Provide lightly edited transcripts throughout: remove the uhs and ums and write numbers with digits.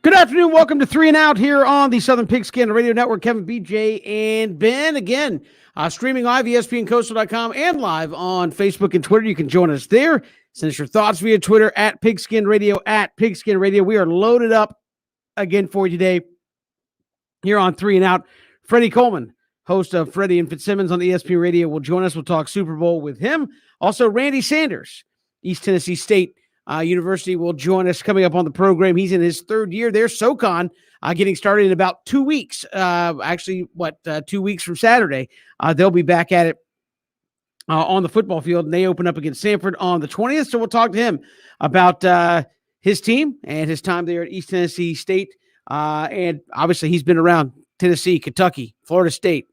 Good afternoon. Welcome to 3 and Out here on the Southern Pigskin Radio Network. Kevin, BJ, and Ben. Again, streaming live, ESPNCoastal.com, and live on Facebook and Twitter. You can join us there. Send us your thoughts via Twitter at Pigskin Radio, at Pigskin Radio. We are loaded up again for you today here on 3 and Out. Freddie Coleman, host of Freddie and Fitzsimmons on the ESPN Radio, will join us. We'll talk Super Bowl with him. Also, Randy Sanders, East Tennessee State University, will join us coming up on the program. He's in his third year there. SoCon getting started in about 2 weeks. 2 weeks from Saturday. They'll be back at it on the football field, and they open up against Sanford on the 20th. So we'll talk to him about his team and his time there at East Tennessee State. And obviously he's been around Tennessee, Kentucky, Florida State.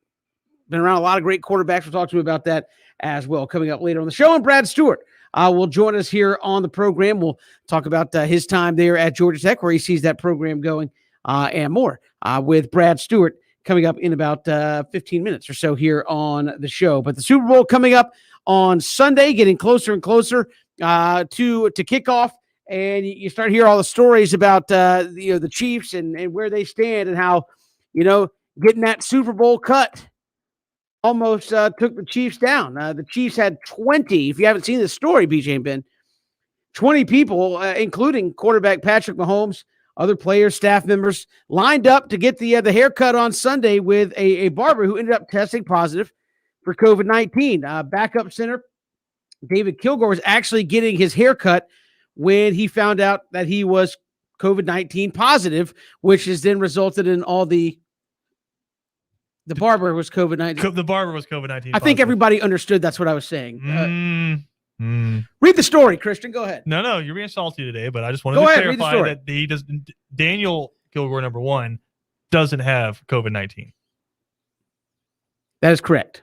Been around a lot of great quarterbacks. We'll talk to him about that as well coming up later on the show. And Brad Stewart will join us here on the program. We'll talk about his time there at Georgia Tech, where he sees that program going, and more with Brad Stewart coming up in about 15 minutes or so here on the show. But the Super Bowl coming up on Sunday, getting closer and closer to kickoff, and you start to hear all the stories about the Chiefs and where they stand and how getting that Super Bowl cut almost took the Chiefs down. The Chiefs had 20, if you haven't seen this story, BJ and Ben, 20 people, including quarterback Patrick Mahomes, other players, staff members, lined up to get the haircut on Sunday with a barber who ended up testing positive for COVID-19. Backup center David Kilgore was actually getting his haircut when he found out that he was COVID-19 positive, which has then resulted in all the barber was COVID-19. The barber was COVID-19. I think everybody understood that's what I was saying. Read the story, Christian. Go ahead. No, you're being salty today, but I just wanted to clarify that Daniel Kilgore, number one, doesn't have COVID-19. That is correct.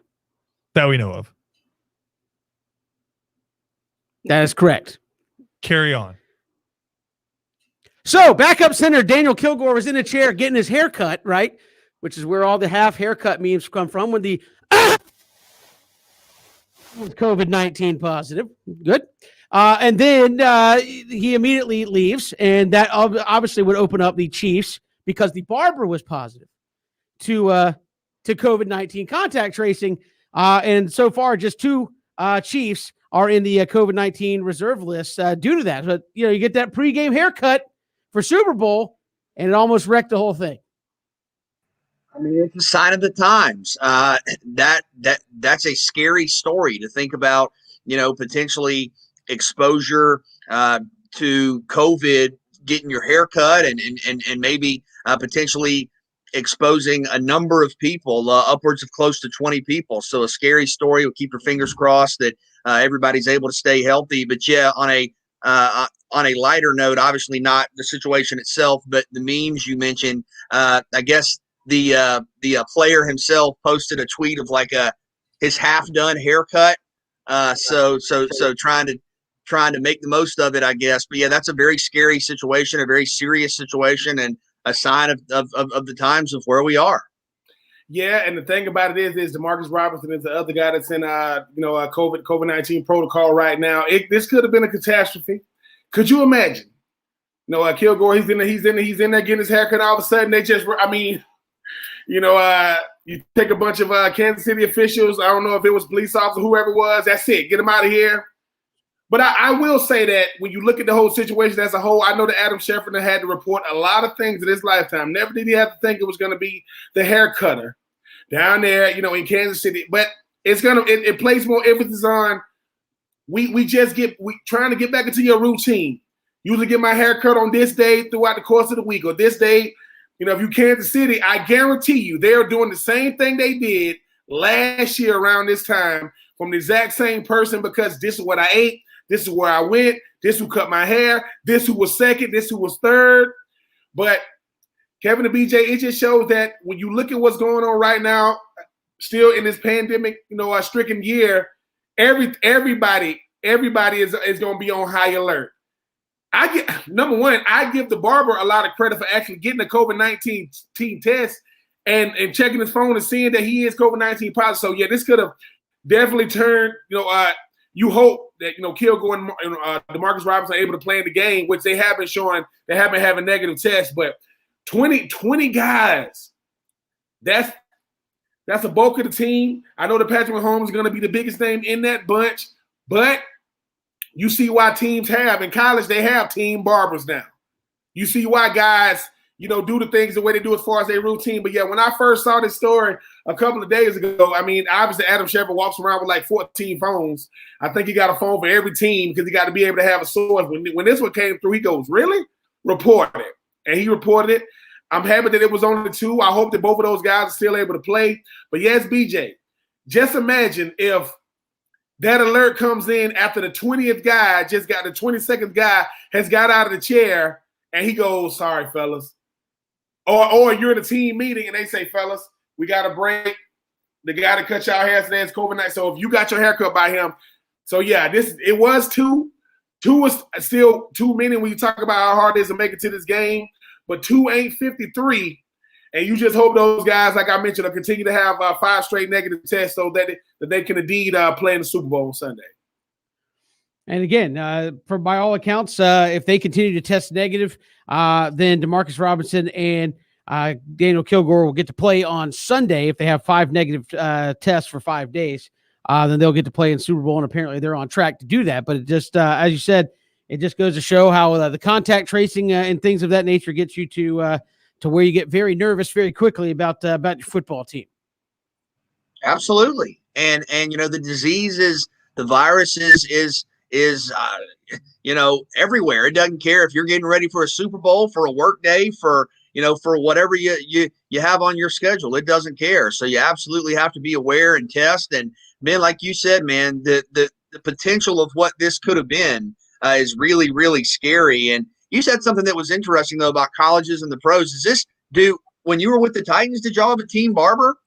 That we know of. That is correct. Carry on. So, backup center Daniel Kilgore was in a chair getting his hair cut, right? Which is where all the half haircut memes come from when the was COVID-19 positive. Good. And then he immediately leaves, and that obviously would open up the Chiefs because the barber was positive to COVID-19 contact tracing. And so far, just two Chiefs are in the COVID-19 reserve list due to that. But, you get that pregame haircut for Super Bowl, and it almost wrecked the whole thing. I mean, it's a sign of the times. That's a scary story to think about. Potentially exposure to COVID, getting your hair cut, and maybe potentially exposing a number of people, upwards of close to 20 people. So a scary story. We'll keep your fingers crossed that everybody's able to stay healthy. But yeah, on a lighter note, obviously not the situation itself, but the memes you mentioned. I guess the player himself posted a tweet of his half done haircut. So trying to make the most of it, I guess. But yeah, that's a very scary situation, a very serious situation, and a sign of the times of where we are. Yeah, and the thing about it is DeMarcus Robinson is the other guy that's in COVID-19 protocol right now. This could have been a catastrophe. Could you imagine? Kilgore, he's in there getting his haircut. All of a sudden, they just, you take a bunch of Kansas City officials. I don't know if it was police officer, whoever it was. That's it. Get them out of here. But I will say that when you look at the whole situation as a whole, I know that Adam Schefter had to report a lot of things in his lifetime. Never did he have to think it was going to be the hair cutter down there, in Kansas City. But it places more emphasis on we trying to get back into your routine. Usually get my hair cut on this day throughout the course of the week, or this day. If you Kansas City, I guarantee you they're doing the same thing they did last year around this time from the exact same person, because this is what I ate, this is where I went, this who cut my hair, this who was second, this who was third. But Kevin and BJ, it just shows that when you look at what's going on right now, still in this pandemic, stricken year, everybody is going to be on high alert. Number one, I give the barber a lot of credit for actually getting a COVID-19 test and checking his phone and seeing that he is COVID-19 positive. So yeah, this could have definitely turned, you hope that, Kilgore and Demarcus Robinson are able to play in the game, which they have been showing they haven't having negative tests. But 20 guys, that's a bulk of the team. I know that Patrick Mahomes is going to be the biggest name in that bunch, but you see why teams have, in college, they have team barbers now. You see why guys, do the things the way they do as far as their routine. But yeah, when I first saw this story a couple of days ago, I mean, obviously Adam Schefter walks around with like 14 phones. I think he got a phone for every team because he got to be able to have a source. When this one came through, he goes, really? Report it. And he reported it. I'm happy that it was only 2. I hope that both of those guys are still able to play. But yes, BJ, just imagine if that alert comes in after the 20th guy just got the 22nd guy has got out of the chair and he goes, sorry, fellas. Or you're in a team meeting and they say, fellas, we got a break. The guy that cut y'all hair today is COVID-19. So if you got your hair cut by him. So yeah, it was 2. 2 was still too many when you talk about how hard it is to make it to this game. But 2 ain't 53. And you just hope those guys, like I mentioned, will continue to have 5 straight negative tests so that they can indeed play in the Super Bowl on Sunday. And again, by all accounts, if they continue to test negative, then Demarcus Robinson and Daniel Kilgore will get to play on Sunday. If they have 5 negative tests for 5 days, then they'll get to play in Super Bowl. And apparently they're on track to do that. But it just, as you said, it just goes to show how the contact tracing and things of that nature gets you to where you get very nervous very quickly about your football team. Absolutely. And the disease the virus is everywhere. It doesn't care if you're getting ready for a Super Bowl, for a work day, for whatever you have on your schedule. It doesn't care. So you absolutely have to be aware and test. And man, like you said, man, the potential of what this could have been is really, really scary. And you said something that was interesting though about colleges and the pros. When you were with the Titans, did y'all have a team barber?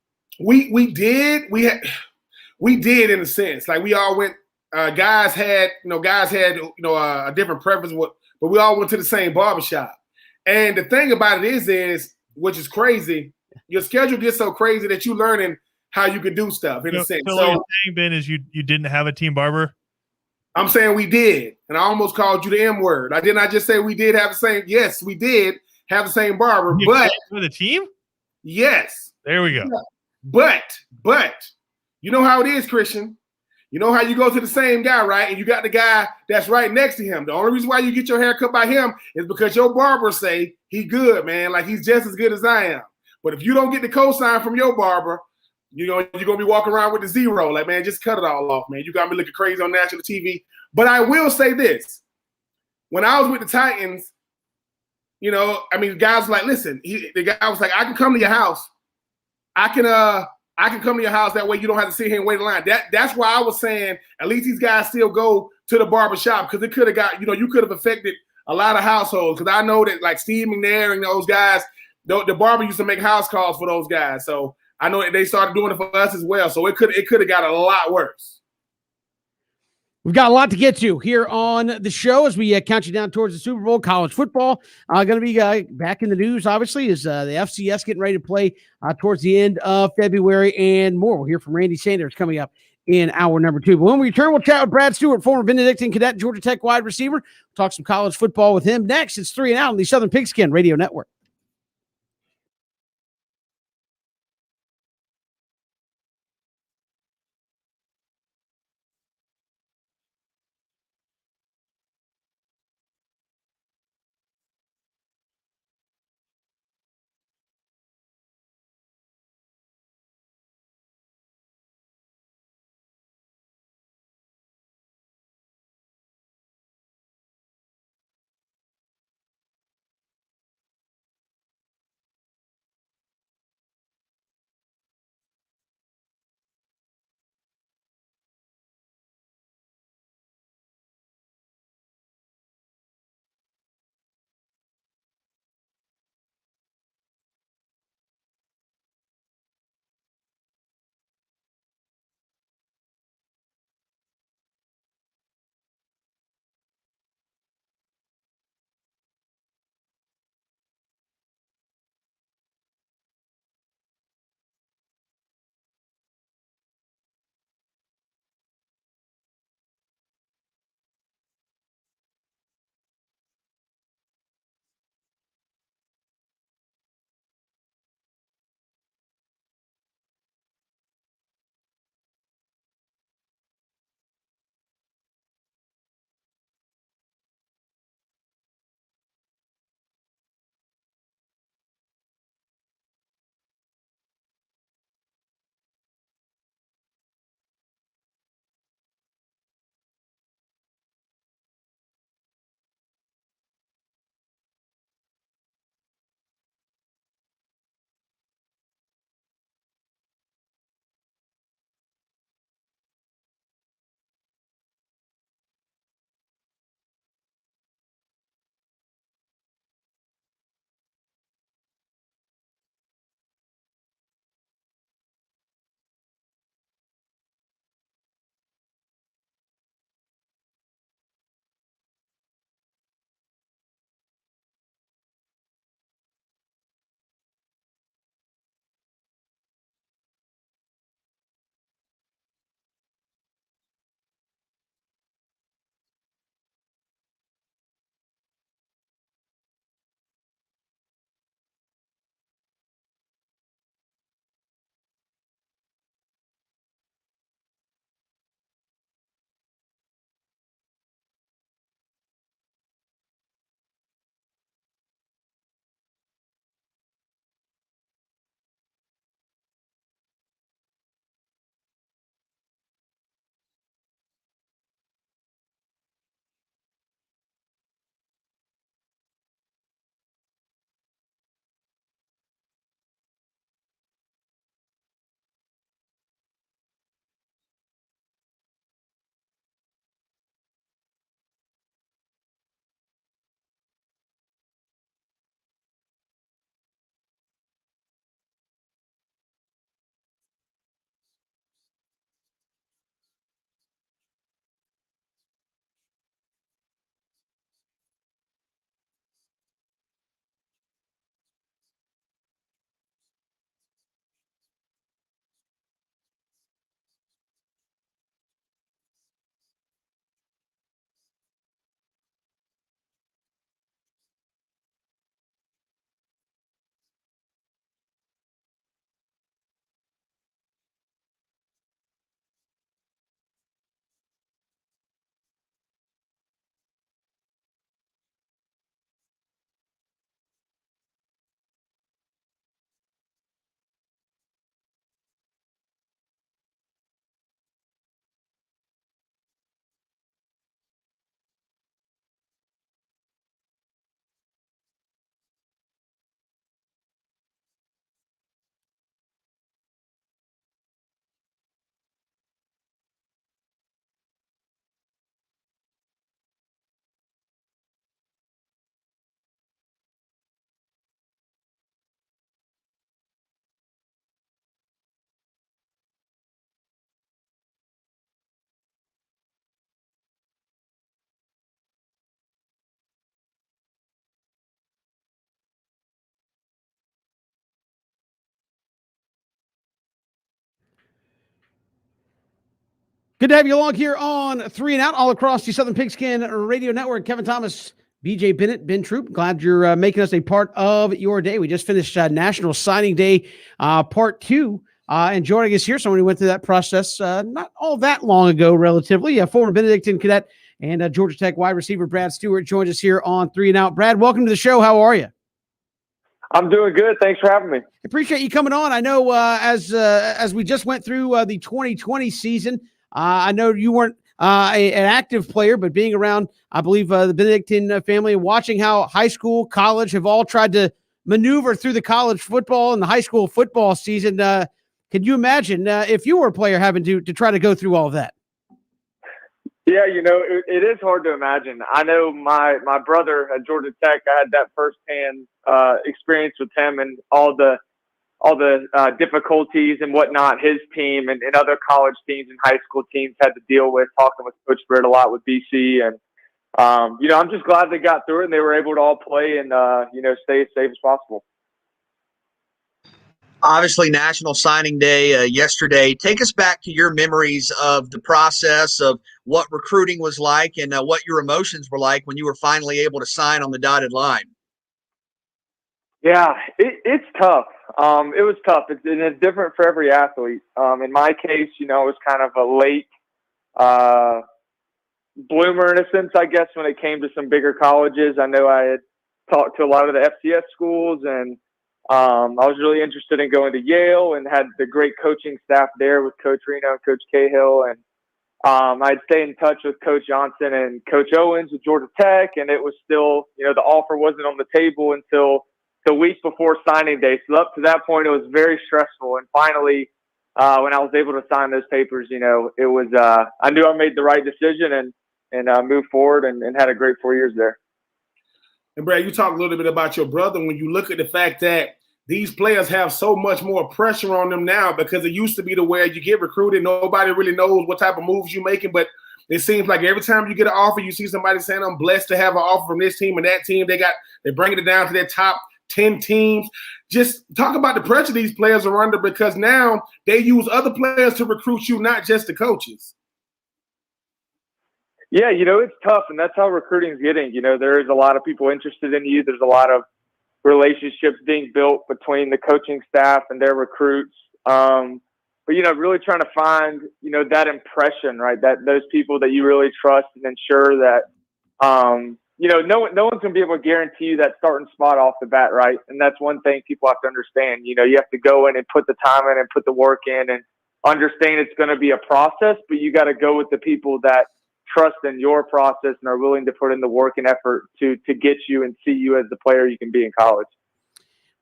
We did. We did in a sense. Like we all went. Guys had a different preference, but we all went to the same barbershop. And the thing about it is which is crazy, your schedule gets so crazy that you're learning how you can do stuff in a sense. So what you're saying, Ben, is you didn't have a team barber? I'm saying we did, and I almost called you the M word. I did not just say we did have the same. Yes, we did have the same barber, but for the team. Yes, there we go. But you know how it is, Christian. You know how you go to the same guy, right? And you got the guy that's right next to him. The only reason why you get your hair cut by him is because your barber say he good, man. Like he's just as good as I am. But if you don't get the cosign from your barber, you're gonna be walking around with the 0. Like, man, just cut it all off, man. You got me looking crazy on national TV. But I will say this: when I was with the Titans, guys were like, listen. The guy was like, I can come to your house. I can come to your house. That way you don't have to sit here and wait in line. That's why I was saying at least these guys still go to the barber shop, because it could have got, you could have affected a lot of households. Because I know that like Steve McNair and those guys, the barber used to make house calls for those guys. So I know that they started doing it for us as well. So it could have got a lot worse. We've got a lot to get to here on the show as we count you down towards the Super Bowl. College football going to be back in the news, obviously, as the FCS getting ready to play towards the end of February and more. We'll hear from Randy Sanders coming up in hour number 2. But when we return, we'll chat with Brad Stewart, former Benedictine cadet, Georgia Tech wide receiver. Talk some college football with him next. It's 3 and Out on the Southern Pigskin Radio Network. Good to have you along here on 3 and Out, all across the Southern Pigskin Radio Network. Kevin Thomas, BJ Bennett, Ben Troop. Glad you're making us a part of your day. We just finished National Signing Day, part 2. And joining us here, someone who went through that process not all that long ago, relatively. Former Benedictine cadet and Georgia Tech wide receiver Brad Stewart joins us here on 3 and Out. Brad, welcome to the show. How are you? I'm doing good. Thanks for having me. Appreciate you coming on. I know as we just went through the 2020 season, I know you weren't an active player, but being around, I believe, the Benedictine family and watching how high school, college have all tried to maneuver through the college football and the high school football season. Can you imagine if you were a player having to try to go through all of that? Yeah, it is hard to imagine. I know my brother at Georgia Tech, I had that firsthand experience with him and all the difficulties and whatnot his team and other college teams and high school teams had to deal with, talking with Coach Britt a lot with BC. And, I'm just glad they got through it and they were able to all play and, stay as safe as possible. Obviously, National Signing Day yesterday. Take us back to your memories of the process of what recruiting was like and what your emotions were like when you were finally able to sign on the dotted line. Yeah, it's tough. It was tough. It's different for every athlete. In my case, it was kind of a late bloomer in a sense, I guess, when it came to some bigger colleges. I know I had talked to a lot of the FCS schools, and I was really interested in going to Yale and had the great coaching staff there with Coach Reno and Coach Cahill. And I'd stay in touch with Coach Johnson and Coach Owens with Georgia Tech, and it was still, the offer wasn't on the table until the week before signing day. So up to that point, it was very stressful. And finally, when I was able to sign those papers, it was I knew I made the right decision and moved forward and had a great 4 years there. And Brad, you talked a little bit about your brother. When you look at the fact that these players have so much more pressure on them now, because it used to be the way you get recruited, nobody really knows what type of moves you're making. But it seems like every time you get an offer, you see somebody saying, "I'm blessed to have an offer from this team and that team." They're bringing it down to their top 10 teams. Just talk about the pressure these players are under, because now they use other players to recruit you, not just the coaches. Yeah, it's tough, and that's how recruiting is getting. There is a lot of people interested in you. There's a lot of relationships being built between the coaching staff and their recruits. But, really trying to find, that impression, right, that those people that you really trust and ensure that, no one's going to be able to guarantee you that starting spot off the bat, right? And that's one thing people have to understand. You have to go in and put the time in and put the work in and understand it's going to be a process, but you got to go with the people that trust in your process and are willing to put in the work and effort to get you and see you as the player you can be in college.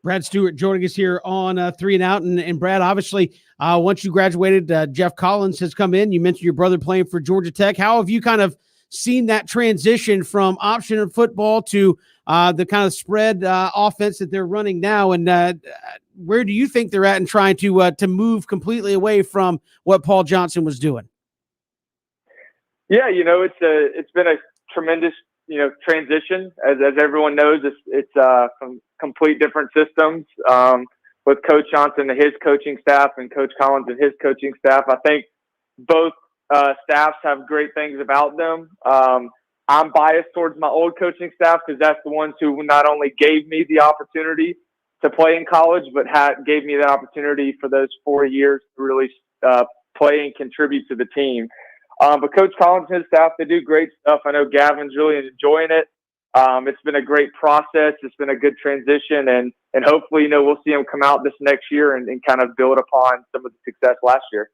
Brad Stewart joining us here on 3 and Out. And Brad, obviously, once you graduated, Jeff Collins has come in. You mentioned your brother playing for Georgia Tech. How have you kind of seen that transition from option football to the kind of spread offense that they're running now? And where do you think they're at in trying to move completely away from what Paul Johnson was doing? Yeah, it's been a tremendous, transition. As everyone knows, it's from complete different systems with Coach Johnson and his coaching staff and Coach Collins and his coaching staff. I think both staffs have great things about them. I'm biased towards my old coaching staff because that's the ones who not only gave me the opportunity to play in college, but gave me the opportunity for those 4 years to really play and contribute to the team. But Coach Collins and his staff, they do great stuff. I know Gavin's really enjoying it. It's been a great process. It's been a good transition. And hopefully, we'll see him come out this next year and kind of build upon some of the success last year.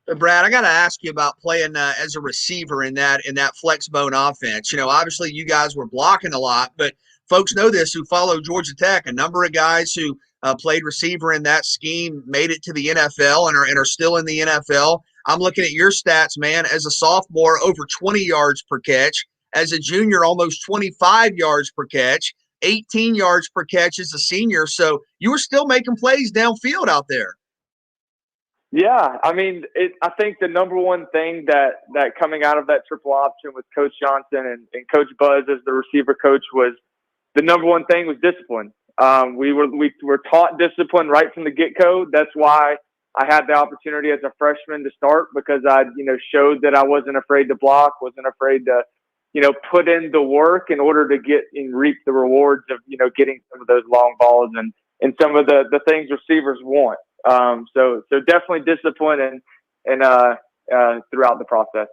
But Brad, I got to ask you about playing as a receiver in that flex bone offense. Obviously you guys were blocking a lot, but folks know this who follow Georgia Tech. A number of guys who played receiver in that scheme made it to the NFL and are still in the NFL. I'm looking at your stats, man. As a sophomore, over 20 yards per catch. As a junior, almost 25 yards per catch. 18 yards per catch as a senior. So you were still making plays downfield out there. Yeah, I mean, I think the number one thing that coming out of that triple option with Coach Johnson and Coach Buzz as the receiver coach was the number one thing was discipline. We were taught discipline right from the get-go. That's why I had the opportunity as a freshman to start because I, showed that I wasn't afraid to block, wasn't afraid to, put in the work in order to get and reap the rewards of, getting some of those long balls and some of the things receivers want. So definitely discipline and throughout the process.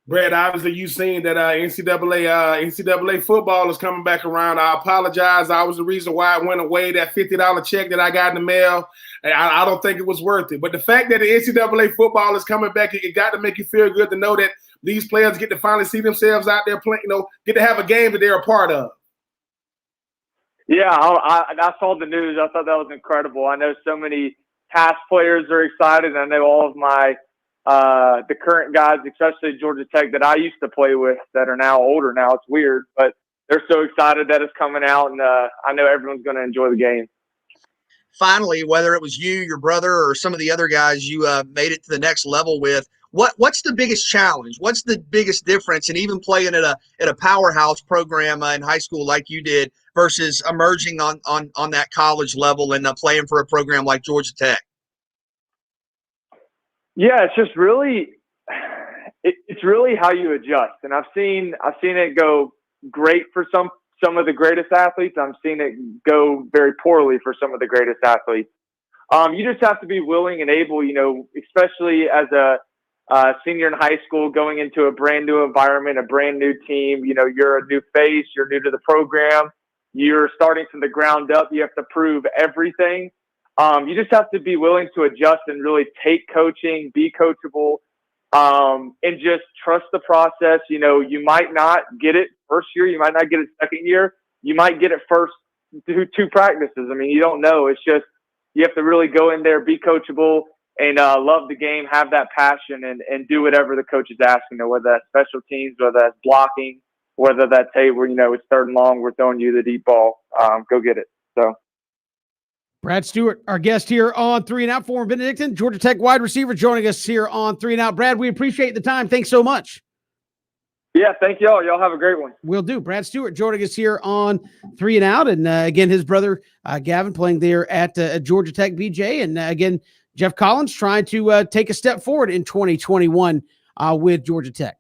Brad, obviously you've seen that NCAA football is coming back around. I apologize. I was the reason why it went away, that $50 check that I got in the mail. I don't think it was worth it. But the fact that the NCAA football is coming back, it got to make you feel good to know that these players get to finally see themselves out there playing, get to have a game that they're a part of. Yeah, I saw the news. I thought that was incredible. I know so many past players are excited. I know all of my the current guys, especially Georgia Tech, that I used to play with that are now older now. It's weird, but they're so excited that it's coming out, and I know everyone's going to enjoy the game. Finally, whether it was you, your brother, or some of the other guys you made it to the next level with, what's the biggest challenge? What's the biggest difference in even playing at a powerhouse program in high school like you did versus emerging on that college level and playing for a program like Georgia Tech? Yeah, it's just really, it's really how you adjust. And I've seen it go great for some of the greatest athletes. I've seen it go very poorly for some of the greatest athletes. You just have to be willing and able, especially as a senior in high school, going into a brand new environment, a brand new team. You're a new face, you're new to the program, you're starting from the ground up. You have to prove everything. You just have to be willing to adjust and really take coaching, be coachable, and just trust the process. You might not get it first year. You might not get it second year. You might get it first two practices. I mean, you don't know. It's just you have to really go in there, be coachable, and love the game, have that passion, and do whatever the coach is asking, whether that's special teams, whether that's blocking, whether that's, hey, it's third and long, we're throwing you the deep ball. Go get it. So. Brad Stewart, our guest here on 3 and Out, former Benedictine, Georgia Tech wide receiver, joining us here on 3 and Out. Brad, we appreciate the time. Thanks so much. Yeah, thank y'all. Y'all have a great one. Will do. Brad Stewart joining us here on 3 and Out. And again, his brother, Gavin, playing there at Georgia Tech, BJ. And again, Jeff Collins trying to take a step forward in 2021 with Georgia Tech.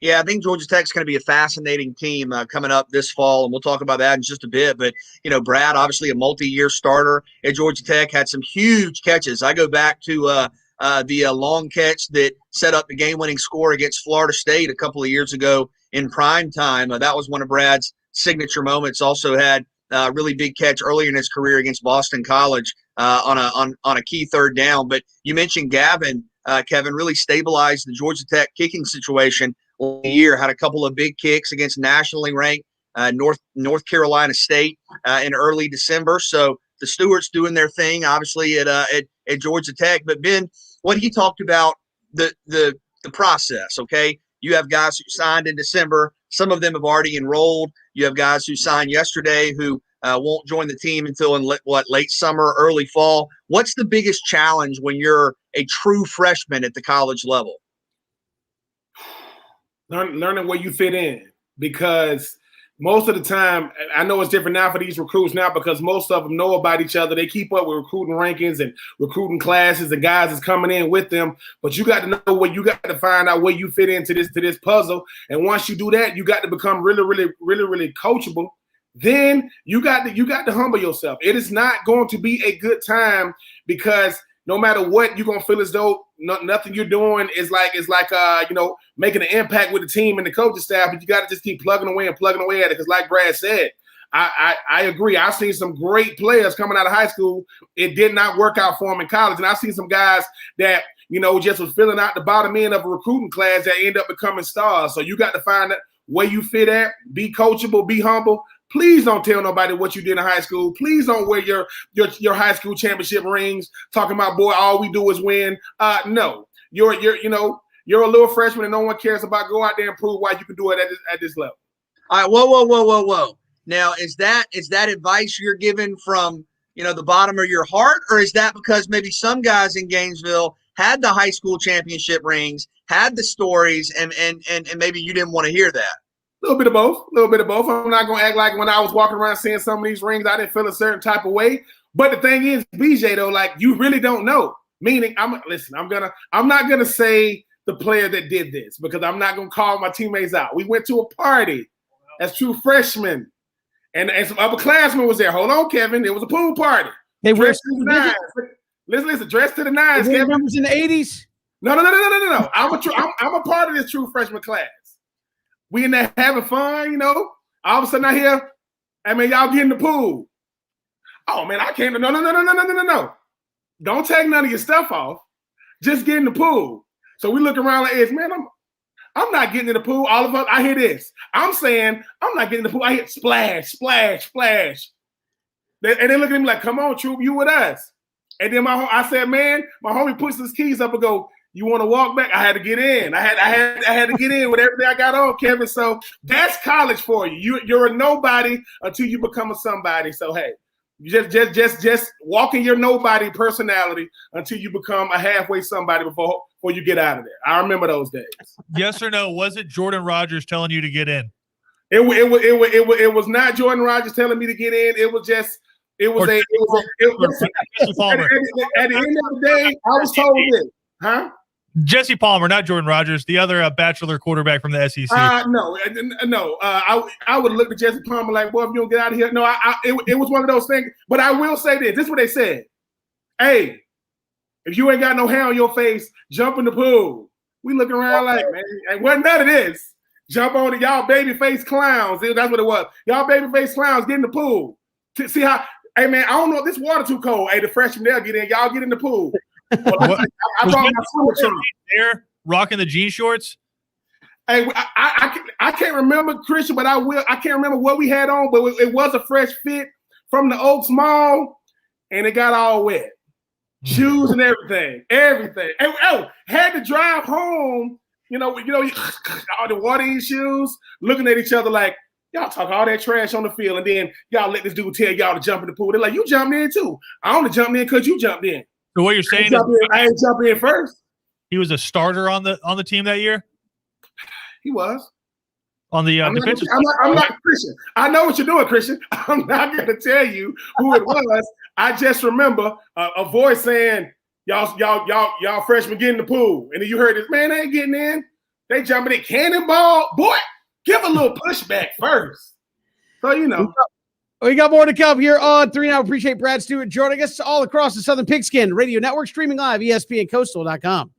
Yeah, I think Georgia Tech's going to be a fascinating team coming up this fall, and we'll talk about that in just a bit. But, Brad, obviously a multi-year starter at Georgia Tech, had some huge catches. I go back to the long catch that set up the game-winning score against Florida State a couple of years ago in prime time. That was one of Brad's signature moments. Also had a really big catch earlier in his career against Boston College on a key third down. But you mentioned Gavin, Kevin, really stabilized the Georgia Tech kicking situation year, had a couple of big kicks against nationally ranked North Carolina State in early December. So the Stewarts doing their thing, obviously at Georgia Tech. But Ben, what he talked about the process. Okay, you have guys who signed in December. Some of them have already enrolled. You have guys who signed yesterday who won't join the team until in late summer, early fall. What's the biggest challenge when you're a true freshman at the college level? Learning where you fit in, because most of the time, I know it's different now for these recruits now because most of them know about each other. They keep up with recruiting rankings and recruiting classes and guys is coming in with them. But you got to know where you got to find out where you fit into this puzzle. And once you do that, you got to become really coachable. Then you got to humble yourself. It is not going to be a good time because no matter what, you're gonna feel as though nothing you're doing is like making an impact with the team and the coaching staff. But you got to just keep plugging away at it. Because like Brad said, I agree. I've seen some great players coming out of high school. It did not work out for them in college, and I've seen some guys that just was filling out the bottom end of a recruiting class that end up becoming stars. So you got to find out where you fit at. Be coachable. Be humble. Please don't tell nobody what you did in high school. Please don't wear your high school championship rings talking about, boy, all we do is win. No, you're a little freshman and no one cares about. Go out there and prove why you can do it at this level. All right, whoa. Now, is that advice you're giving from the bottom of your heart, or is that because maybe some guys in Gainesville had the high school championship rings, had the stories, and maybe you didn't want to hear that? A little bit of both. I'm not going to act like when I was walking around seeing some of these rings, I didn't feel a certain type of way. But the thing is, BJ, though, like, you really don't know. Meaning, I'm not gonna say the player that did this because I'm not gonna call my teammates out. We went to a party as true freshmen, and some upperclassmen was there. Hold on, Kevin. It was a pool party. They were dressed to the nines. Listen, dressed to the nines. Kevin. Members in the 80s. No. I'm a part of this true freshman class. We in there having fun, you know. All of a sudden I hear, hey man, y'all get in the pool. Oh man, I can't. No. Don't take none of your stuff off. Just get in the pool. So we look around like, man, I'm not getting in the pool. All of us, I hear this. I'm saying, I'm not getting in the pool. I hear splash, splash, splash. And they look at me like, come on, Troop, you with us. And then I said, man, my homie puts his keys up and go, you want to walk back? I had to get in. I had to get in with everything I got on, Kevin. So that's college for you. You're a nobody until you become a somebody. So hey, just walk in your nobody personality until you become a halfway somebody before you get out of there. I remember those days. Yes or no? Was it Jordan Rogers telling you to get in? It was not Jordan Rogers telling me to get in. It was Jesse Palmer. At the end of the day, I was told this, huh? Jesse Palmer, not Jordan Rogers, the other bachelor quarterback from the SEC. No. I would look at Jesse Palmer like, boy, if you don't get out of here. No, it was one of those things. But I will say this. This is what they said. Hey, if you ain't got no hair on your face, jump in the pool. We looking around like, man, ain't wasn't none of this. Jump on it, y'all baby face clowns. That's what it was. Y'all baby face clowns get in the pool. See how, hey man, I don't know if this water too cold. Hey, the freshmen there get in. Y'all get in the pool. Well, I brought my swimmer trunks. There, rocking the jean shorts. Hey, I can't remember, Christian, but I can't remember what we had on, but it was a fresh fit from the Oaks Mall, and it got all wet. Shoes and everything. And, had to drive home, you know, all the water in your shoes, looking at each other like, y'all talk all that trash on the field, and then y'all let this dude tell y'all to jump in the pool. They're like, you jumped in too. I only jumped in because you jumped in. So what you're saying is I ain't jumping in first. He was a starter on the team that year? He was. On the defensive side. I'm not Christian. I know what you're doing, Christian. I'm not going to tell you who it was. I just remember a voice saying, y'all freshmen get in the pool. And then you heard this, man, they ain't getting in. They jumping in cannonball. Boy, give a little pushback first. So, you know. We got more to come here on 3 Now. Appreciate Brad Stewart joining us all across the Southern Pigskin Radio Network, streaming live, ESPNcoastal.com.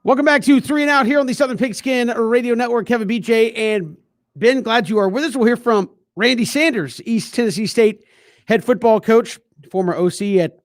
Welcome back to 3 and Out here on the Southern Pigskin Radio Network. Kevin, BJ, and Ben, glad you are with us. We'll hear from Randy Sanders, East Tennessee State head football coach, former OC at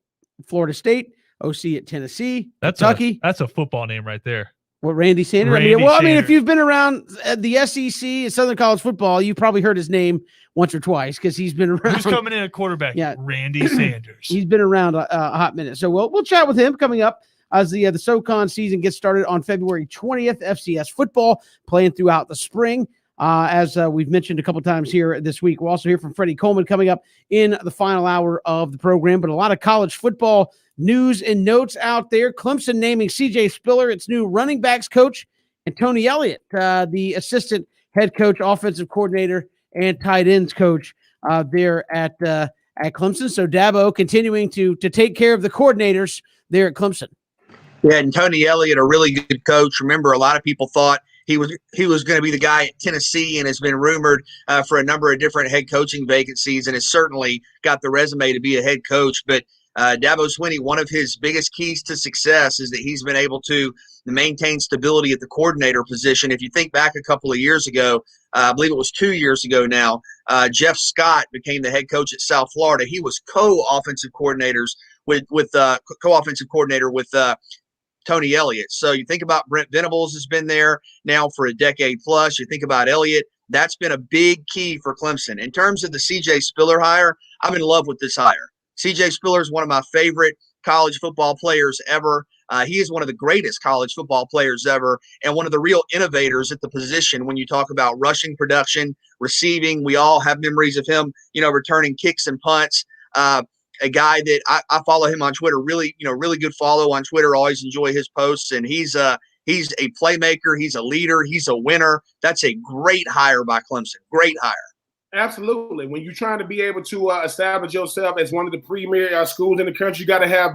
Florida State, OC at Tennessee, Kentucky. That's a football name right there. What, Randy Sanders? I mean, if you've been around the SEC and Southern College football, you've probably heard his name once or twice because he's been around. Who's coming in at quarterback? Yeah. Randy Sanders. He's been around a hot minute. So we'll chat with him coming up as the SoCon season gets started on February 20th. FCS football playing throughout the spring. As we've mentioned a couple times here this week. We'll also hear from Freddie Coleman coming up in the final hour of the program, but a lot of college football news and notes out there. Clemson naming C.J. Spiller its new running backs coach, and Tony Elliott, the assistant head coach, offensive coordinator, and tight ends coach there at Clemson. So Dabo continuing to take care of the coordinators there at Clemson. Yeah, and Tony Elliott, a really good coach. Remember, a lot of people thought he was going to be the guy at Tennessee, and has been rumored for a number of different head coaching vacancies, and has certainly got the resume to be a head coach. But Dabo Swinney, one of his biggest keys to success is that he's been able to maintain stability at the coordinator position. If you think back a couple of years ago, I believe it was 2 years ago now, Jeff Scott became the head coach at South Florida. He was co-offensive coordinator with Tony Elliott. So you think about Brent Venables has been there now for a decade plus. You think about Elliott. That's been a big key for Clemson. In terms of the C.J. Spiller hire, I'm in love with this hire. C.J. Spiller is one of my favorite college football players ever. He is one of the greatest college football players ever, and one of the real innovators at the position when you talk about rushing production, receiving. We all have memories of him, returning kicks and punts. A guy that I follow him on Twitter, really good follow on Twitter. Always enjoy his posts, and he's a playmaker. He's a leader. He's a winner. That's a great hire by Clemson. Great hire. Absolutely. When you're trying to be able to establish yourself as one of the premier schools in the country, you got to have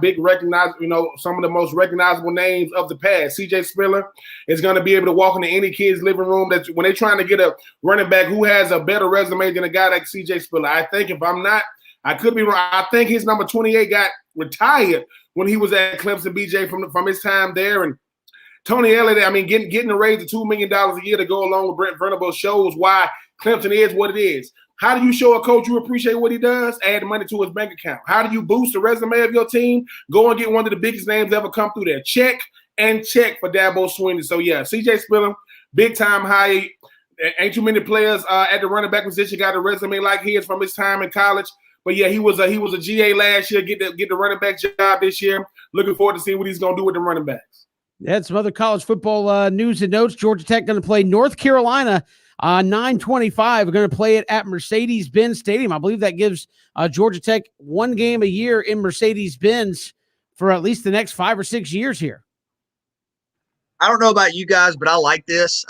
some of the most recognizable names of the past. C.J. Spiller is going to be able to walk into any kid's living room that when they're trying to get a running back who has a better resume than a guy like C.J. Spiller. I think if I'm not, I could be wrong. I think his number 28 got retired when he was at Clemson, BJ, from his time there. And Tony Elliott, I mean, getting a raise of $2 million a year to go along with Brent Venables shows why Clemson is what it is. How do you show a coach you appreciate what he does? Add money to his bank account. How do you boost the resume of your team? Go and get one of the biggest names ever come through there. Check for Dabo Swinney. So, yeah, C.J. Spiller, big-time hire. Ain't too many players at the running back position got a resume like his from his time in college. But yeah, he was a GA last year. Get the running back job this year. Looking forward to seeing what he's going to do with the running backs. Had some other college football news and notes. Georgia Tech going to play North Carolina 9/25. We're going to play it at Mercedes-Benz Stadium. I believe that gives Georgia Tech one game a year in Mercedes-Benz for at least the next 5 or 6 years here. I don't know about you guys, but I like this.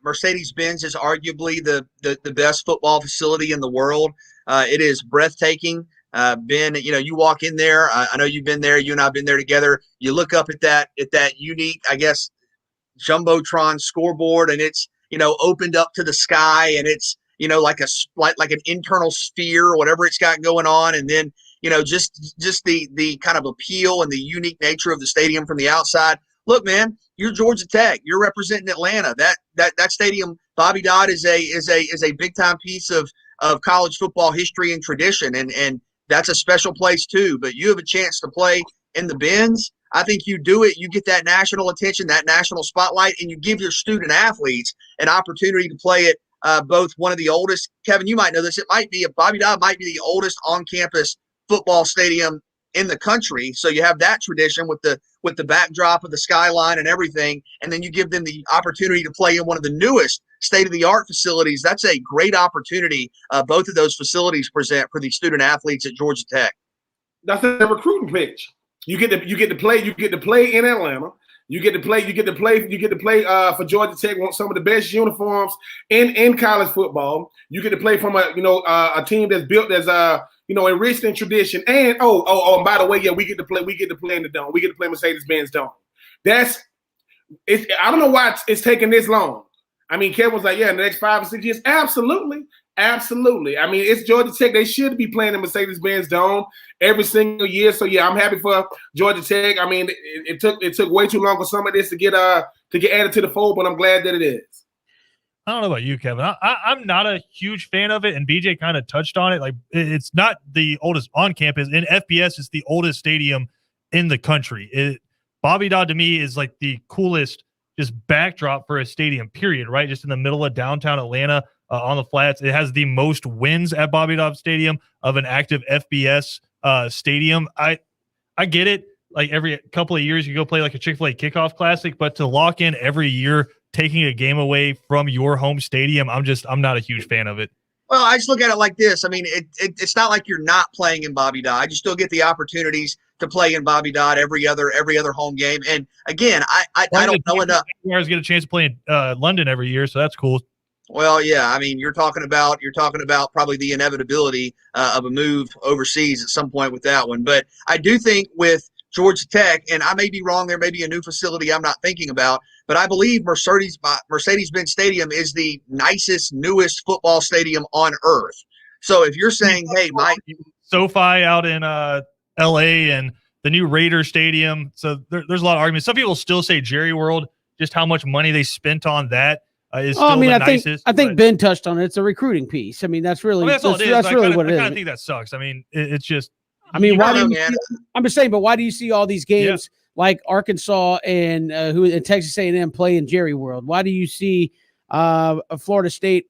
Mercedes-Benz is arguably the best football facility in the world. It is breathtaking. Ben, you walk in there. I know you've been there. You and I have been there together. You look up at that unique, I guess, jumbotron scoreboard, and it's opened up to the sky, and it's like an internal sphere or whatever it's got going on, and then just the kind of appeal and the unique nature of the stadium from the outside. Look, man, you're Georgia Tech. You're representing Atlanta. That stadium, Bobby Dodd, is a big time piece of college football history and tradition, and that's a special place too. But you have a chance to play in the Benz. I think you do it. You get that national attention, that national spotlight, and you give your student athletes an opportunity to play at both one of the oldest. Kevin, you might know this. Bobby Dodd might be the oldest on-campus football stadium in the country. So you have that tradition with the backdrop of the skyline and everything, and then you give them the opportunity to play in one of the newest state-of-the-art facilities. That's a great opportunity both of those facilities present for the student athletes at Georgia Tech. That's a recruiting pitch. You get to play in Atlanta. You get to play for Georgia Tech, some of the best uniforms in college football. You get to play from a team that's built as enriched in tradition. And and by the way, yeah, we get to play in the Dome. We get to play Mercedes-Benz Dome. I don't know why it's taking this long. I mean, Kevin was like, yeah, in the next 5 or 6 years, absolutely. Absolutely. I mean, it's Georgia Tech. They should be playing the Mercedes-Benz Dome every single year. So yeah, I'm happy for Georgia Tech. I mean, it took way too long for some of this to get added to the fold, but I'm glad that it is. I don't know about you, Kevin. I'm not a huge fan of it, and BJ kind of touched on it. Like, it's not the oldest on campus. In FBS, it's the oldest stadium in the country. Bobby Dodd, to me, is like the coolest just backdrop for a stadium, period, right? Just in the middle of downtown Atlanta. On the flats, it has the most wins at Bobby Dodd Stadium of an active FBS stadium. I get it. Like every couple of years, you go play like a Chick-fil-A kickoff classic, but to lock in every year, taking a game away from your home stadium, I'm not a huge fan of it. Well, I just look at it like this. I mean, it's not like you're not playing in Bobby Dodd. You still get the opportunities to play in Bobby Dodd every other home game. And again, I don't know enough. Players get a chance to play in London every year, so that's cool. Well, yeah, I mean, you're talking about probably the inevitability of a move overseas at some point with that one. But I do think with Georgia Tech, and I may be wrong, there may be a new facility I'm not thinking about, but I believe Mercedes-Benz Stadium is the nicest, newest football stadium on earth. So if you're saying, hey, Mike, SoFi out in L.A. and the new Raiders Stadium, so there's a lot of arguments. Some people still say Jerry World, just how much money they spent on that. I think Ben touched on it. It's a recruiting piece. I mean, that's really that's what it is. I kind of think that sucks. I mean, it's just. I mean, I'm just saying, but why do you see all these games like Arkansas and Texas A&M play in Jerry World? Why do you see Florida State?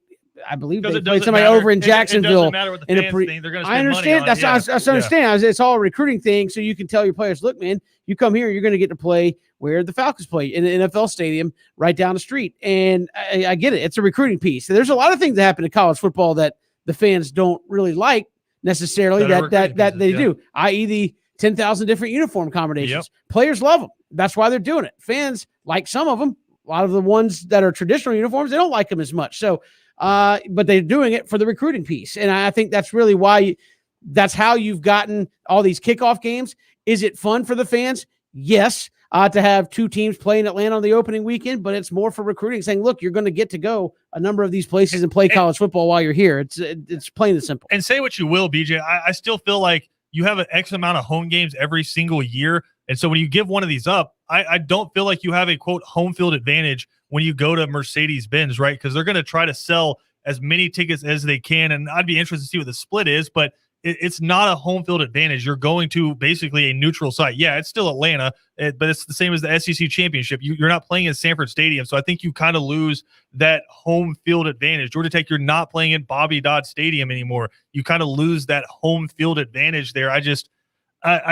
I believe they played somebody over in Jacksonville. They're going to spend I understand. Money on I understand. It's all a recruiting thing, so you can tell your players, look, man, you come here, you're going to get to play where the Falcons play in the NFL stadium right down the street. And I get it. It's a recruiting piece. So there's a lot of things that happen in college football that the fans don't really like necessarily that they do, i.e. the 10,000 different uniform combinations. Yep. Players love them. That's why they're doing it. Fans like some of them. A lot of the ones that are traditional uniforms, they don't like them as much. So, but they're doing it for the recruiting piece. And I think that's really why that's how you've gotten all these kickoff games. Is it fun for the fans? Yes. To have two teams play in Atlanta on the opening weekend, but it's more for recruiting, saying, look, you're going to get to go a number of these places and play college football while you're here. It's plain and simple. And say what you will, BJ, I still feel like you have an X amount of home games every single year. And so when you give one of these up, I don't feel like you have a, quote, home field advantage when you go to Mercedes-Benz, right? Because they're going to try to sell as many tickets as they can. And I'd be interested to see what the split is, but it's not a home field advantage. You're going to basically a neutral site. Yeah, it's still Atlanta, but it's the same as the SEC championship. You're not playing in Sanford Stadium, so I think you kind of lose that home field advantage. Georgia Tech, you're not playing in Bobby Dodd Stadium anymore. You kind of lose that home field advantage there. I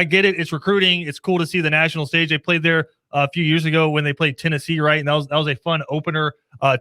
get it. It's recruiting. It's cool to see the national stage. They played there a few years ago when they played Tennessee, right? And that was a fun opener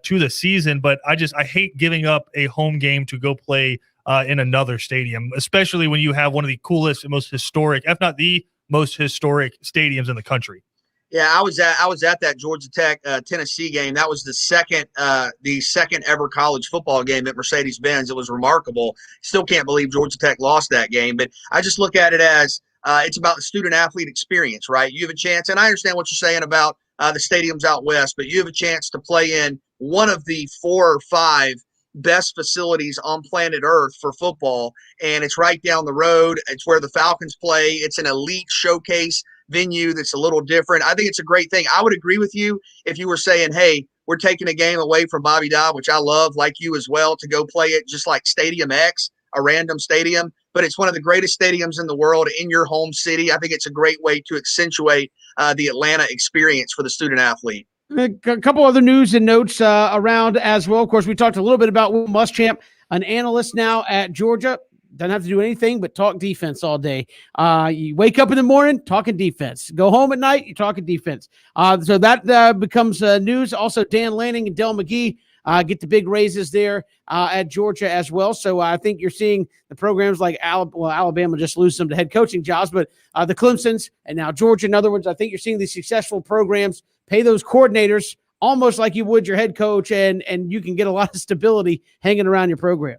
to the season. But I hate giving up a home game to go play in another stadium, especially when you have one of the coolest and most historic, if not the most historic stadiums in the country. Yeah, I was at that Georgia Tech Tennessee game. That was the second ever college football game at Mercedes-Benz. It was remarkable. Still can't believe Georgia Tech lost that game, but I just look at it as it's about the student athlete experience, right? You have a chance, and I understand what you're saying about the stadiums out west, but you have a chance to play in one of the 4 or 5 best facilities on planet Earth for football, and it's right down the road. It's where the Falcons play. It's an elite showcase venue that's a little different. I think it's a great thing. I would agree with you if you were saying, hey, we're taking a game away from Bobby Dodd, which I love, like you as well, to go play it just like Stadium X, a random stadium, but it's one of the greatest stadiums in the world in your home city. I think it's a great way to accentuate the Atlanta experience for the student athlete. A couple other news and notes around as well. Of course, we talked a little bit about Will Muschamp, an analyst now at Georgia. Doesn't have to do anything but talk defense all day. You wake up in the morning, talking defense. Go home at night, you're talking defense. So that becomes news. Also, Dan Lanning and Del McGee get the big raises there at Georgia as well. So I think you're seeing the programs like Alabama just lose some to head coaching jobs, but the Clemsons and now Georgia, in other words, I think you're seeing these successful programs pay those coordinators almost like you would your head coach, and you can get a lot of stability hanging around your program.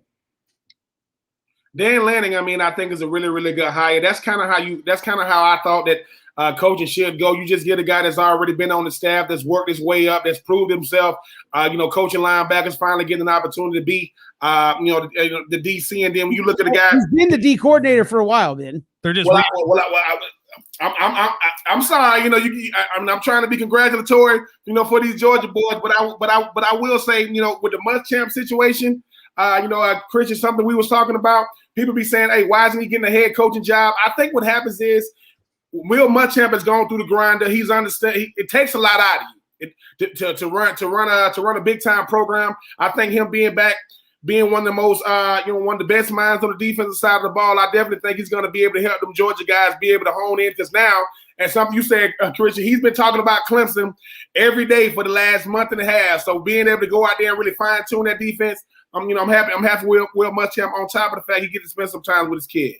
Dan Lanning, I mean, I think is a really, really good hire. That's kind of how I thought that coaching should go. You just get a guy that's already been on the staff, that's worked his way up, that's proved himself. Coaching linebackers, finally getting an opportunity to be the DC, and then when you look at the guys, he's been the D coordinator for a while. Then They're just I'm sorry, I'm trying to be congratulatory, for these Georgia boys, but I will say, with the Muschamp situation, Christian, something we was talking about, people be saying, hey, why isn't he getting a head coaching job? I think what happens is Will Muschamp has gone through the grinder. He's understand. It takes a lot out of you to run a big time program. I think him being back, being one of the most, one of the best minds on the defensive side of the ball, I definitely think he's going to be able to help them Georgia guys be able to hone in. Because now, and something you said, Christian, he's been talking about Clemson every day for the last month and a half. So being able to go out there and really fine tune that defense, I'm happy. I'm happy with Will Muschamp on top of the fact he gets to spend some time with his kid.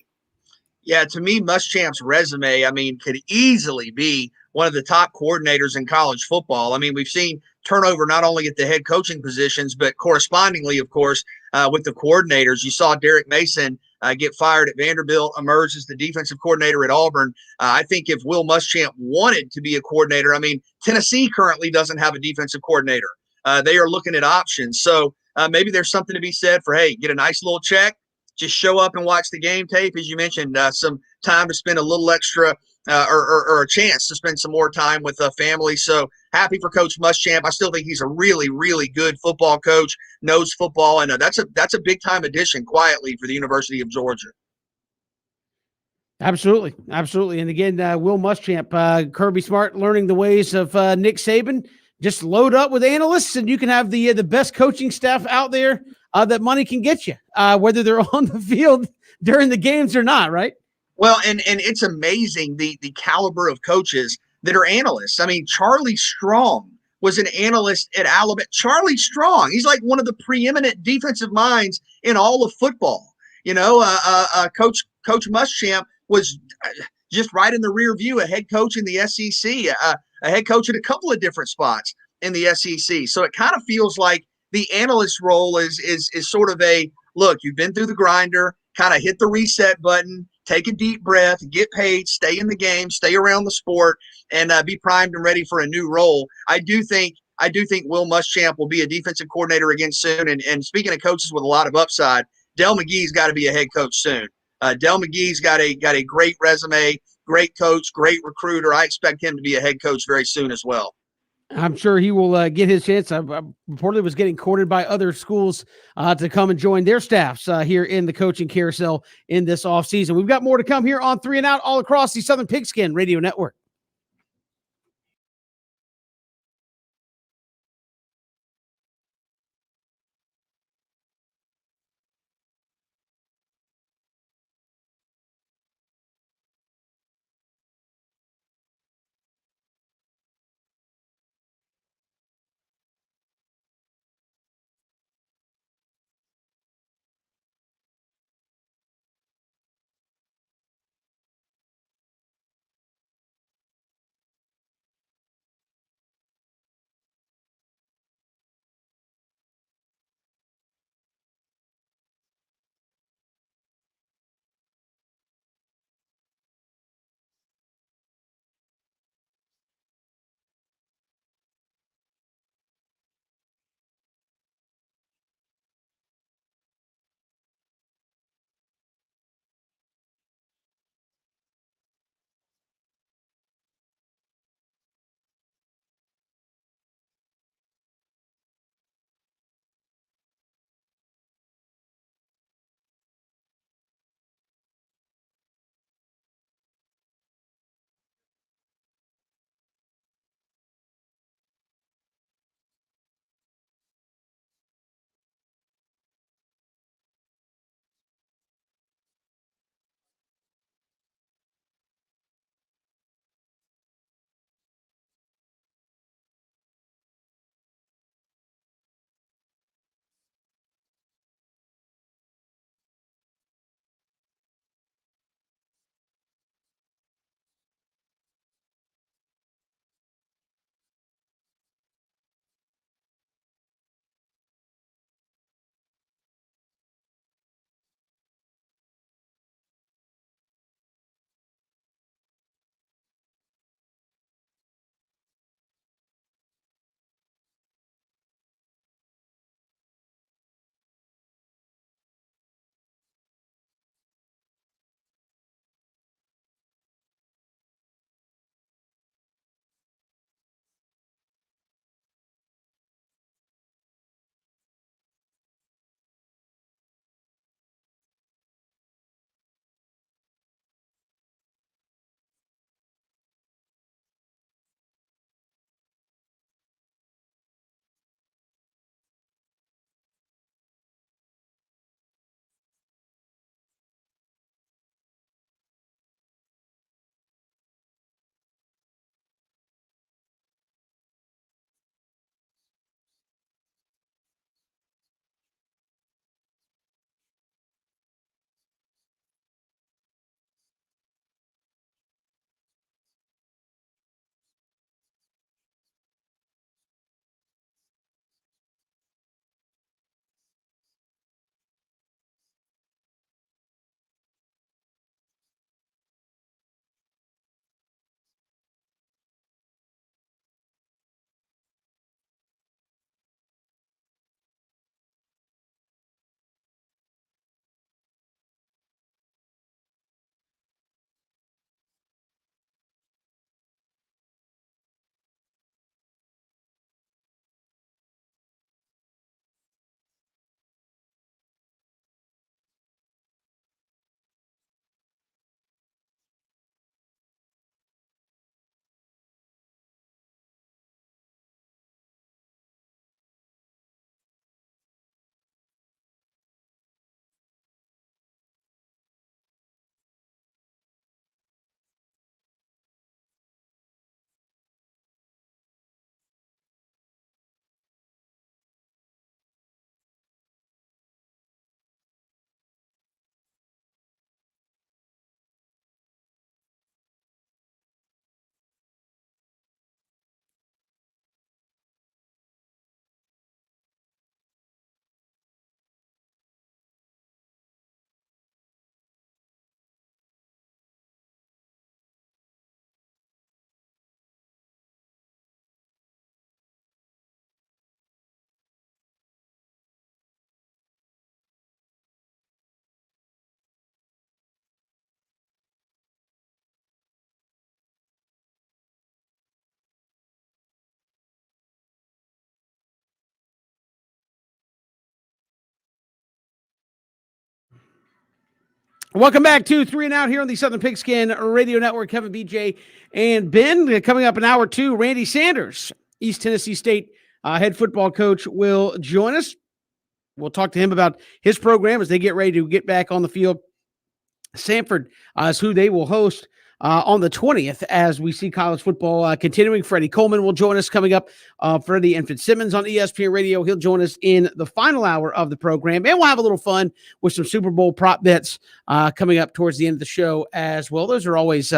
Yeah, to me, Muschamp's resume, could easily be one of the top coordinators in college football. We've seen turnover not only at the head coaching positions, but correspondingly, of course, with the coordinators. You saw Derek Mason get fired at Vanderbilt, emerge as the defensive coordinator at Auburn. I think if Will Muschamp wanted to be a coordinator, Tennessee currently doesn't have a defensive coordinator. They are looking at options. So maybe there's something to be said for, hey, get a nice little check. Just show up and watch the game tape. As you mentioned, some time to spend a little extra or a chance to spend some more time with family. So happy for Coach Muschamp. I still think he's a really, really good football coach, knows football, and that's a big-time addition quietly for the University of Georgia. Absolutely. And again, Will Muschamp, Kirby Smart learning the ways of Nick Saban. Just load up with analysts, and you can have the best coaching staff out there that money can get you, whether they're on the field during the games or not, right? Well, and it's amazing the caliber of coaches that are analysts. Charlie Strong was an analyst at Alabama. Charlie Strong, he's like one of the preeminent defensive minds in all of football. Coach Muschamp was just right in the rear view, a head coach in the SEC, a head coach at a couple of different spots in the SEC. So it kind of feels like the analyst role is sort of a look, you've been through the grinder, kind of hit the reset button, take a deep breath, get paid, stay in the game, stay around the sport, and be primed and ready for a new role. I do think Will Muschamp will be a defensive coordinator again soon. And speaking of coaches with a lot of upside, Del McGee's got to be a head coach soon. Del McGee's got a great resume, great coach, great recruiter. I expect him to be a head coach very soon as well. I'm sure he will get his chance. I reportedly was getting courted by other schools to come and join their staffs here in the coaching carousel in this offseason. We've got more to come here on 3 and Out all across the Southern Pigskin Radio Network. Welcome back to 3 and Out here on the Southern Pigskin Radio Network. Kevin, BJ, and Ben. Coming up in hour 2, Randy Sanders, East Tennessee State head football coach, will join us. We'll talk to him about his program as they get ready to get back on the field. Samford is who they will host on the 20th as we see college football continuing. Freddie Coleman will join us coming up. Freddie and Fitzsimmons on ESPN Radio. He'll join us in the final hour of the program. And we'll have a little fun with some Super Bowl prop bets coming up towards the end of the show as well. Those are always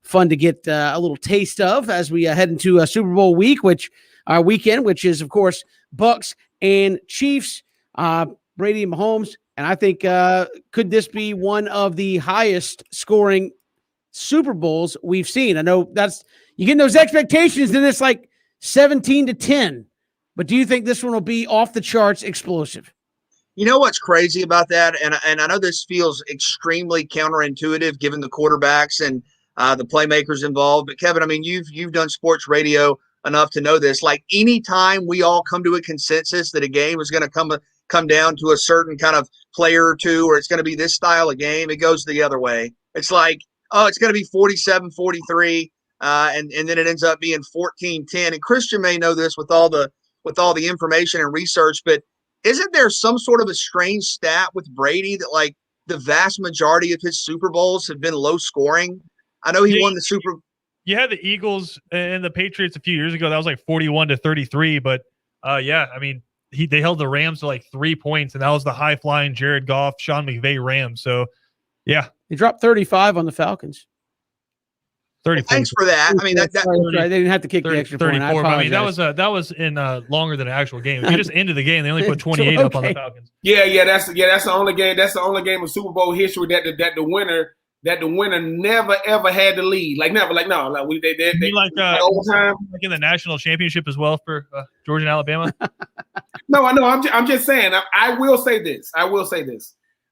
fun to get a little taste of as we head into Super Bowl week, weekend, which is, of course, Bucks and Chiefs, Brady and Mahomes. And I think could this be one of the highest scoring Super Bowls we've seen? I know that's you get those expectations, then it's like 17-10. But do you think this one will be off the charts explosive? You know what's crazy about that, and I know this feels extremely counterintuitive given the quarterbacks and the playmakers involved. But Kevin, I mean, you've done sports radio enough to know this. Like anytime we all come to a consensus that a game is going to come down to a certain kind of player or two, or it's going to be this style of game, it goes the other way. It's like, oh, it's going to be 47-43, and then it ends up being 14-10. And Christian may know this with all the information and research, but isn't there some sort of a strange stat with Brady that like the vast majority of his Super Bowls have been low scoring? I know he won the Super. You had the Eagles and the Patriots a few years ago. That was like 41-33, but yeah, I mean, they held the Rams to like 3 points, and that was the high flying Jared Goff, Sean McVay Rams. So yeah. They dropped 35 on the Falcons. 30. Well, thanks for that. I mean, that 30, they didn't have to kick 30, the extra 34, point. I mean, that was in longer than an actual game. If you just ended the game, they only put 28 up on the Falcons. Yeah, that's the only game. That's the only game of Super Bowl history that the winner never ever had the lead. Like never. Like no. Like they like overtime. Like in the national championship as well for Georgia and Alabama. No, I know. I'm just saying. I will say this.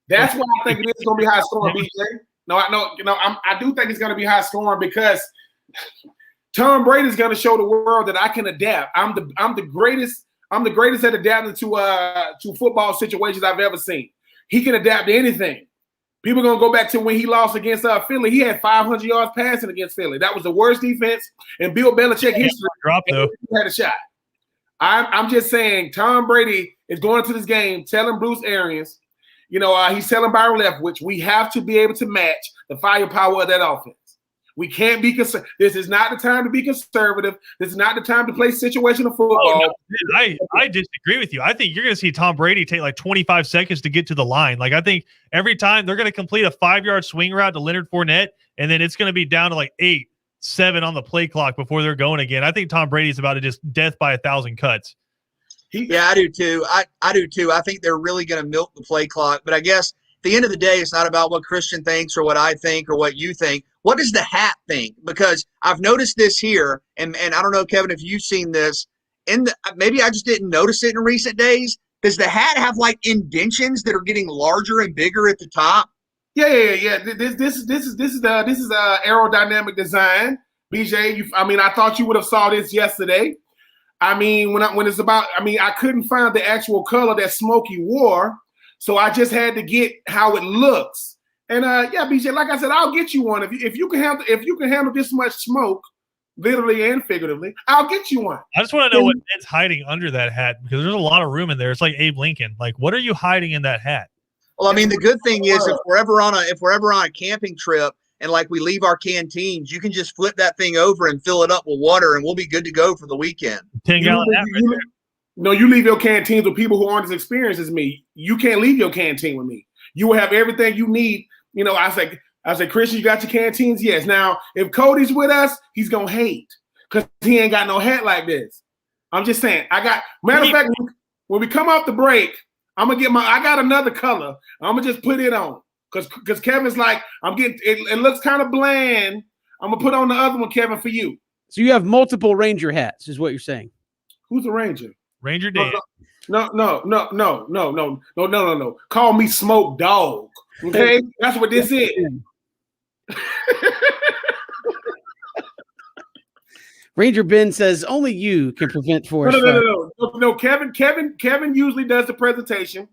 That's why I think it is going to be high scoring, BJ. No, I do think it's going to be high scoring because Tom Brady is going to show the world that I can adapt. I'm the greatest at adapting to football situations I've ever seen. He can adapt to anything. People are going to go back to when he lost against Philly. He had 500 yards passing against Philly. That was the worst defense in Bill Belichick history. He had a shot. I'm just saying Tom Brady is going into this game telling Bruce Arians, he's telling Byron Leftwich, we have to be able to match the firepower of that offense. We can't be concerned. This is not the time to be conservative. This is not the time to play situational football. Oh, no, I disagree with you. I think you're going to see Tom Brady take like 25 seconds to get to the line. Like I think every time they're going to complete a 5-yard swing route to Leonard Fournette, and then it's going to be down to like 8-7 on the play clock before they're going again. I think Tom Brady's about to just death by 1,000 cuts. Yeah, I do too. I do too. I think they're really going to milk the play clock. But I guess at the end of the day, it's not about what Christian thinks or what I think or what you think. What does the hat think? Because I've noticed this here, and I don't know, Kevin, if you've seen this. Maybe I just didn't notice it in recent days. Does the hat have like indentions that are getting larger and bigger at the top? Yeah. This is aerodynamic design, BJ. I thought you would have saw this yesterday. I mean, when it's about, I couldn't find the actual color that Smokey wore, so I just had to get how it looks. And yeah, BJ, like I said, I'll get you one if you can handle this much smoke, literally and figuratively. I'll get you one. I just want to know what it's hiding under that hat because there's a lot of room in there. It's like Abe Lincoln. Like, what are you hiding in that hat? Well, the good thing is if we're ever on a camping trip and like we leave our canteens, you can just flip that thing over and fill it up with water, and we'll be good to go for the weekend. 10-gallon hat right there. No, you leave your canteens with people who aren't as experienced as me. You can't leave your canteen with me. You will have everything you need. I say, Christian, you got your canteens? Yes. Now, if Cody's with us, he's gonna hate because he ain't got no hat like this. I'm just saying. Matter of fact, when we come off the break, I got another color. I'm gonna just put it on. Because Kevin's like, it looks kind of bland. I'm going to put on the other one, Kevin, for you. So you have multiple Ranger hats, is what you're saying. Who's the Ranger? Ranger Dan. No. Call me Smoke Dog. Okay? That's what this is. Ranger Ben says only you can prevent forest fire. No. Kevin usually does the presentation.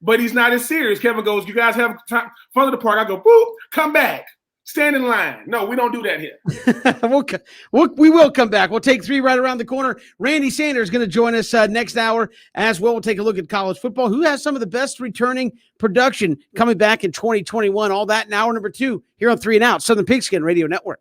but he's not as serious. Kevin goes, you guys have time, fun of the park. I go, boop, come back. Stand in line. No, we don't do that here. We will come back. We'll take 3 right around the corner. Randy Sanders is going to join us next hour as well. We'll take a look at college football. Who has some of the best returning production coming back in 2021? All that in hour number 2 here on 3 and Out, Southern Pigskin Radio Network.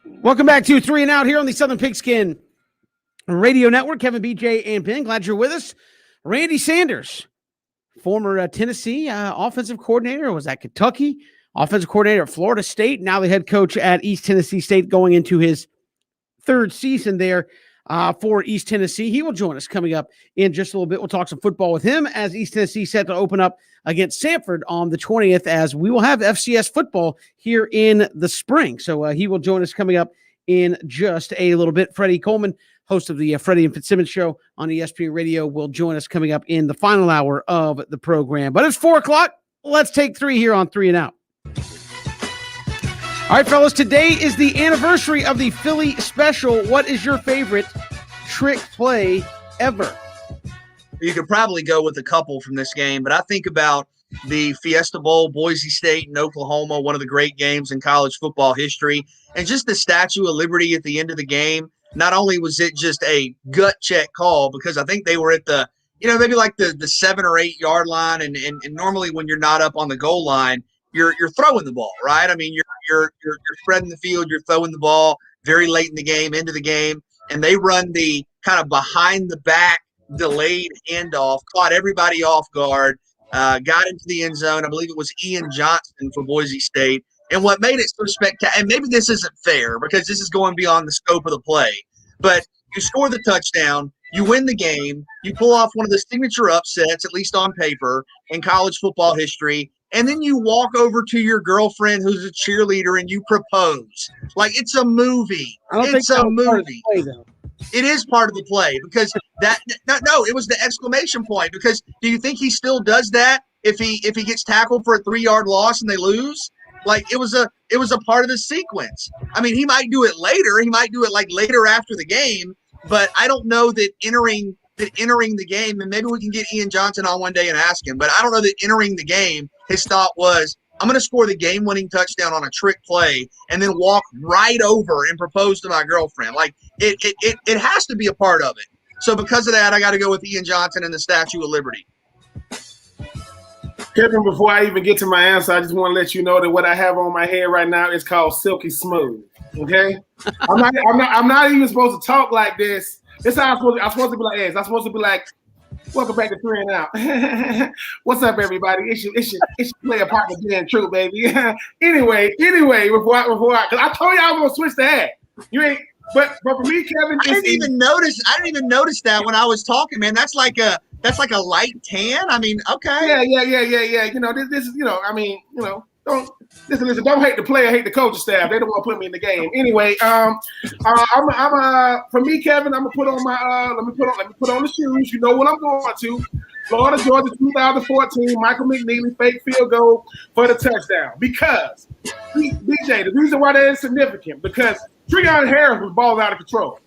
Welcome back to 3 and Out here on the Southern Pigskin Radio Network. Kevin, BJ, and Ben, glad you're with us. Randy Sanders, former Tennessee offensive coordinator, was at Kentucky, offensive coordinator at Florida State, now the head coach at East Tennessee State, going into his third season there for East Tennessee. He will join us coming up in just a little bit. We'll talk some football with him as East Tennessee set to open up against Samford on the 20th, as we will have FCS football here in the spring. So he will join us coming up in just a little bit. Freddie Coleman, host of the Freddie and Fitzsimmons show on ESPN Radio, will join us coming up in the final hour of the program. But it's 4 o'clock. Let's take 3 here on 3 and Out. All right, fellas, today is the anniversary of the Philly Special. What is your favorite trick play ever? You could probably go with a couple from this game, but I think about the Fiesta Bowl, Boise State and Oklahoma, one of the great games in college football history, and just the Statue of Liberty at the end of the game. Not only was it just a gut check call, because I think they were at the, maybe like the 7 or 8 yard line, and normally when you're not up on the goal line, you're throwing the ball, right? I mean, you're spreading the field, you're throwing the ball very late in the game, into the game, and they run the kind of behind the back delayed handoff, caught everybody off guard, got into the end zone. I believe it was Ian Johnson for Boise State. And what made it so spectacular, and maybe this isn't fair because this is going beyond the scope of the play, but you score the touchdown, you win the game, you pull off one of the signature upsets, at least on paper, in college football history, and then you walk over to your girlfriend who's a cheerleader and you propose. Like, it's a movie. It's a movie. It is part of the play because it was the exclamation point. Because do you think he still does that if he gets tackled for a 3 yard loss and they lose? Like, it was a part of the sequence. I mean, he might do it later. He might do it like later after the game, but I don't know that entering the game, and maybe we can get Ian Johnson on one day and ask him, but I don't know that entering the game, his thought was, I'm going to score the game-winning touchdown on a trick play and then walk right over and propose to my girlfriend. Like, it has to be a part of it. So because of that, I got to go with Ian Johnson and the Statue of Liberty. Kevin, before I even get to my answer, I just want to let you know that what I have on my head right now is called Silky Smooth. Okay, I'm not even supposed to talk like this. This is how I'm supposed to be like this. I'm supposed to be like, welcome back to 3 and Out. What's up, everybody? It's your player partner, Dan True, baby. anyway, before I, because I told you I was gonna switch the hat. You ain't. But for me, Kevin, I didn't even notice that when I was talking, man. That's like a light tan. I mean, okay. Yeah. This is, don't don't hate the player, hate the coaching staff. They don't want to put me in the game. Anyway, I'm for me, Kevin, I'm gonna put on my let me put on the shoes. You know what I'm going to. Florida, Georgia, 2014, Michael McNeely fake field goal for the touchdown. Because BJ, the reason why that is significant, because Treon Harris was balling out of control.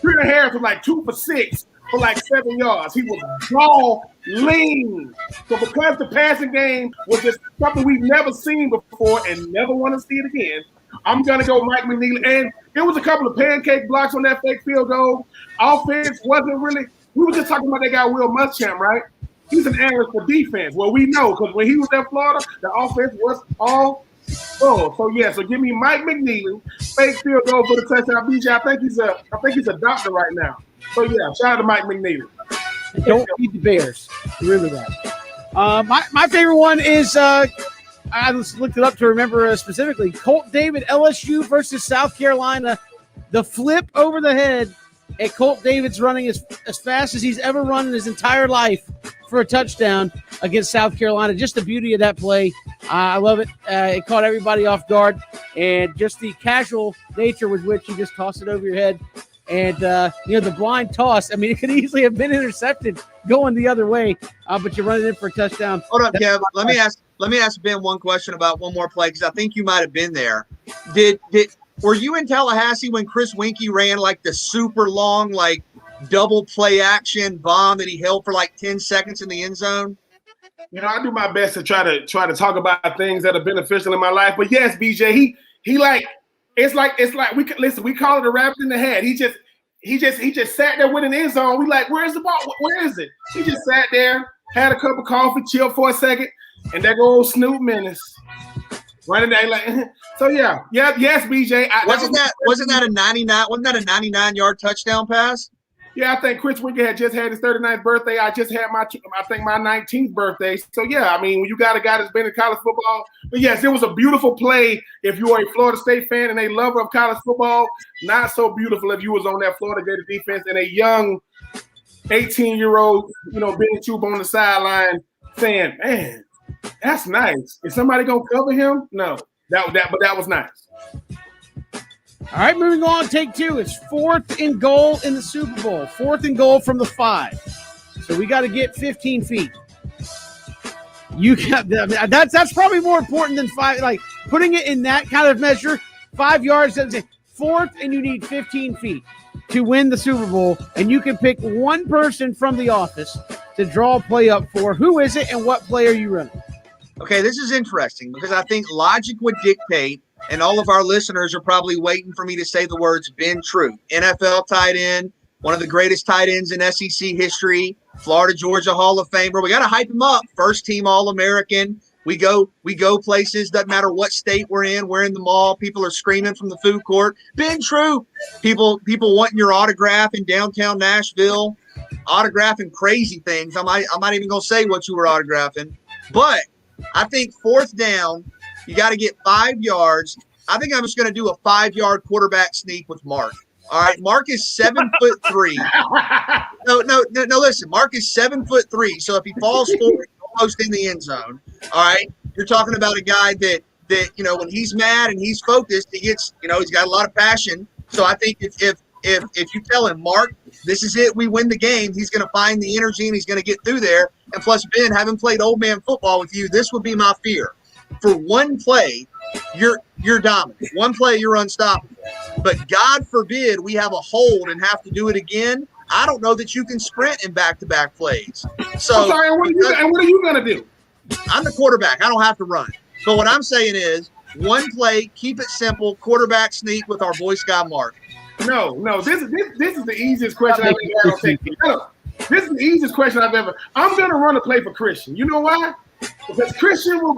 Treon Harris was like 2 for 6 for like 7 yards. He was balling. So because the passing game was just something we've never seen before and never want to see it again, I'm going to go Mike McNeely. And there was a couple of pancake blocks on that fake field goal. Offense wasn't really – we were just talking about that guy Will Muschamp, right? He's an analyst for defense. Well, we know because when he was at Florida, the offense was all – so give me Mike McNeely, fake field goal for the touchdown. BJ, I think he's a doctor right now. So yeah, shout out to Mike McNeely. Don't feed the Bears. Remember that. My favorite one is I just looked it up to remember specifically. Colt David, LSU versus South Carolina. The flip over the head at Colt David's running as fast as he's ever run in his entire life for a touchdown against South Carolina. Just the beauty of that play. I love it. It caught everybody off guard, and just the casual nature with which you just toss it over your head. And, the blind toss, I mean, it could easily have been intercepted going the other way, but you're running in for a touchdown. Hold up, Kev. Let me ask Ben one question about one more play, because I think you might have been there. Were you in Tallahassee when Chris Winkie ran like the super long, like double play action bomb that he held for like 10 seconds in the end zone? I do my best to try to talk about things that are beneficial in my life. But yes, BJ, he like it's like we call it a rabbit in the head. He just sat there with an end zone. We like, where's the ball? Where is it? He just sat there, had a cup of coffee, chilled for a second, and there goes Snoop Menace. Running that like so yes, BJ. Wasn't that a 99? Wasn't that a 99-yard touchdown pass? Yeah, I think Chris Winger had just had his 39th birthday. I just had my 19th birthday. So yeah, I mean, when you got a guy that's been in college football, but yes, it was a beautiful play if you are a Florida State fan and a lover of college football. Not so beautiful if you was on that Florida Gator defense and a young 18-year-old, Ben Troop on the sideline saying, "Man, that's nice. Is somebody gonna cover him?" No, but that was nice. All right, moving on. Take two. It's 4th and goal in the Super Bowl. 4th and goal from the 5. So we got to get 15 feet. You got that's probably more important than 5. Like putting it in that kind of measure, 5 yards. 4th, and you need 15 feet to win the Super Bowl. And you can pick one person from the office to draw a play up for. Who is it, and what play are you running? Okay, this is interesting because I think logic would dictate. And all of our listeners are probably waiting for me to say the words Ben Troop, NFL tight end, one of the greatest tight ends in SEC history, Florida Georgia Hall of Famer. We got to hype him up. First team All-American. We go places. Doesn't matter what state we're in. We're in the mall. People are screaming from the food court. Ben Troop. People wanting your autograph in downtown Nashville, autographing crazy things. I'm not even gonna say what you were autographing, but I think 4th down. You got to get 5 yards. I think I'm just going to do a 5-yard quarterback sneak with Mark. All right. Mark is 7'3". No. Listen, Mark is 7'3". So if he falls forward, he's almost in the end zone. All right. You're talking about a guy that when he's mad and he's focused, he gets, he's got a lot of passion. So I think if you tell him, Mark, this is it, we win the game, he's going to find the energy and he's going to get through there. And plus, Ben, having played old man football with you, this would be my fear. For one play, you're dominant. One play, you're unstoppable. But God forbid we have a hold and have to do it again. I don't know that you can sprint in back-to-back plays. So, I'm sorry, what are you going to do? I'm the quarterback. I don't have to run. So what I'm saying is, one play, keep it simple, quarterback sneak with our Boy Scout Mark. No. This is the easiest question I've ever had. This is the easiest question I've ever. I'm going to run a play for Christian. You know why? Because Christian will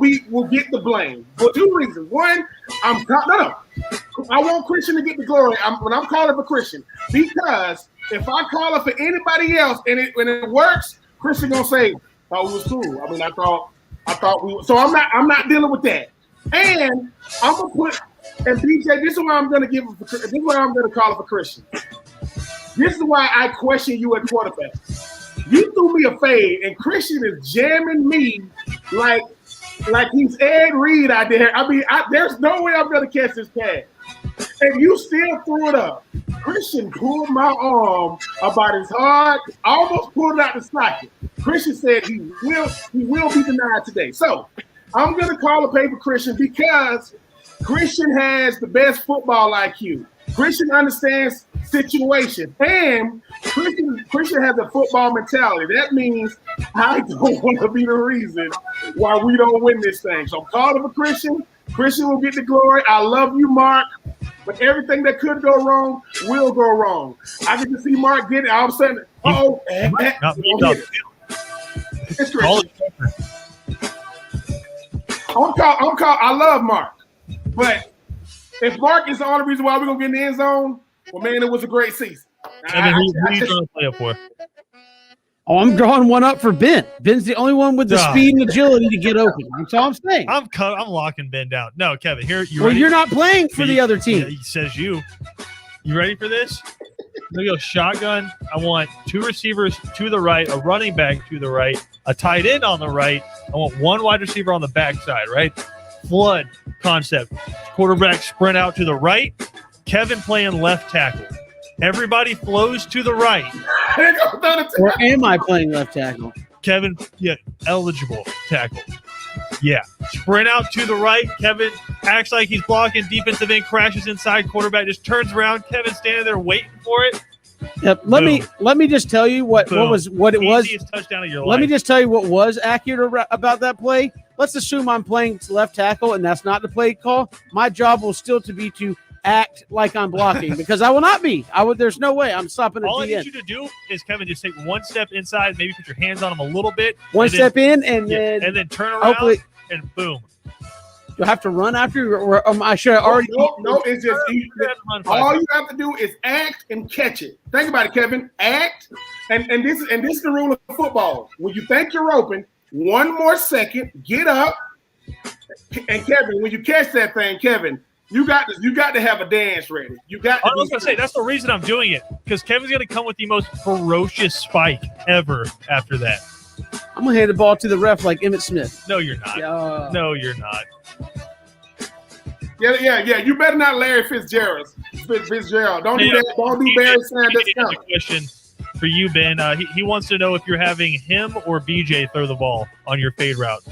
get the blame for 2 reasons. One, I want Christian to get the glory when I'm calling for Christian, because if I call it for anybody else and it works, Christian gonna say, "Oh, it was cool." I mean, I thought we. So I'm not dealing with that. And I'm gonna put and BJ. This is why I'm gonna This is why I'm gonna call it for Christian. This is why I question you at quarterback. You threw me a fade, and Christian is jamming me like he's Ed Reed out there. I mean, there's no way I'm going to catch this pass. And you still threw it up. Christian pulled my arm about as hard, almost pulled it out the socket. Christian said he will be denied today. So I'm going to call a play for Christian because Christian has the best football IQ. Christian understands situation, and Christian has a football mentality. That means I don't want to be the reason why we don't win this thing. So I'm calling for Christian. Christian will get the glory. I love you, Mark, but everything that could go wrong will go wrong. I get to see Mark get it. All of a sudden, it's Christian. I love Mark, but if Mark is the only reason why we're going to get in the end zone, well, man, it was a great season. And who are you trying to play up for? Oh, I'm drawing one up for Ben. Ben's the only one with the speed and agility to get open. That's all I'm saying. I'm locking Ben down. No, Kevin, here you. Well, you're not playing for the other team. Yeah, he says you. You ready for this? I'm going to go shotgun. I want 2 receivers to the right, a running back to the right, a tight end on the right. I want 1 wide receiver on the backside, right? Flood concept. Quarterback sprint out to the right. Kevin playing left tackle. Everybody flows to the right. Or am I playing left tackle? Kevin, eligible tackle. Yeah. Sprint out to the right. Kevin acts like he's blocking. Defensive end crashes inside. Quarterback just turns around. Kevin standing there waiting for it. Yep. Let me just tell you what it was. Touchdown of your Let life. me just tell you what was accurate about that play. Let's assume I'm playing left tackle, and that's not the play call. My job will still be to act like I'm blocking because I will not be. There's no way I'm stopping at All I the need end. you to do is, Kevin, just take 1 step inside, maybe put your hands on him a little bit. One step in, and then turn around and boom. Do I have to run after you, or I should have already? No, it's just all you have to do is act and catch it. Think about it, Kevin. Act, and this is the rule of football. When you think you're open, one more second, get up, and Kevin, when you catch that thing, Kevin, you got to have a dance ready. You got. I was gonna say that's the reason I'm doing it, because Kevin's gonna come with the most ferocious spike ever after that. I'm gonna hand the ball to the ref like Emmitt Smith. No, you're not. No, you're not. Yeah. You better not Larry Fitzgerald. Don't do that. Don't do Barry Sanders. Question for you, Ben. He wants to know if you're having him or BJ throw the ball on your fade route.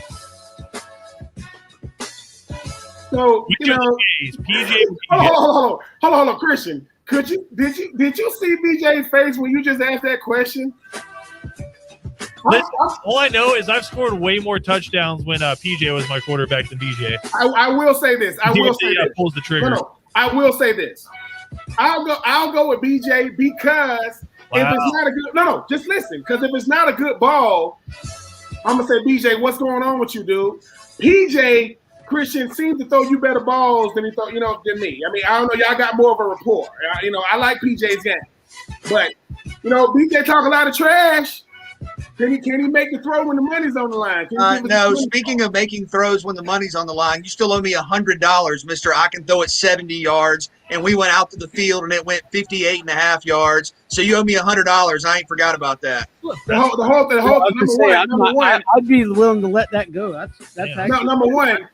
So PJ. Hold on, Christian. Did you see BJ's face when you just asked that question? All I know is I've scored way more touchdowns when PJ was my quarterback than BJ. I will say this. Pulls the trigger. No, I will say this. I'll go with BJ because if it's not a good just listen, because if it's not a good ball, I'm gonna say BJ, what's going on with you, dude? PJ Christian seems to throw you better balls than than me. I mean, I don't know, y'all got more of a rapport. I like PJ's game, but BJ talk a lot of trash. Can he make the throw when the money's on the line? No, speaking of making throws when the money's on the line, you still owe me $100, mister. I can throw it 70 yards, and we went out to the field, and it went 58.5 yards. So you owe me $100. I ain't forgot about that. Number one. I'd be willing to let that go. That's number one.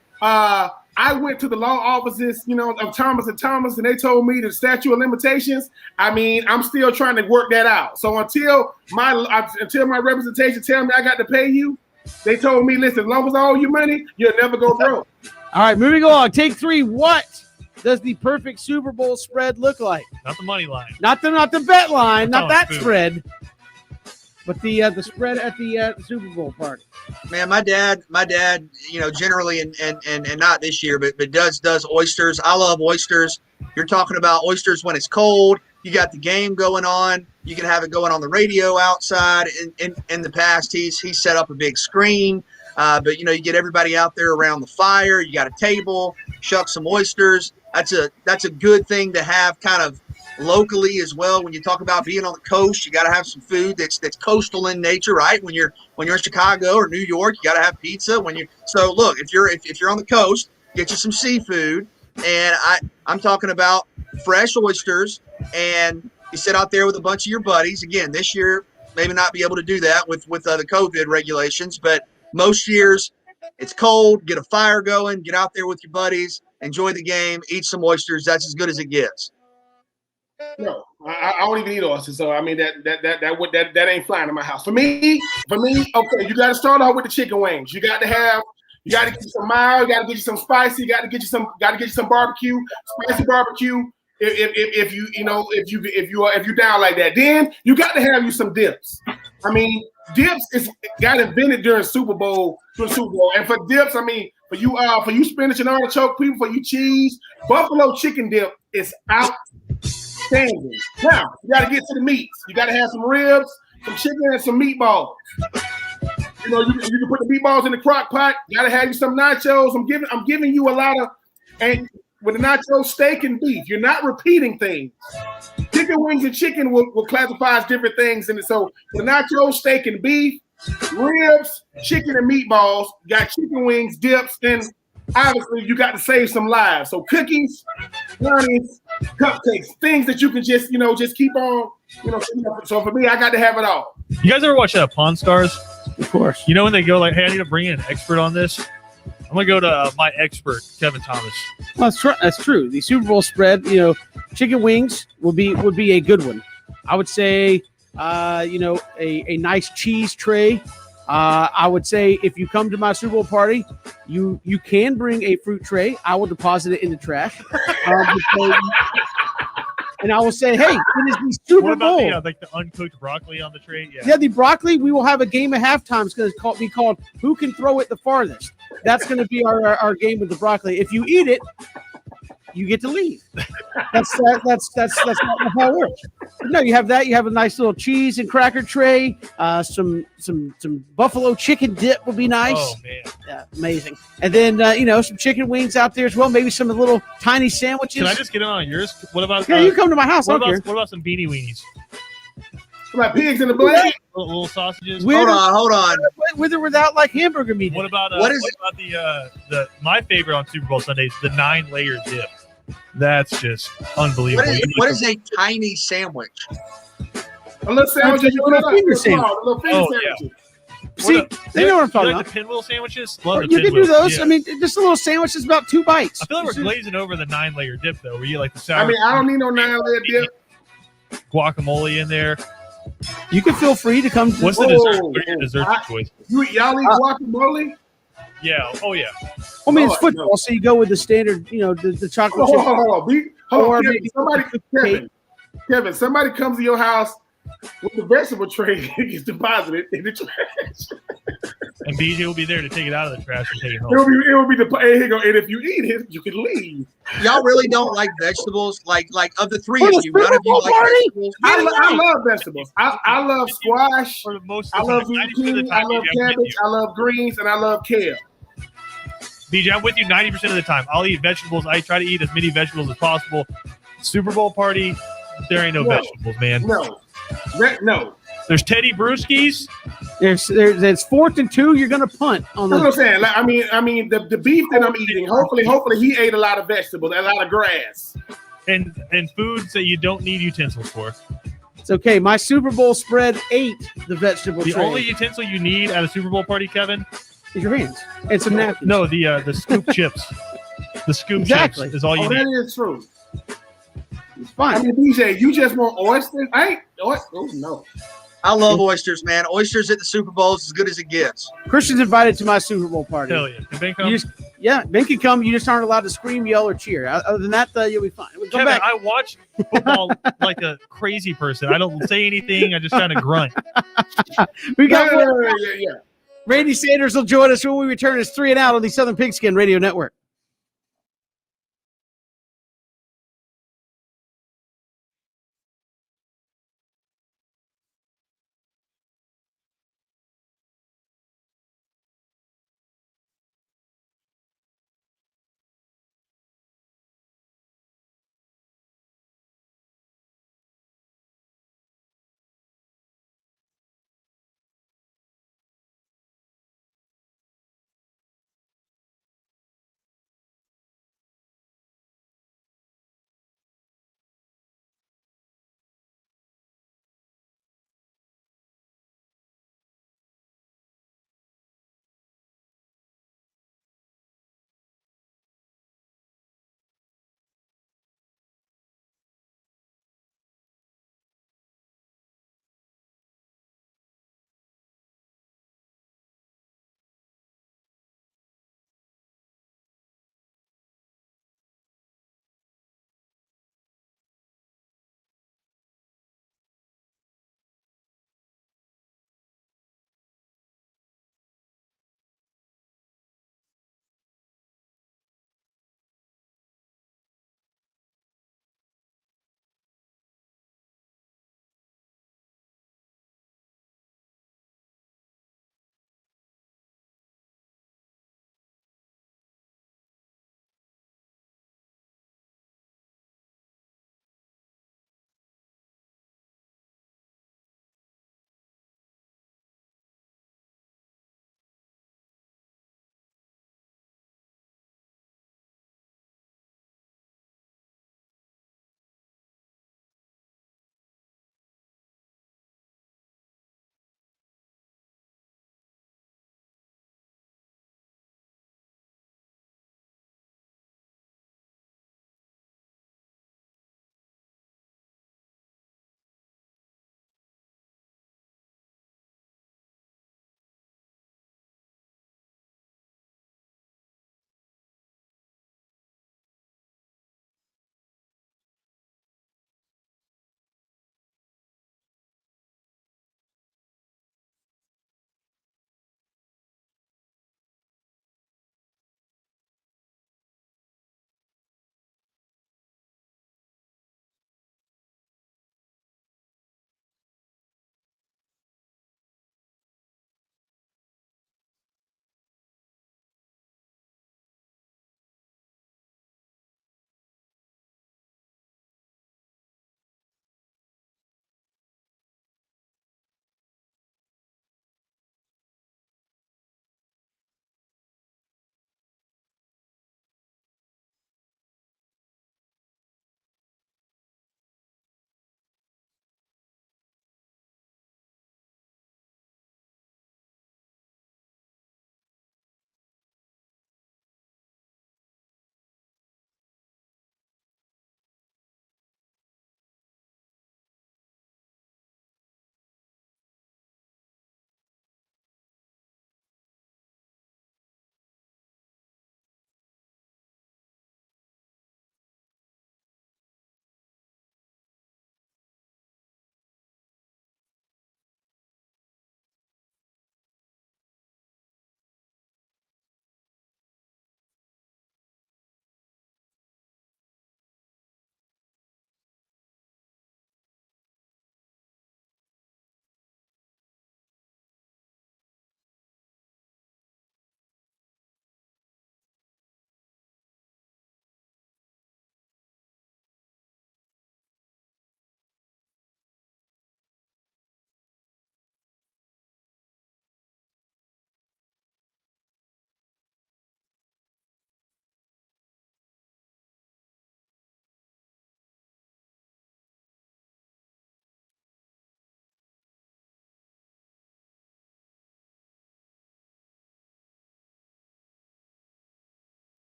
I went to the law offices, of Thomas & Thomas, and they told me the statute of limitations. I mean, I'm still trying to work that out. So until my representation tell me I got to pay you, they told me, listen, as long as I owe you money, you'll never go broke. All right, moving on. Take 3. What does the perfect Super Bowl spread look like? Not the money line. Not the bet line. Not that spread. But the spread at the Super Bowl party. Man, my dad, generally and not this year, but does oysters. I love oysters. You're talking about oysters when it's cold. You got the game going on. You can have it going on the radio outside. In the past, he's set up a big screen. But you get everybody out there around the fire. You got a table. Shuck some oysters. That's a good thing to have kind of locally as well. When you talk about being on the coast, you got to have some food that's coastal in nature, right? When you're in Chicago or New York, you got to have pizza. So look, if you're on the coast, get you some seafood, and I'm talking about fresh oysters, and you sit out there with a bunch of your buddies. Again, this year maybe not be able to do that with the COVID regulations, but most years it's cold. Get a fire going, get out there with your buddies, enjoy the game, eat some oysters. That's as good as it gets. No, I don't even eat oysters, so I mean that ain't flying in my house. For me, okay, you got to start out with the chicken wings. You got to get you some mild, you got to get you some spicy, you got to get you some barbecue, spicy barbecue. If you down like that, then you got to have you some dips. I mean, dips got invented during Super Bowl, and for dips, I mean, for you spinach and artichoke people, for you cheese, buffalo chicken dip is outstanding. Now you got to get to the meats. You got to have some ribs, some chicken, and some meatballs. You can put the meatballs in the crock pot. You got to have you some nachos. I'm giving you a lot of, and with the nacho, steak and beef. You're not repeating things. Chicken wings and chicken will classify as different things. And so the nacho, steak and beef, ribs, chicken and meatballs, you got chicken wings, dips, and obviously you got to save some lives. So cookies, brownies, cupcakes, things that you can just keep on, So for me, I got to have it all. You guys ever watch Pawn Stars? Of course. You know when they go like, hey, I need to bring in an expert on this? I'm going to go to my expert, Kevin Thomas. Well, that's true. The Super Bowl spread, chicken wings would be a good one. I would say, a nice cheese tray. I would say if you come to my Super Bowl party, you can bring a fruit tray. I will deposit it in the trash. And I will say, hey, it is the Super Bowl. What about the uncooked broccoli on the tray? Yeah, the broccoli, we will have a game at halftime. It's going to be called Who Can Throw It the Farthest. That's going to be our game with the broccoli. If you eat it, you get to leave. That's not how it works. But no, you have that. You have a nice little cheese and cracker tray. Some buffalo chicken dip would be nice. Oh man, yeah, amazing. And then some chicken wings out there as well. Maybe some of the little tiny sandwiches. can I just get in on yours? What about? Yeah, you come to my house. What I don't care. about some beanie weenies? Like pigs in the blade. Little sausages. Hold on. With or without like hamburger meat. What about the my favorite on Super Bowl Sundays? The 9-layer dip. That's just unbelievable. What is a tiny sandwich? A little sandwich. That's a little finger sandwich. A little finger sandwich. See, they know what I'm talking like about. the pinwheel sandwiches? Love the You can do pinwheel. those. Yeah. I mean, just a little sandwich is about 2 bites. I feel like we're glazing over the 9-layer dip though. Where you like the sour. I mean, I don't need no 9-layer dip. Guacamole in there. You can feel free to come. What's the dessert? What are your dessert choice? Y'all eat guacamole? Yeah. Oh yeah. I mean, it's Oh, football, no. so you go with the standard, the chocolate chip. Hold Or on. maybe Kevin, somebody comes to your house with the vegetable tray and gets deposited in the trash. And BJ will be there to take it out of the trash and take it home. It will be the hey, here you go. And if you eat it, you can leave. Y'all really don't like vegetables? Like of the three For of the you, none of Super you Bowl like party? vegetables. I love vegetables. I love squash. For the most, I love 90% of zucchini. the I time, love BJ, I'm with cabbage. you. I love greens, and I love kale. BJ, I'm with you 90% of the time. I'll eat vegetables. I try to eat as many vegetables as possible. Super Bowl party, there ain't no vegetables, man. No. There's Teddy Brewskis. There's 4th and 2. You're gonna punt on That's what I'm the. saying. Like, I mean, the beef that I'm eating. Hopefully, he ate a lot of vegetables, a lot of grass. And foods that you don't need utensils for. It's okay. My Super Bowl spread ate the vegetable The tray. only utensil you need at a Super Bowl party, Kevin, is your hands and some napkins. no, the scoop chips. The scoop Exactly. chips is all you need. That is true. It's fine. I mean, DJ, you just want oysters? Oh no. I love oysters, man. Oysters at the Super Bowl is as good as it gets. Christian's invited to my Super Bowl party. Hell yeah. Can Ben come? Ben can come. You just aren't allowed to scream, yell, or cheer. Other than that, you'll be fine. We'll go Kevin, back. I watch football like a crazy person. I don't say anything. I just kind of grunt. We got Yeah. Randy Sanders will join us when we return. It's 3 and Out on the Southern Pigskin Radio Network.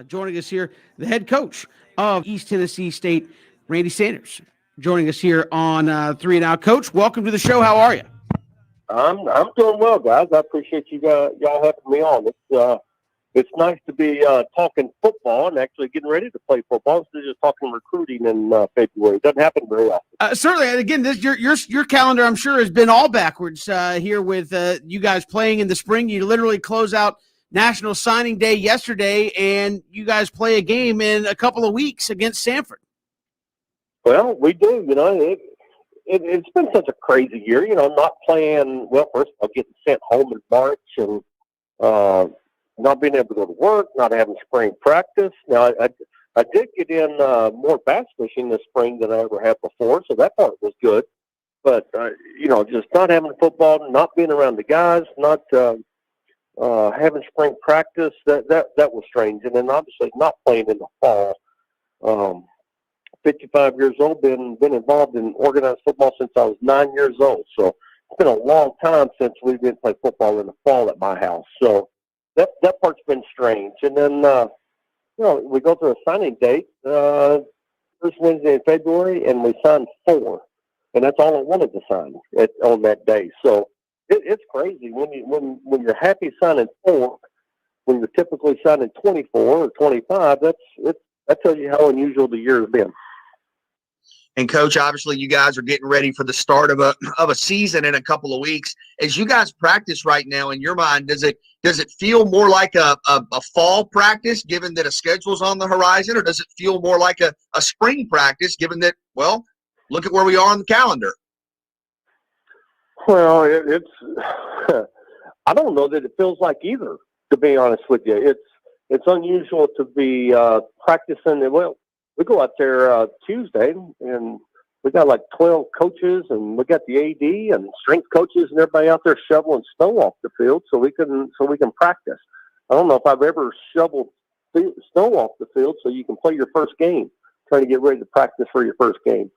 Joining us here, the head coach of East Tennessee State, Randy Sanders, joining us here on 3 and Out. Coach, welcome to the show. How are you? I'm doing well, guys. I appreciate y'all having me on. It's nice to be talking football and actually getting ready to play football instead of just talking recruiting in February. It doesn't happen very often. Certainly, and again, your calendar, I'm sure, has been all backwards here with you guys playing in the spring. You literally close out National Signing Day yesterday, and you guys play a game in a couple of weeks against Sanford. Well, we do. It's been such a crazy year. Not playing. Well, first of all, getting sent home in March and not being able to go to work, not having spring practice. Now, I did get in more bass fishing this spring than I ever have before, so that part was good. But just not having football, not being around the guys, not having spring practice, that was strange. And then obviously not playing in the fall. 55 years old, been involved in organized football since I was 9 years old. So it's been a long time since we didn't play football in the fall at my house. So that part's been strange. And then, we go to a signing date, first Wednesday in February, and we signed 4. And that's all I wanted to sign on that day. So it's crazy when you're happy signing 4, when you're typically signing 24 or 25. That tells you how unusual the year has been. And Coach, obviously, you guys are getting ready for the start of a season in a couple of weeks. As you guys practice right now, in your mind, does it feel more like a fall practice, given that a schedule's on the horizon, or does it feel more like a spring practice, given that, well, look at where we are on the calendar? Well, it's I don't know that it feels like either, to be honest with you. It's unusual to be practicing. Well, we go out there Tuesday, and we got like 12 coaches, and we got the AD and strength coaches and everybody out there shoveling snow off the field so we can practice. I don't know if I've ever shoveled snow off the field so you can play your first game, trying to get ready to practice for your first game.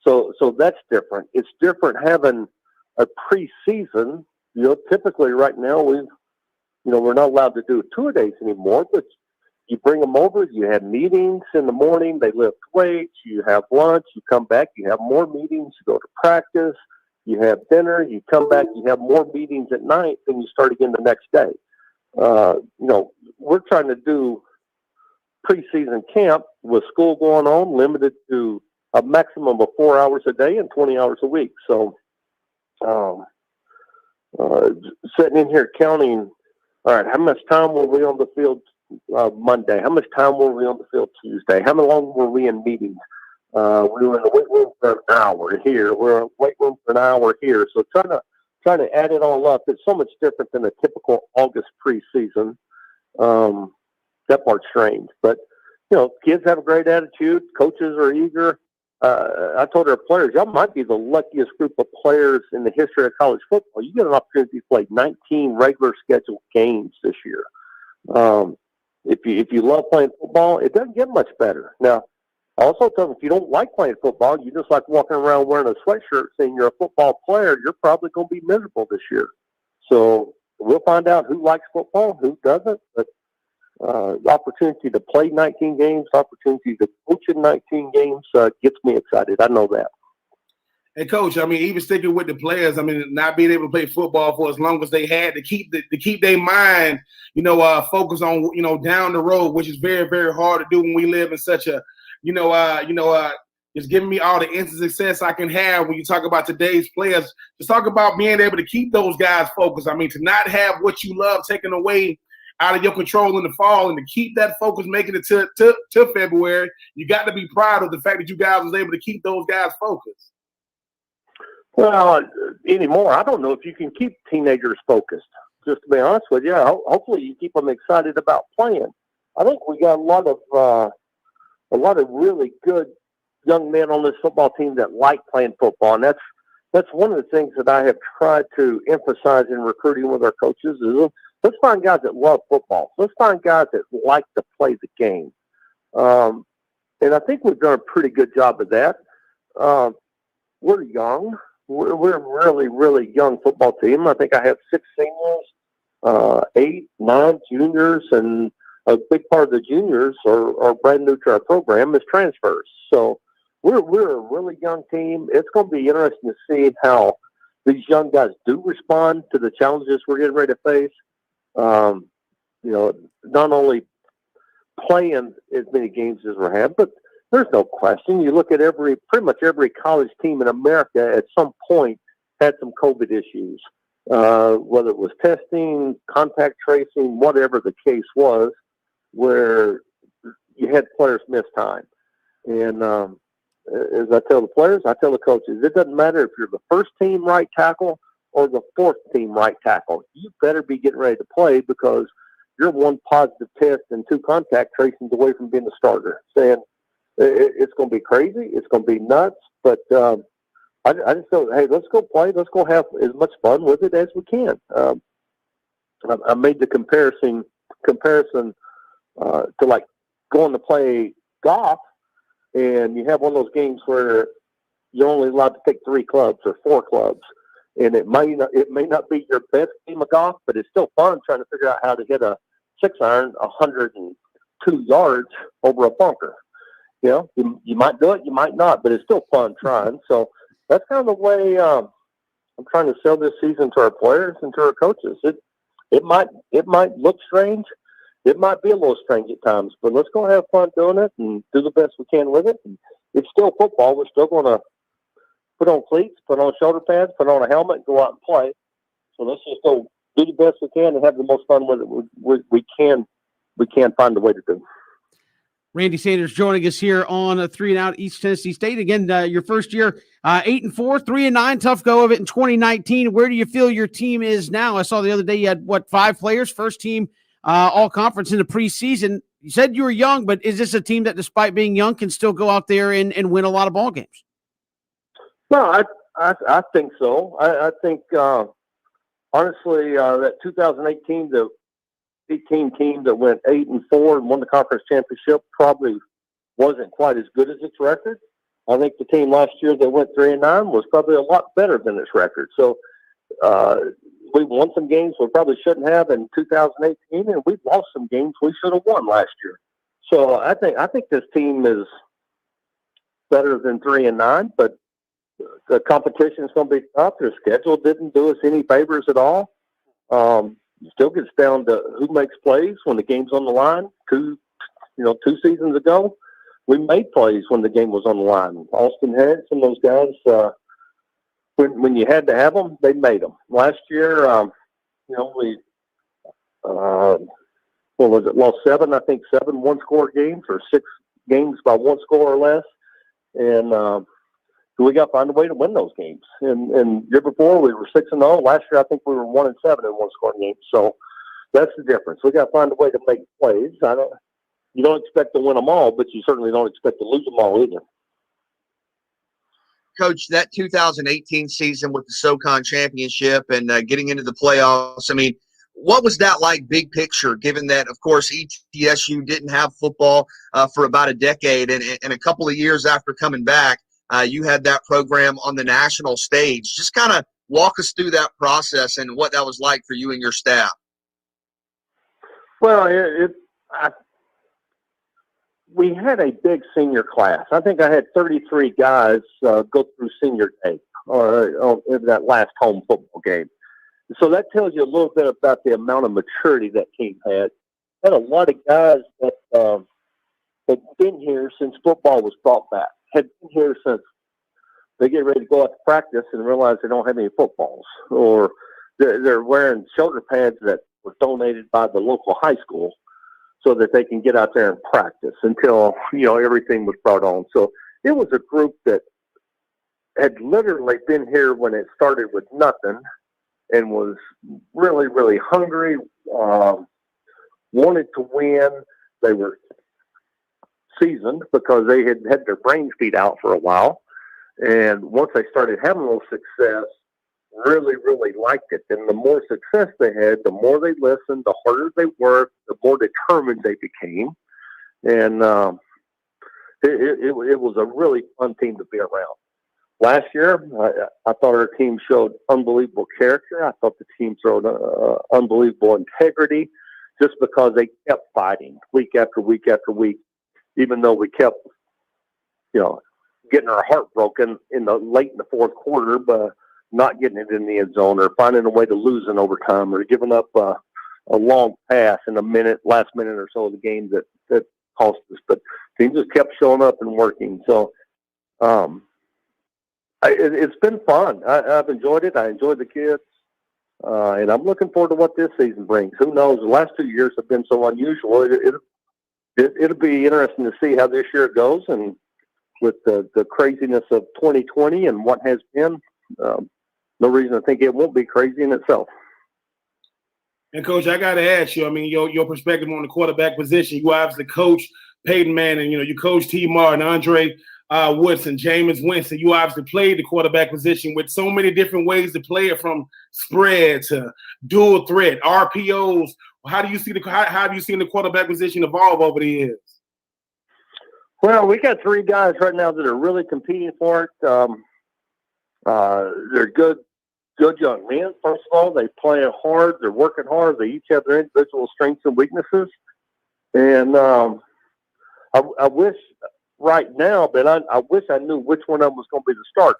So that's different. It's different having a preseason. Typically right now we're not allowed to do two-a-days anymore, but you bring them over, you have meetings in the morning, they lift weights, you have lunch, you come back, you have more meetings, you go to practice, you have dinner, you come back, you have more meetings at night, then you start again the next day. We're trying to do preseason camp with school going on, limited to a maximum of 4 hours a day and 20 hours a week. So sitting in here counting, all right, how much time were we on the field Monday? How much time were we on the field Tuesday? How long were we in meetings? We were in the weight room for an hour here. We're in the weight room for an hour here. So trying to add it all up, it's so much different than a typical August preseason. That part's strange. But, kids have a great attitude. Coaches are eager. I told our players, y'all might be the luckiest group of players in the history of college football. You get an opportunity to play 19 regular scheduled games this year. If you love playing football, it doesn't get much better. Now, I also tell them, if you don't like playing football, you just like walking around wearing a sweatshirt saying you're a football player, you're probably going to be miserable this year. So we'll find out who likes football, who doesn't. But the opportunity to play 19 games, opportunity to coach in 19 games gets me excited. I know that. Hey, Coach, even sticking with the players, not being able to play football for as long as they had to keep their mind, focused on, down the road, which is very, very hard to do when we live in such a, just giving me all the instant success I can have when you talk about today's players. Just talk about being able to keep those guys focused. To not have what you love taken away out of your control in the fall and to keep that focus, making it to February, you got to be proud of the fact that you guys was able to keep those guys focused. Well, anymore, I don't know if you can keep teenagers focused. Just to be honest with you, hopefully you keep them excited about playing. I think we got a lot of really good young men on this football team that like playing football, and that's one of the things that I have tried to emphasize in recruiting with our coaches is let's find guys that love football. Let's find guys that like to play the game, and I think we've done a pretty good job of that. We're young. We're a really, really young football team. I think I have 6 seniors, 8, 9 juniors, and a big part of the juniors are brand new to our program as transfers. So we're a really young team. It's going to be interesting to see how these young guys do respond to the challenges we're getting ready to face. Not only playing as many games as we're having, but there's no question. You look at pretty much every college team in America at some point had some COVID issues, whether it was testing, contact tracing, whatever the case was, where you had players miss time. And as I tell the players, I tell the coaches, it doesn't matter if you're the first team right tackle or the fourth team right tackle. You better be getting ready to play because you're one positive test and 2 contact tracings away from being a starter. Saying it's going to be crazy, it's going to be nuts, but I just go, hey, let's go play, let's go have as much fun with it as we can. I made the comparison to like going to play golf, and you have one of those games where you're only allowed to pick 3 clubs or 4 clubs, and it may not be your best game of golf, but it's still fun trying to figure out how to hit a 6-iron 102 yards over a bunker. You might do it, you might not, but it's still fun trying. So that's kind of the way I'm trying to sell this season to our players and to our coaches. It might look strange. It might be a little strange at times, but let's go have fun doing it and do the best we can with it. And it's still football. We're still going to put on cleats, put on shoulder pads, put on a helmet, and go out and play. So let's just go do the best we can and have the most fun with it. We can find a way to do. Randy Sanders joining us here on a 3 and Out East Tennessee State. Again, your first year, 8-4, 3-9, tough go of it in 2019. Where do you feel your team is now? I saw the other day you had 5 players, first team all conference in the preseason. You said you were young, but is this a team that, despite being young, can still go out there and win a lot of ball games? No, I think so. I think honestly that 2018 the 18 team that went 8-4 and won the conference championship probably wasn't quite as good as its record. I think the team last year that went 3-9 was probably a lot better than its record. So we won some games we probably shouldn't have in 2018, and we've lost some games we should have won last year. So I think this team is better than 3-9, but the competition is going to be tough. Their schedule didn't do us any favors at all. It still gets down to who makes plays when the game's on the line. 2 seasons ago, we made plays when the game was on the line. Austin Harris and those guys, when you had to have them, they made them. Last year, we lost 7 one-score games or 6 games by 1 score or less, and we got to find a way to win those games. And year before we were 6-0. Last year I think we were 1-7 in 1-score games. So that's the difference. We got to find a way to make plays. You don't expect to win them all, but you certainly don't expect to lose them all either. Coach, that 2018 season with the SoCon championship and getting into the playoffs, I mean, what was that like big picture, given that, of course, ETSU didn't have football for about a decade, and a couple of years after coming back, you had that program on the national stage. Just kind of walk us through that process and what that was like for you and your staff. Well, we had a big senior class. I think I had 33 guys go through senior day in that last home football game. So that tells you a little bit about the amount of maturity that team had. Had a lot of guys that had been here since football was brought back. Had been here since they get ready to go out to practice and realize they don't have any footballs, or they're wearing shoulder pads that were donated by the local high school so that they can get out there and practice until, everything was brought on. So it was a group that had literally been here when it started with nothing and was really, really hungry, wanted to win. They were seasoned because they had had their brains beat out for a while. And once they started having a little success, really, really liked it. And the more success they had, the more they listened, the harder they worked, the more determined they became. And it was a really fun team to be around. Last year, I thought our team showed unbelievable character. I thought the team showed unbelievable integrity. just because they kept fighting week after week after week, even though we kept, getting our heart broken late in the fourth quarter, but not getting it in the end zone or finding a way to lose in overtime or giving up a long pass in last minute or so of the game that cost us. But teams just kept showing up and working. So it's been fun. I've enjoyed it. I enjoyed the kids. And I'm looking forward to what this season brings. Who knows? The last 2 years have been so unusual. It'll be interesting to see how this year goes. And with the craziness of 2020 and what has been, no reason to think it won't be crazy in itself. And Coach, I got to ask you, I mean, your perspective on the quarterback position. You obviously coach Peyton Manning, you coach T. Martin, Andre Woodson, Jameis Winston. You obviously played the quarterback position with so many different ways to play it, from spread to dual threat, RPOs. How have you seen the quarterback position evolve over the years? Well, we got 3 guys right now that are really competing for it. They're good young men. First of all, they play hard. They're working hard. They each have their individual strengths and weaknesses. And I wish right now, but I wish I knew which one of them was going to be the starter.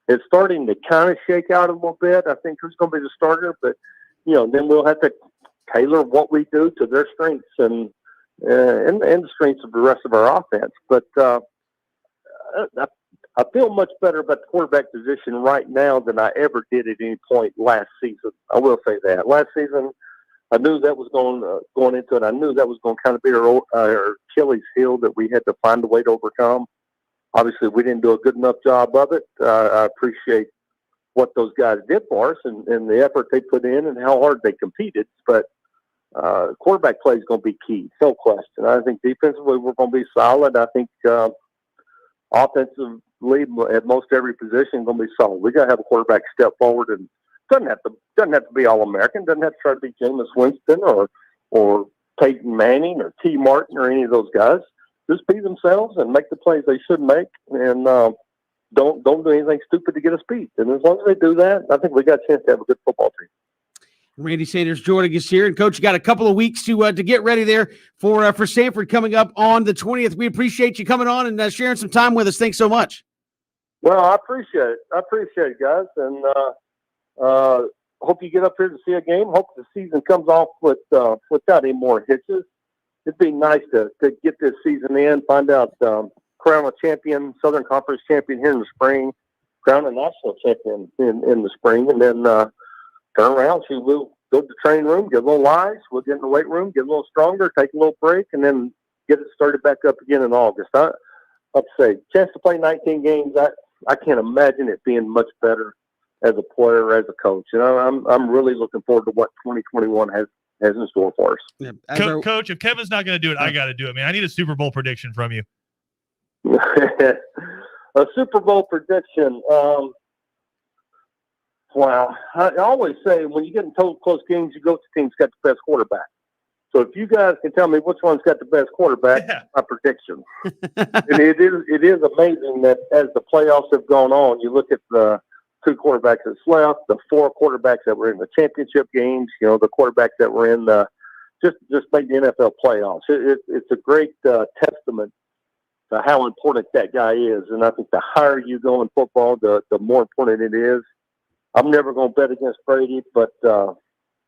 It's starting to kind of shake out a little bit. I think who's going to be the starter, but then we'll have to tailor what we do to their strengths and the strengths of the rest of our offense. But I feel much better about the quarterback position right now than I ever did at any point last season. I will say that. Last season, I knew that was going into it. I knew that was going to kind of be our Achilles heel that we had to find a way to overcome. Obviously, we didn't do a good enough job of it. I appreciate what those guys did for us and the effort they put in and how hard they competed. But quarterback play is going to be key, no question. I think defensively we're going to be solid. I think offensively at most every position going to be solid. We got to have a quarterback step forward, and doesn't have to be All-American. Doesn't have to try to be Jameis Winston or Peyton Manning or T. Martin or any of those guys. Just be themselves and make the plays they should make, and don't do anything stupid to get us beat. And as long as they do that, I think we got a chance to have a good football team. Randy Sanders joining us here. And, Coach, you got a couple of weeks to get ready there for Sanford coming up on the 20th. We appreciate you coming on and sharing some time with us. Thanks so much. Well, I appreciate it, guys. And hope you get up here to see a game. Hope the season comes off without any more hitches. It'd be nice to get this season in, find out, crown a champion, Southern Conference champion here in the spring, crown a national champion in the spring, and then turn around. So we'll go to the training room, get a little ice. We'll get in the weight room, get a little stronger, take a little break, and then get it started back up again in August. I'd say chance to play 19 games. I can't imagine it being much better as a player or as a coach. And I'm really looking forward to what 2021 has in store for us. Yeah, Coach, if Kevin's not going to do it, I got to do it, man. I need a Super Bowl prediction from you. A Super Bowl prediction. Wow. I always say when you get in total close games, you go to the team's got the best quarterback. So if you guys can tell me which one's got the best quarterback, my prediction. And it is amazing that as the playoffs have gone on, you look at the 2 quarterbacks that's left, the 4 quarterbacks that were in the championship games, the quarterbacks that were in just made the NFL playoffs. It's a great testament to how important that guy is. And I think the higher you go in football, the more important it is. I'm never going to bet against Brady, but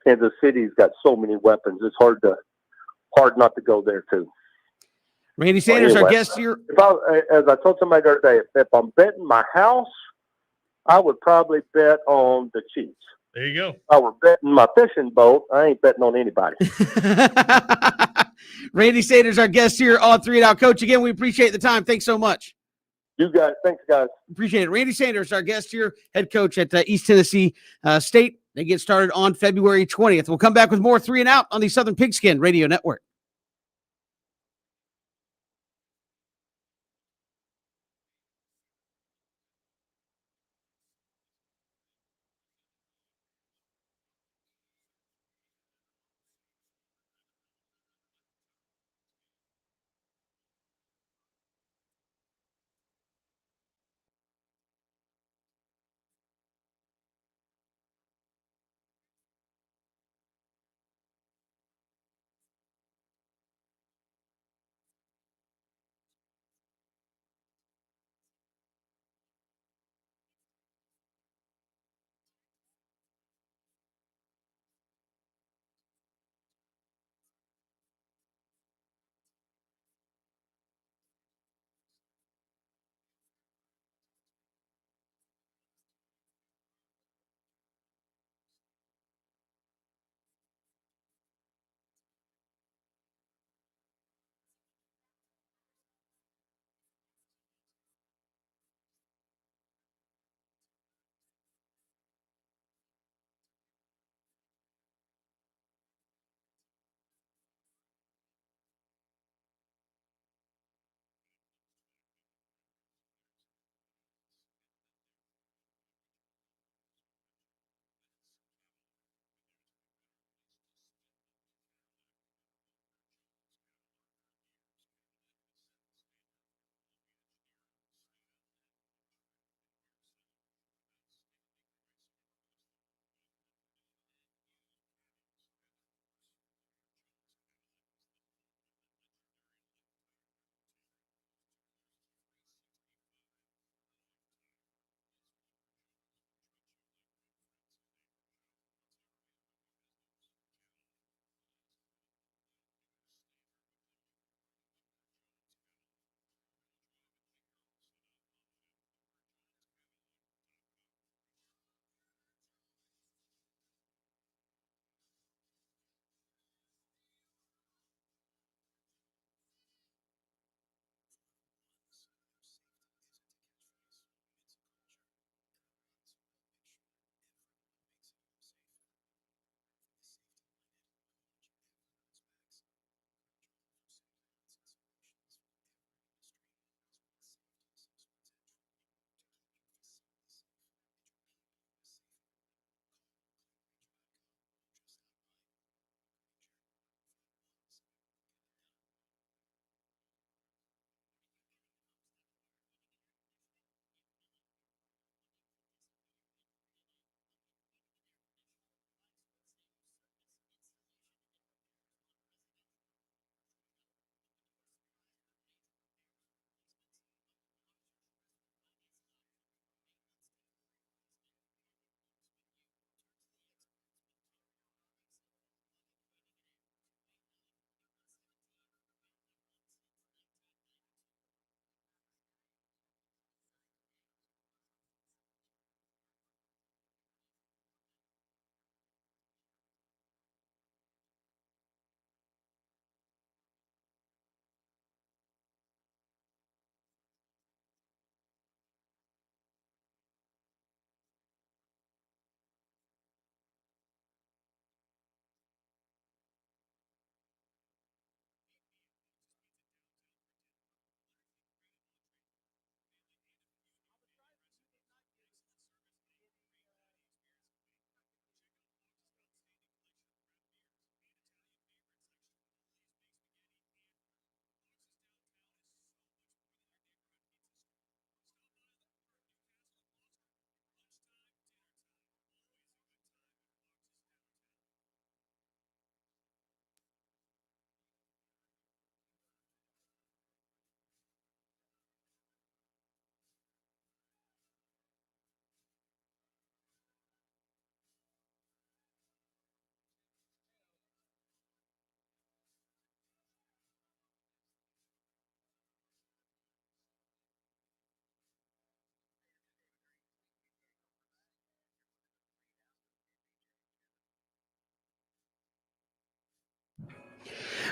Kansas City's got so many weapons. It's hard not to go there too. Randy Sanders, our guest here. As I told somebody the other day, if I'm betting my house, I would probably bet on the Chiefs. There you go. If I were betting my fishing boat, I ain't betting on anybody. Randy Sanders, our guest here on 3 and Out. Coach, again, we appreciate the time. Thanks so much. You guys. Thanks, guys. Appreciate it. Randy Sanders, our guest here, head coach at East Tennessee State. They get started on February 20th. We'll come back with more 3 and Out on the Southern Pigskin Radio Network.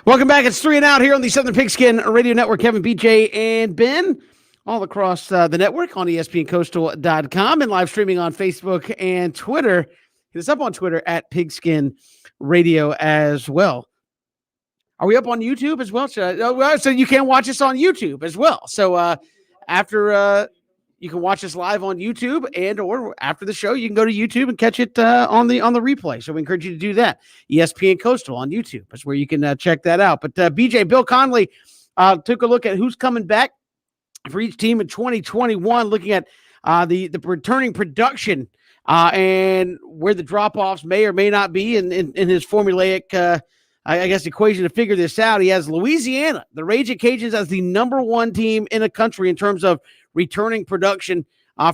Welcome back. It's 3 and Out here on the Southern Pigskin Radio Network. Kevin, BJ, and Ben all across the network on ESPNcoastal.com and live streaming on Facebook and Twitter. Hit us up on Twitter at Pigskin Radio as well. Are we up on YouTube as well? So you can watch us on YouTube as well. So after you can watch us live on YouTube, and or after the show, you can go to YouTube and catch it on the replay. So we encourage you to do that. ESPN Coastal on YouTube is where you can check that out. But BJ, Bill Connolly took a look at who's coming back for each team in 2021, looking at the returning production and where the drop-offs may or may not be in his formulaic I guess equation to figure this out. He has Louisiana, the Raging Cajuns, as the number one team in the country in terms of returning production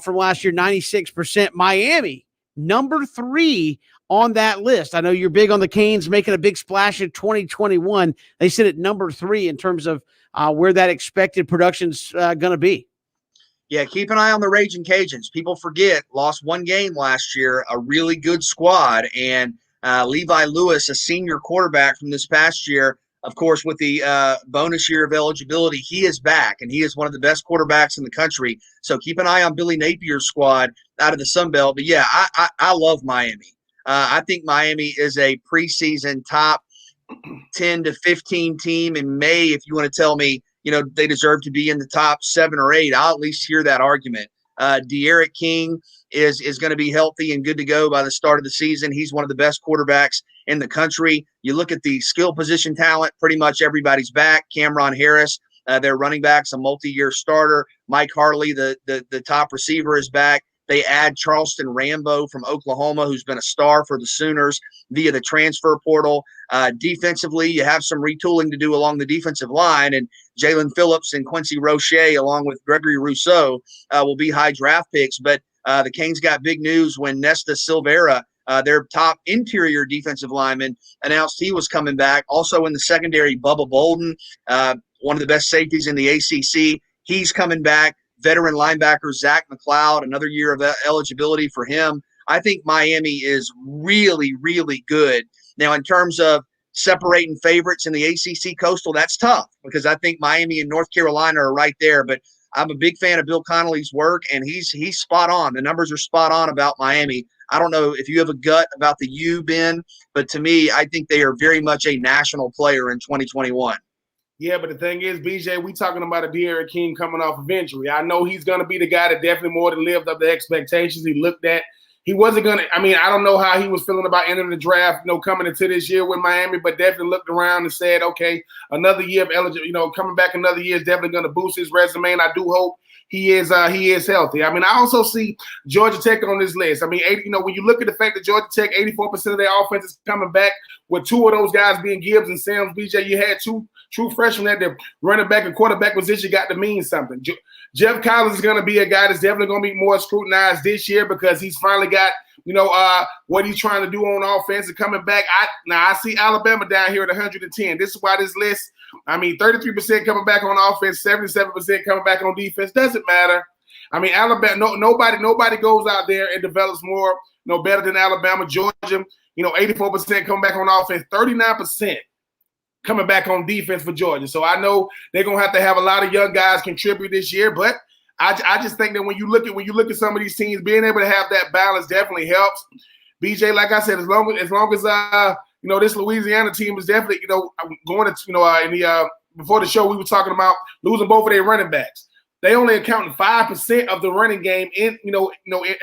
from last year, 96%. Miami, number 3 on that list. I know you're big on the Canes making a big splash in 2021. They sit at number 3 in terms of where that expected production's going to be. Yeah, keep an eye on the Raging Cajuns. People forget, lost one game last year, a really good squad, and Levi Lewis, a senior quarterback from this past year, of course, with the bonus year of eligibility, he is back, and he is one of the best quarterbacks in the country. So keep an eye on Billy Napier's squad out of the Sun Belt. But, yeah, I love Miami. I think Miami is a preseason top 10 to 15 team in May. If you want to tell me, they deserve to be in the top 7 or 8, I'll at least hear that argument. De'Aaron King is going to be healthy and good to go by the start of the season. He's one of the best quarterbacks in the country. You look at the skill position talent, pretty much everybody's back. Cameron Harris, their running back's a multi-year starter. Mike Hartley, the top receiver, is back. They add Charleston Rambo from Oklahoma, who's been a star for the Sooners via the transfer portal. Defensively, you have some retooling to do along the defensive line, and Jalen Phillips and Quincy Roche, along with Gregory Rousseau, will be high draft picks. But the Canes got big news when Nesta Silvera, their top interior defensive lineman, announced he was coming back. Also in the secondary, Bubba Bolden, one of the best safeties in the ACC. He's coming back. Veteran linebacker Zach McLeod, another year of eligibility for him. I think Miami is really, really good. Now, in terms of separating favorites in the ACC Coastal, that's tough because I think Miami and North Carolina are right there. But I'm a big fan of Bill Connolly's work, and he's spot on. The numbers are spot on about Miami. I don't know if you have a gut about the U, Ben, but to me, I think they are very much a national player in 2021. Yeah, but the thing is, BJ, we talking about a De'Aaron King coming off of injury. I know he's going to be the guy that definitely more than lived up to expectations he looked at. He wasn't going to – I don't know how he was feeling about entering the draft, coming into this year with Miami, but definitely looked around and said, okay, another year of eligibility, coming back another year is definitely going to boost his resume, and I do hope he is healthy. I also see Georgia Tech on this list. When you look at the fact that Georgia Tech, 84% of their offense is coming back, with 2 of those guys being Gibbs and Sims, BJ, you had 2 true freshmen at the running back and quarterback position, got to mean something. Jeff Collins is going to be a guy that's definitely going to be more scrutinized this year because he's finally got, what he's trying to do on offense and coming back. I see Alabama down here at 110. This is why this list, 33% coming back on offense, 77% coming back on defense. Doesn't matter. Alabama, nobody goes out there and develops more, better than Alabama. Georgia, 84% coming back on offense, 39% coming back on defense for Georgia. So I know they're going to have a lot of young guys contribute this year, but I just think that when you look at some of these teams, being able to have that balance definitely helps. BJ, like I said, as long as this Louisiana team is definitely, going to, before the show, we were talking about losing both of their running backs. They only accounting 5% of the running game in,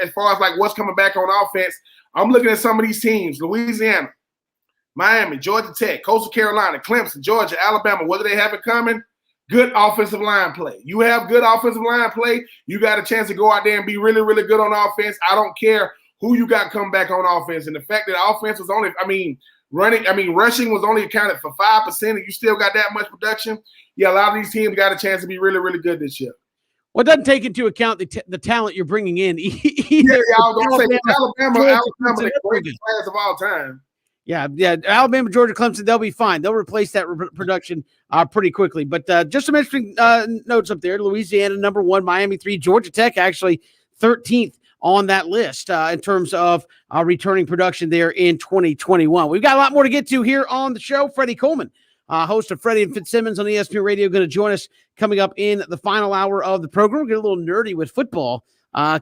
as far as like what's coming back on offense. I'm looking at some of these teams, Louisiana, Miami, Georgia Tech, Coastal Carolina, Clemson, Georgia, Alabama. What do they have in common? Good offensive line play. You have good offensive line play, you got a chance to go out there and be really, really good on offense. I don't care who you got come back on offense. And the fact that offense was only, rushing was only accounted for 5%, and you still got that much production. Yeah, a lot of these teams got a chance to be really, really good this year. Well, it doesn't take into account the talent you're bringing in. I was going to say Alabama, the greatest class of all time. Yeah, Alabama, Georgia, Clemson, they'll be fine. They'll replace that production pretty quickly. But just some interesting notes up there. Louisiana, number 1, Miami 3, Georgia Tech actually 13th on that list in terms of returning production there in 2021. We've got a lot more to get to here on the show. Freddie Coleman host of Freddie and Fitzsimmons on ESPN Radio, going to join us coming up in the final hour of the program. We'll get a little nerdy with football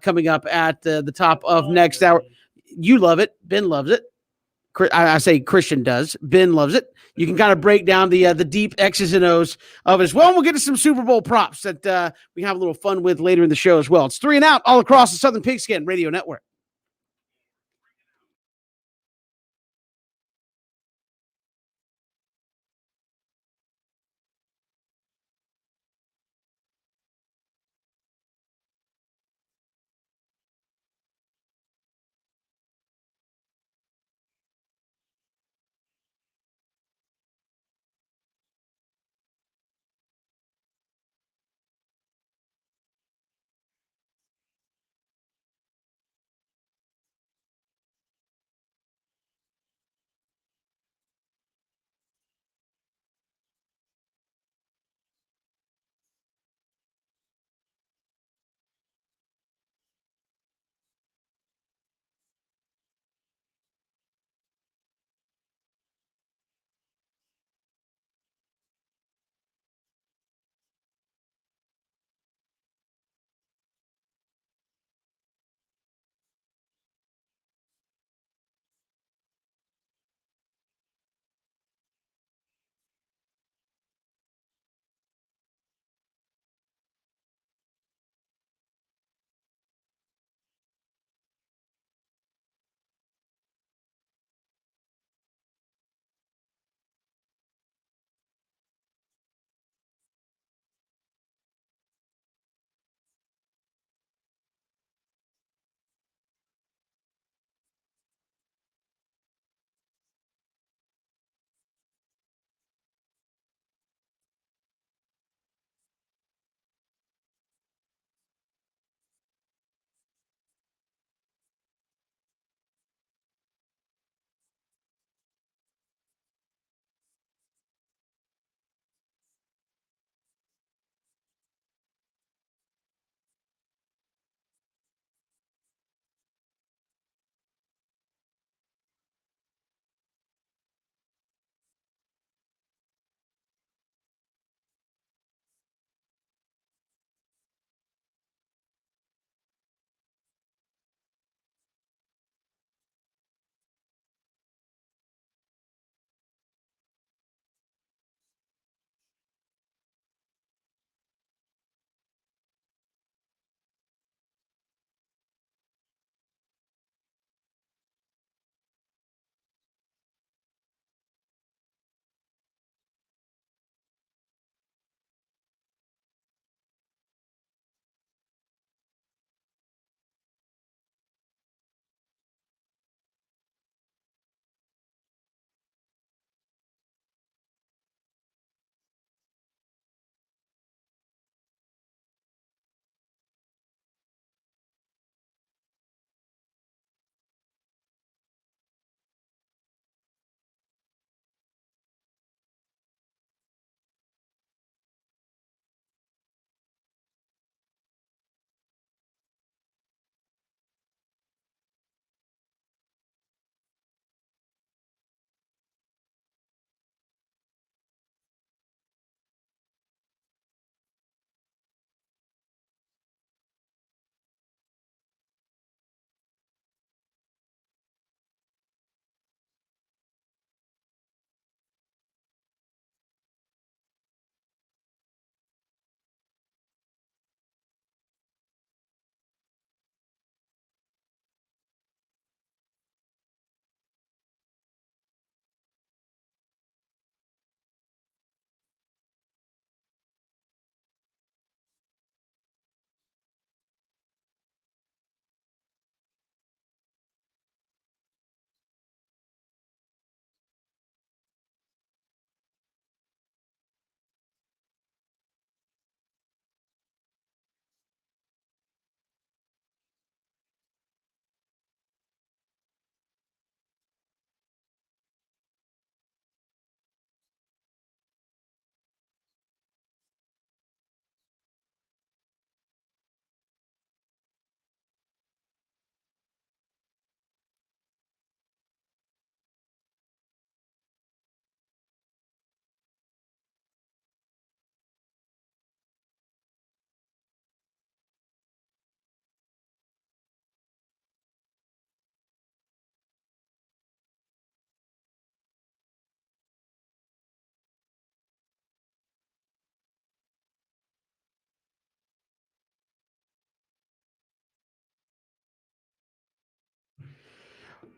coming up at the top of next hour. You love it. Ben loves it. I say Christian does. Ben loves it. You can kind of break down the deep X's and O's of it as well. And we'll get to some Super Bowl props that we have a little fun with later in the show as well. It's 3 and Out all across the Southern Pigskin Radio Network.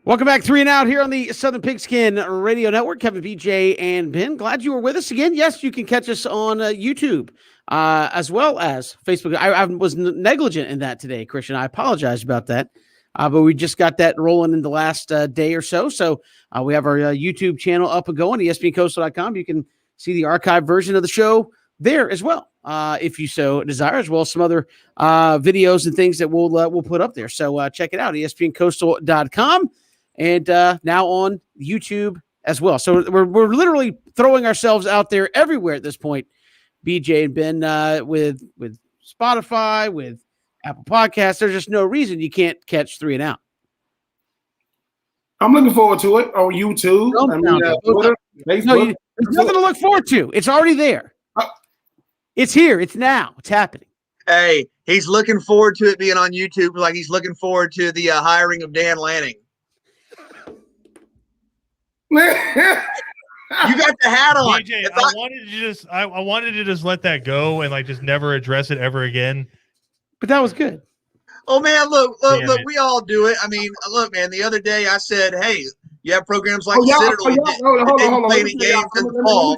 Welcome back, 3 and Out here on the Southern Pigskin Radio Network. Kevin, BJ, and Ben. Glad you were with us again. Yes, you can catch us on YouTube as well as Facebook. I was negligent in that today, Christian. I apologize about that. But we just got that rolling in the last day or so. So we have our YouTube channel up and going, ESPNcoastal.com. You can see the archived version of the show there as well, if you so desire, as well as some other videos and things that we'll put up there. So check it out, ESPNcoastal.com. And now on YouTube as well. So we're literally throwing ourselves out there everywhere at this point, BJ and Ben, with Spotify, with Apple Podcasts. There's just no reason you can't catch 3 and Out. I'm looking forward to it on YouTube. Twitter, Facebook. There's nothing to look forward to. It's already there. It's here. It's now. It's happening. Hey, he's looking forward to it being on YouTube, like he's looking forward to the hiring of Dan Lanning. You got the hat on. DJ, I wanted to just let that go and like just never address it ever again. But that was good. Oh man, look, we all do it. I mean, look, man, the other day I said, hey, you have programs like Citadel that didn't play any games in the fall.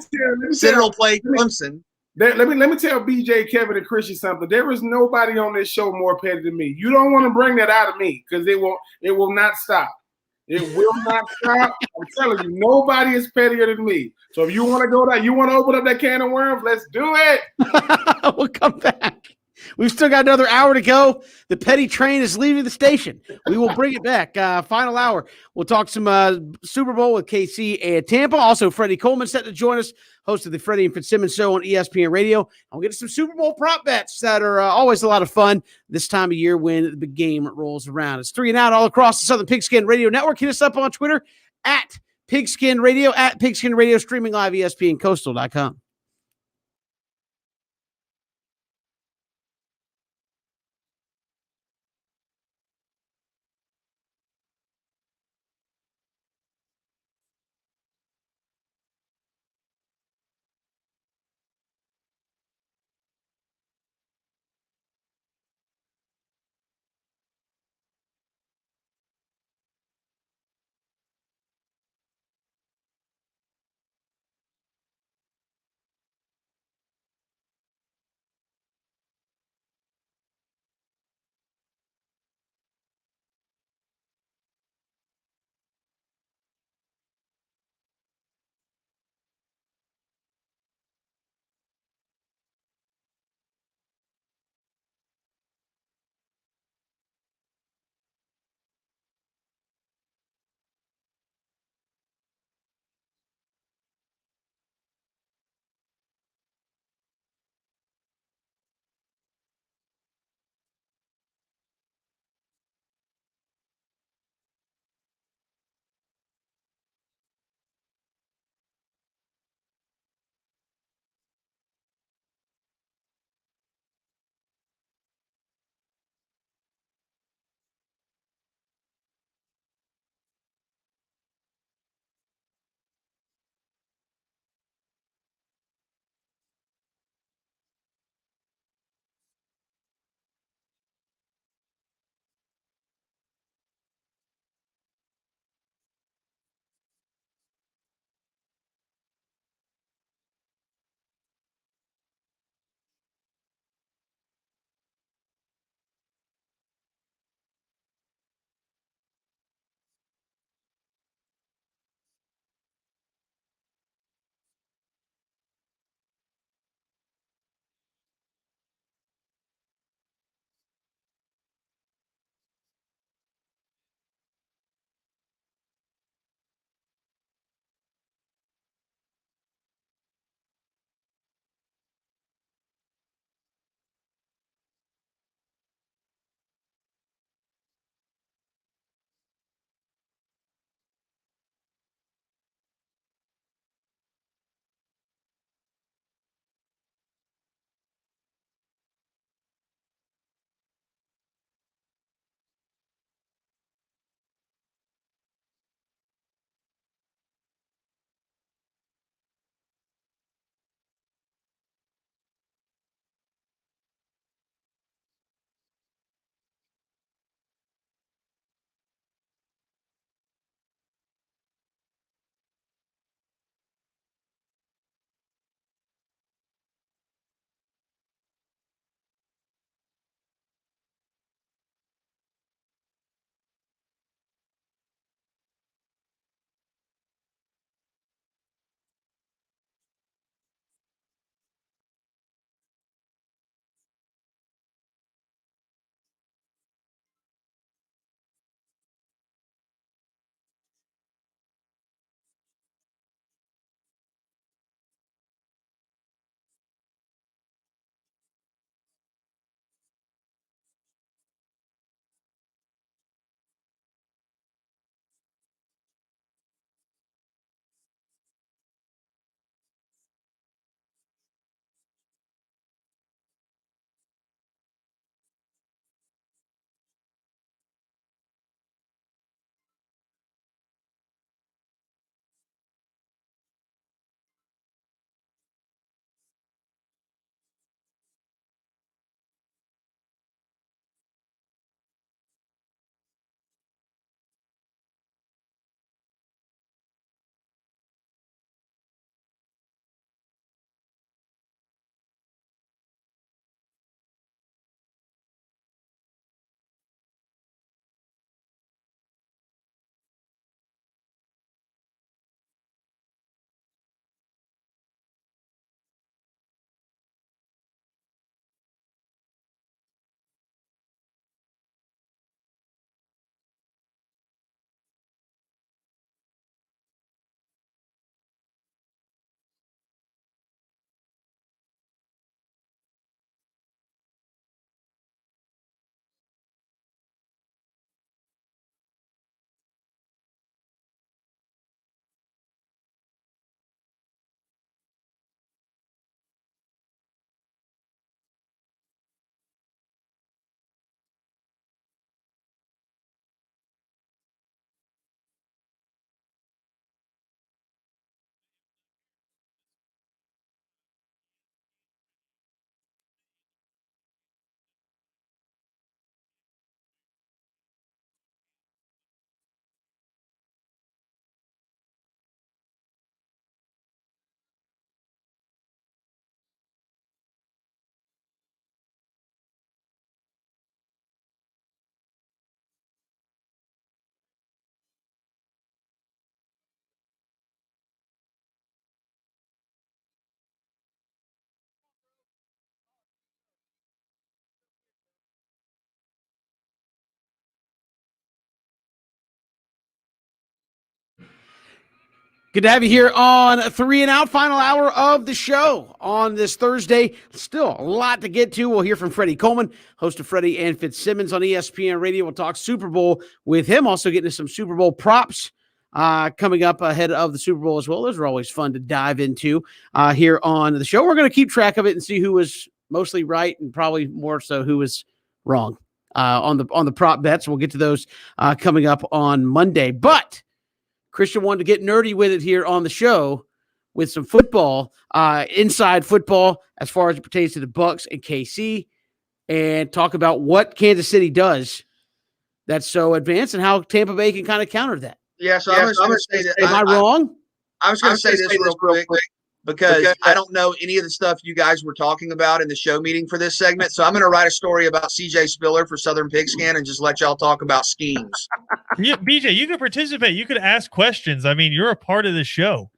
Citadel played Clemson. Let me tell BJ, Kevin, and Christian something. There is nobody on this show more petty than me. You don't want to bring that out of me because it will not stop. It will not stop. I'm telling you, nobody is pettier than me. So if you want to go there, you want to open up that can of worms, let's do it. We'll come back. We've still got another hour to go. The petty train is leaving the station. We will bring it back. Final hour. We'll talk some Super Bowl with KC and Tampa. Also, Freddie Coleman set to join us, host of the Freddie and Fitzsimmons Show on ESPN Radio. And we'll get some Super Bowl prop bets that are always a lot of fun this time of year when the game rolls around. It's 3 and Out all across the Southern Pigskin Radio Network. Hit us up on Twitter at Pigskin Radio, streaming live, ESPNcoastal.com. Good to have you here on 3 and Out, final hour of the show on this Thursday. Still a lot to get to. We'll hear from Freddie Coleman, host of Freddie and Fitzsimmons on ESPN Radio. We'll talk Super Bowl with him, also getting to some Super Bowl props coming up ahead of the Super Bowl as well. Those are always fun to dive into here on the show. We're going to keep track of it and see who was mostly right and probably more so who was wrong on the prop bets. We'll get to those coming up on Monday. But Christian wanted to get nerdy with it here on the show with some football, inside football, as far as it pertains to the Bucs and KC, and talk about what Kansas City does that's so advanced and how Tampa Bay can kind of counter that. Yeah, so I'm going to say that. Am I wrong? I was going to say this real quick because I don't know any of the stuff you guys were talking about in the show meeting for this segment. So I'm going to write a story about CJ Spiller for Southern Pigskin and just let y'all talk about schemes. Yeah, BJ, you could participate. You could ask questions. I mean, you're a part of the show.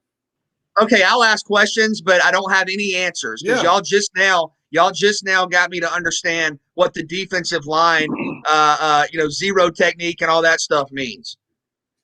Okay, I'll ask questions, but I don't have any answers because y'all just now got me to understand what the defensive line, zero technique and all that stuff means.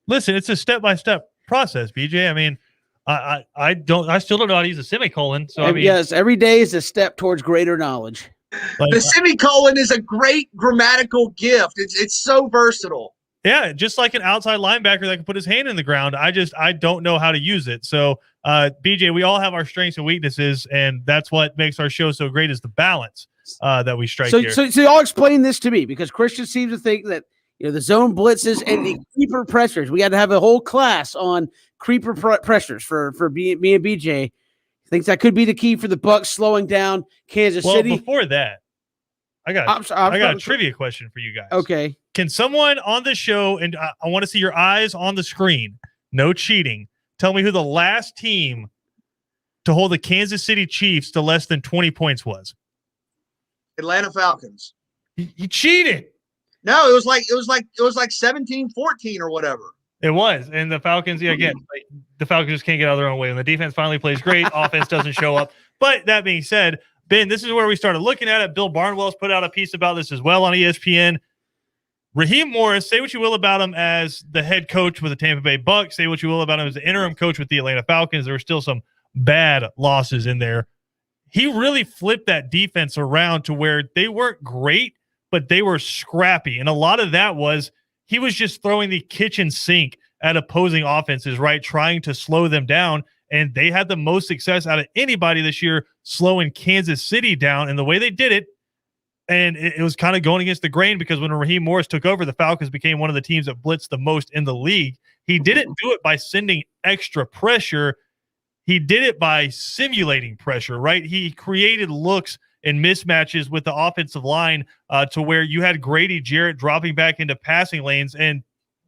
Listen, it's a step-by-step process, BJ. I mean, I still don't know how to use a semicolon. So yes, every day is a step towards greater knowledge. The semicolon is a great grammatical gift. It's so versatile. Yeah, just like an outside linebacker that can put his hand in the ground. I don't know how to use it. So, BJ, we all have our strengths and weaknesses, and that's what makes our show so great is the balance that we strike here. So y'all explain this to me because Christian seems to think that the zone blitzes and the creeper pressures. We got to have a whole class on creeper pressures for me and BJ. Thinks that could be the key for the Bucs slowing down Kansas City. Well, before that, I got a trivia question for you guys. Okay. Can someone on the show, and I want to see your eyes on the screen, no cheating, tell me who the last team to hold the Kansas City Chiefs to less than 20 points was? Atlanta Falcons. You cheated. No, it was like 17-14 or whatever. It was. And the Falcons, the Falcons just can't get out of their own way. When the defense finally plays great, offense doesn't show up. But that being said, Ben, this is where we started looking at it. Bill Barnwell's put out a piece about this as well on ESPN. Raheem Morris, say what you will about him as the head coach with the Tampa Bay Bucs. Say what you will about him as the interim coach with the Atlanta Falcons. There were still some bad losses in there. He really flipped that defense around to where they weren't great, but they were scrappy. And a lot of that was he was just throwing the kitchen sink at opposing offenses, right? Trying to slow them down. And they had the most success out of anybody this year slowing Kansas City down. And the way they did it, and it was kind of going against the grain because when Raheem Morris took over, the Falcons became one of the teams that blitzed the most in the league. He didn't do it by sending extra pressure. He did it by simulating pressure, right? He created looks and mismatches with the offensive line to where you had Grady Jarrett dropping back into passing lanes. And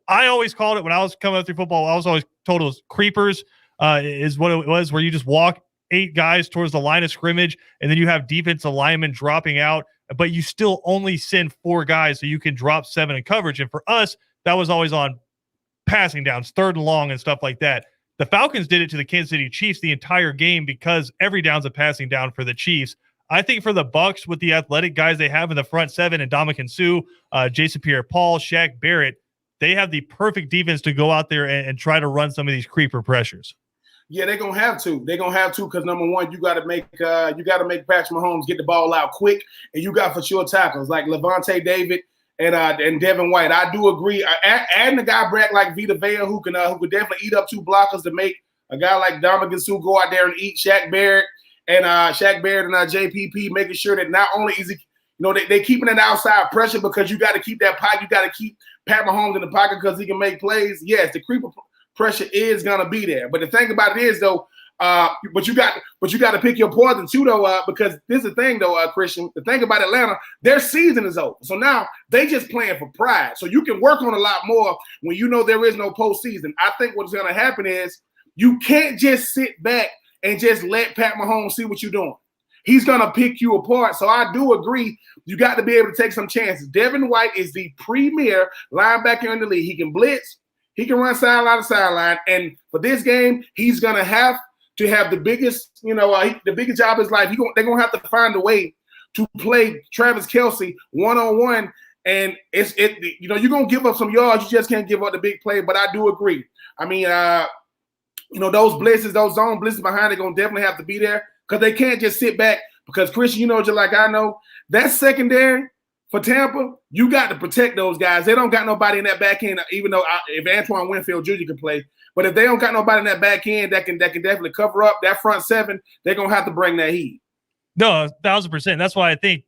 I always called it when I was coming up through football, I was always told it was creepers is what it was, where you just walk 8 guys towards the line of scrimmage, and then you have defensive linemen dropping out, but you still only send 4 guys so you can drop 7 in coverage. And for us, that was always on passing downs, 3rd and long and stuff like that. The Falcons did it to the Kansas City Chiefs the entire game because every down's a passing down for the Chiefs. I think for the Bucs, with the athletic guys they have in the front 7 and Ndamukong Suh, Jason Pierre-Paul, Shaq Barrett, they have the perfect defense to go out there and try to run some of these creeper pressures. Yeah, they're gonna have to. They're gonna have to because number one, you got to make Patrick Mahomes get the ball out quick, and you got for sure tackles like Levante David and Devin White. I do agree. Adding a guy back like Vita Vea who could definitely eat up 2 blockers to make a guy like Ndamukong Suh go out there and eat Shaq Barrett and JPP, making sure that not only is he, they keeping an outside pressure because you got to keep that pocket. You got to keep Pat Mahomes in the pocket because he can make plays. Yes, the creeper pressure is gonna be there. But the thing about it is though, but you got to pick your poison too though, because this is the thing though, Christian. The thing about Atlanta, their season is over. So now they just playing for pride. So you can work on a lot more when you know there is no postseason. I think what's gonna happen is you can't just sit back and just let Pat Mahomes see what you're doing. He's gonna pick you apart. So I do agree. You got to be able to take some chances. Devin White is the premier linebacker in the league. He can blitz. He can run sideline to sideline, and for this game, he's gonna have to have the biggest, the biggest job of his life. They're gonna have to find a way to play Travis Kelce 1-on-1, and you're gonna give up some yards. You just can't give up the big play. But I do agree. I mean, those blitzes, those zone blitzes behind, they're going to definitely have to be there because they can't just sit back because, Christian, just like I know, that secondary for Tampa, you got to protect those guys. They don't got nobody in that back end, even though if Antoine Winfield Jr. can play. But if they don't got nobody in that back end that can definitely cover up that front seven, they're going to have to bring that heat. No, 1,000%. That's why I think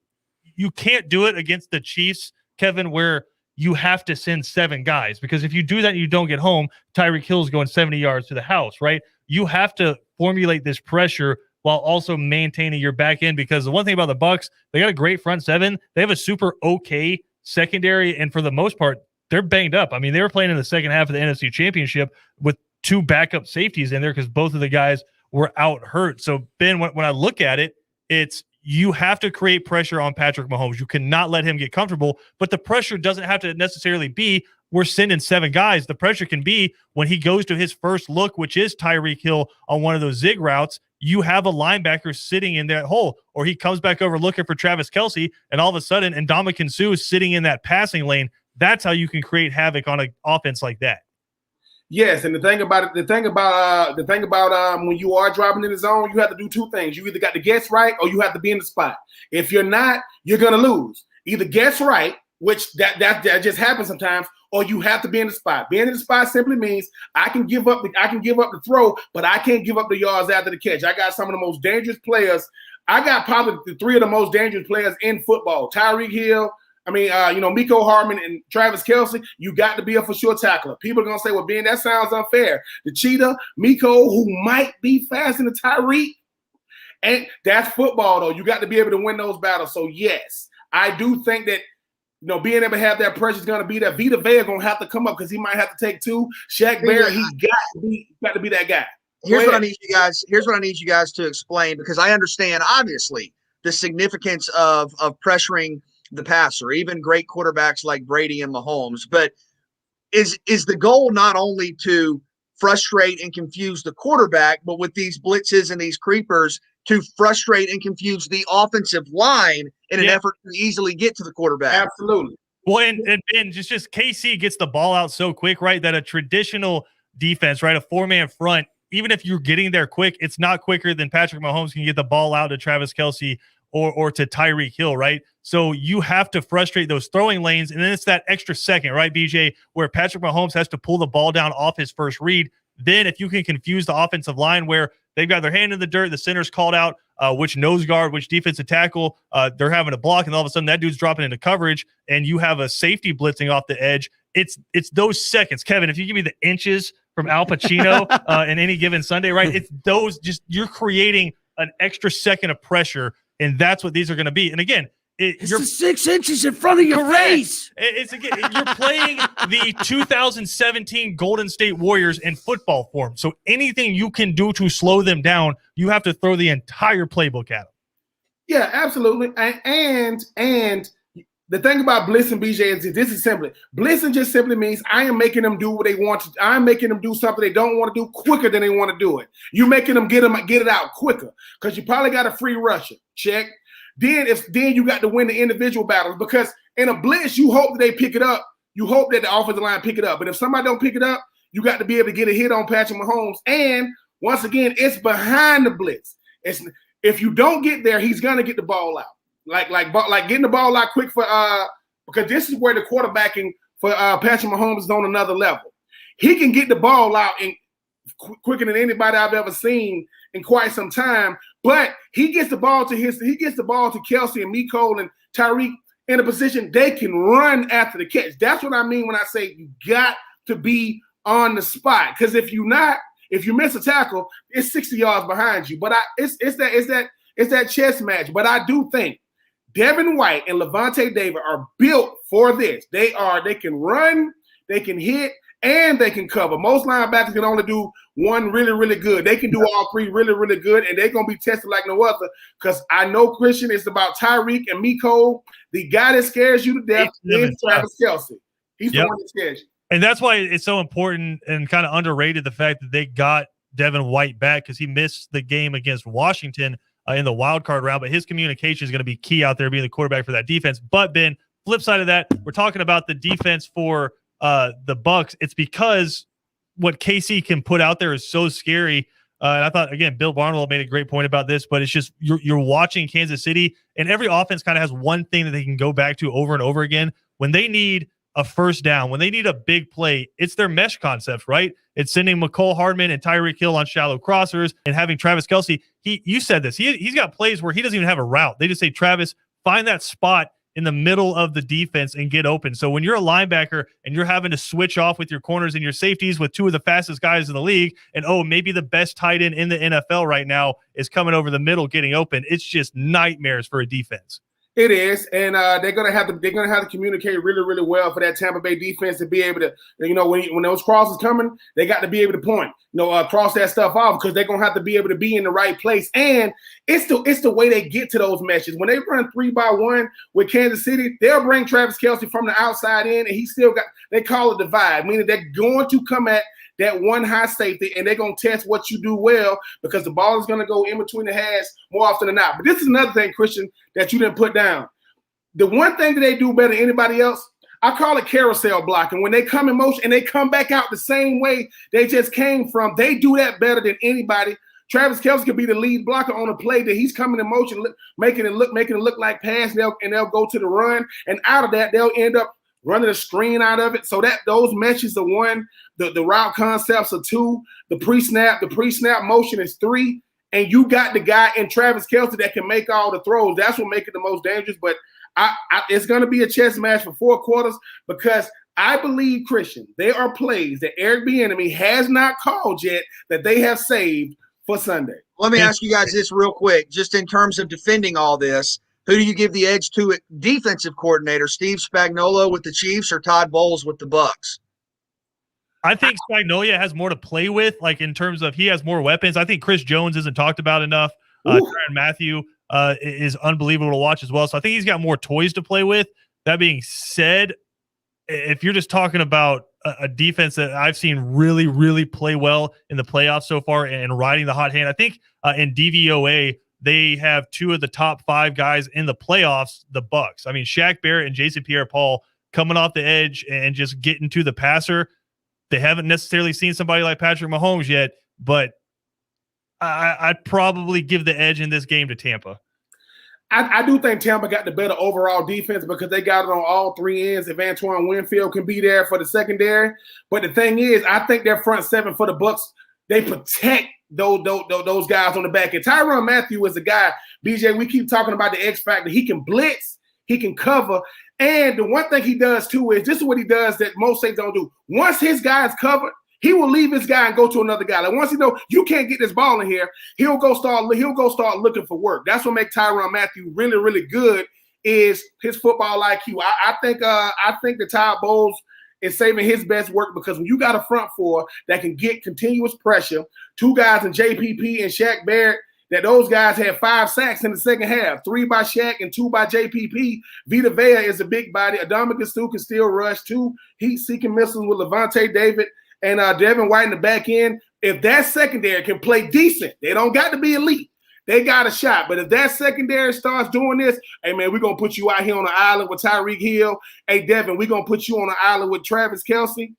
you can't do it against the Chiefs, Kevin, where you have to send 7 guys. Because if you do that and you don't get home, Tyreek Hill's going 70 yards to the house, right? You have to formulate this pressure while also maintaining your back end, because the one thing about the Bucs, they got a great front seven. They have a super okay secondary, and for the most part, they're banged up. I mean, they were playing in the second half of the NFC Championship with 2 backup safeties in there because both of the guys were out hurt. So, Ben, when I look at it, it's you have to create pressure on Patrick Mahomes. You cannot let him get comfortable, but the pressure doesn't have to necessarily be we're sending 7 guys. The pressure can be when he goes to his first look, which is Tyreek Hill on one of those zig routes. You have a linebacker sitting in that hole, or he comes back over looking for Travis Kelce, and all of a sudden, Ndamukong Suh is sitting in that passing lane. That's how you can create havoc on an offense like that. Yes, and the thing about when you are driving in the zone, you have to do 2 things. You either got to guess right, or you have to be in the spot. If you're not, you're gonna lose. Either guess right, which that just happens sometimes, or you have to be in the spot. Being in the spot simply means I can give up the throw, but I can't give up the yards after the catch. I got some of the most dangerous players. I got probably the 3 of the most dangerous players in football. Tyreek Hill, Mecole Hardman and Travis Kelce. You got to be a for sure tackler. People are gonna say, "Well, Ben, that sounds unfair." The cheetah, Mecole, who might be faster than Tyreek, and that's football though. You got to be able to win those battles. So yes, I do think that being able to have that pressure is going to be there. Vita Vea going to have to come up because he might have to take 2. Shaq Barrett, he got to be that guy. Here's what I need you guys to explain, because I understand obviously the significance of pressuring the passer, even great quarterbacks like Brady and Mahomes. But is the goal not only to frustrate and confuse the quarterback, but with these blitzes and these creepers to frustrate and confuse the offensive line in an effort to easily get to the quarterback? Absolutely. Well, and just KC gets the ball out so quick, right, that a traditional defense, right, a 4-man front, even if you're getting there quick, it's not quicker than Patrick Mahomes can get the ball out to Travis Kelce or to Tyreek Hill, right? So you have to frustrate those throwing lanes, and then it's that extra second, right, BJ, where Patrick Mahomes has to pull the ball down off his first read. Then if you can confuse the offensive line where they've got their hand in the dirt, the center's called out, which nose guard, which defensive tackle, they're having a block, and all of a sudden that dude's dropping into coverage, and you have a safety blitzing off the edge. It's those seconds. Kevin, if you give me the inches from Al Pacino in any given Sunday, right, it's those, just you're creating an extra second of pressure, and that's what these are going to be. And again, you're 6 inches in front of your face. You're playing the 2017 Golden State Warriors in football form. So anything you can do to slow them down, you have to throw the entire playbook at them. Yeah, absolutely. And the thing about blitzing, BJ, is this is simply blitzing just simply means I am making them do what they want to. I'm making them do something they don't want to do quicker than they want to do it. You're making them get it out quicker because you probably got a free rusher. Check. Then you got to win the individual battles, because in a blitz, you hope that they pick it up. You hope that the offensive line pick it up. But if somebody don't pick it up, you got to be able to get a hit on Patrick Mahomes. And once again, it's behind the blitz. If you don't get there, he's gonna get the ball out. Like getting the ball out quick for because this is where the quarterbacking for Patrick Mahomes is on another level. He can get the ball out and quicker than anybody I've ever seen in quite some time. But he gets the ball to Kelce and Mecole and Tyreek in a position they can run after the catch. That's what I mean when I say you got to be on the spot. Because if you miss a tackle, it's 60 yards behind you. But it's that chess match. But I do think Devin White and Levante David are built for this. They can run, they can hit, and they can cover. Most linebackers can only do one really, really good. They can do all 3 really, really good, and they're going to be tested like no other, because I know, Christian, it's about Tyreek and Mecole. The guy that scares you to death is Travis Kelce. He's the one that scares you. And that's why it's so important and kind of underrated, the fact that they got Devin White back, because he missed the game against Washington in the wild card round, but his communication is going to be key out there being the quarterback for that defense. But Ben, flip side of that, we're talking about the defense for the Bucs. It's because what KC can put out there is so scary. And I thought, again, Bill Barnwell made a great point about this, but it's just you're watching Kansas City, and every offense kind of has one thing that they can go back to over and over again. When they need a first down, when they need a big play, it's their mesh concept, right? It's sending McCole Hardman and Tyreek Hill on shallow crossers and having Travis Kelce. You said this. He's got plays where he doesn't even have a route. They just say, Travis, find that spot in the middle of the defense and get open. So when you're a linebacker and you're having to switch off with your corners and your safeties with two of the fastest guys in the league, and maybe the best tight end in the NFL right now is coming over the middle getting open, it's just nightmares for a defense. It is, and they're gonna have to communicate really, really well for that Tampa Bay defense to be able to, when those crosses coming, they got to be able to point, cross that stuff off, because they're gonna have to be able to be in the right place. And it's the way they get to those meshes. When they run 3-by-1 with Kansas City, they'll bring Travis Kelce from the outside in, and they call it divide, meaning they're going to come at that one high safety, and they're going to test what you do well, because the ball is going to go in between the halves more often than not. But this is another thing, Christian, that you didn't put down. The one thing that they do better than anybody else, I call it carousel blocking. When they come in motion and they come back out the same way they just came from, they do that better than anybody. Travis Kelce could be the lead blocker on a play that he's coming in motion, making it look like pass, and they'll go to the run, and out of that they'll end up running a screen out of it. So that those meshes are one, the route concepts are two, the pre-snap motion is three, and you got the guy in Travis Kelce that can make all the throws. That's what makes it the most dangerous. But it's going to be a chess match for 4 quarters, because I believe, Christian, there are plays that Eric Bieniemy has not called yet that they have saved for Sunday. Let me ask you guys this real quick, just in terms of defending all this. Who do you give the edge to at defensive coordinator, Steve Spagnuolo with the Chiefs or Todd Bowles with the Bucks? I think Spagnuolo has more to play with, like in terms of he has more weapons. I think Chris Jones isn't talked about enough. Tyrann Mathieu is unbelievable to watch as well. So I think he's got more toys to play with. That being said, if you're just talking about a defense that I've seen really, really play well in the playoffs so far and riding the hot hand, I think in DVOA, they have 2 of the top 5 guys in the playoffs, the Bucks. I mean, Shaq Barrett and Jason Pierre-Paul coming off the edge and just getting to the passer. They haven't necessarily seen somebody like Patrick Mahomes yet, but I'd probably give the edge in this game to Tampa. I do think Tampa got the better overall defense because they got it on all 3 ends. If Antoine Winfield can be there for the secondary. But the thing is, I think their front 7 for the Bucks, they protect those guys on the back end. Tyrann Mathieu is a guy, BJ, we keep talking about the X factor. He can blitz, he can cover. And the one thing he does too is, this is what he does that most safeties don't do. Once his guy is covered, he will leave his guy and go to another guy. Like once he know you can't get this ball in here, he'll go start looking for work. That's what makes Tyrann Mathieu really, really good, is his football IQ. I think the Todd Bowles is saving his best work, because when you got a front 4 that can get continuous pressure, 2 guys in JPP and Shaq Barrett, that those guys had 5 sacks in the second half, 3 by Shaq and 2 by JPP. Vita Vea is a big body. Adama Stu can still rush. 2 heat-seeking missiles with Levante David and Devin White in the back end. If that secondary can play decent, they don't got to be elite. They got a shot. But if that secondary starts doing this, hey, man, we're going to put you out here on the island with Tyreek Hill. Hey, Devin, we're going to put you on the island with Travis Kelce.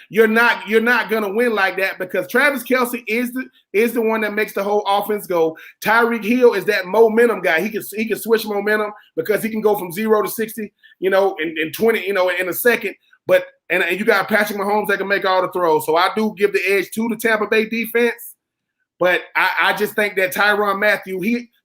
You're not going to win like that, because Travis Kelce is the one that makes the whole offense go. Tyreek Hill is that momentum guy. He can switch momentum, because he can go from 0 to 60, in 20, in a second. But and you got Patrick Mahomes that can make all the throws. So I do give the edge to the Tampa Bay defense. But I just think that Tyrann Mathieu,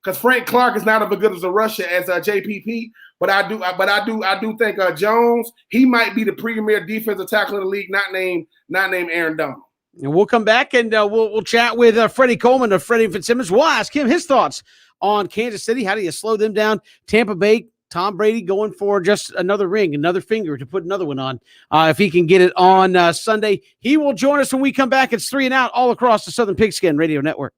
because Frank Clark is not as good as a rusher as JPP, but I do think Jones, he might be the premier defensive tackle in the league, not named Aaron Donald. And we'll come back and we'll chat with Freddie Coleman of Freddie Fitzsimmons. We'll ask him his thoughts on Kansas City. How do you slow them down? Tampa Bay, Tom Brady going for just another ring, another finger to put another one on. If he can get it on Sunday, he will join us when we come back. It's 3 and Out all across the Southern Pigskin Radio Network.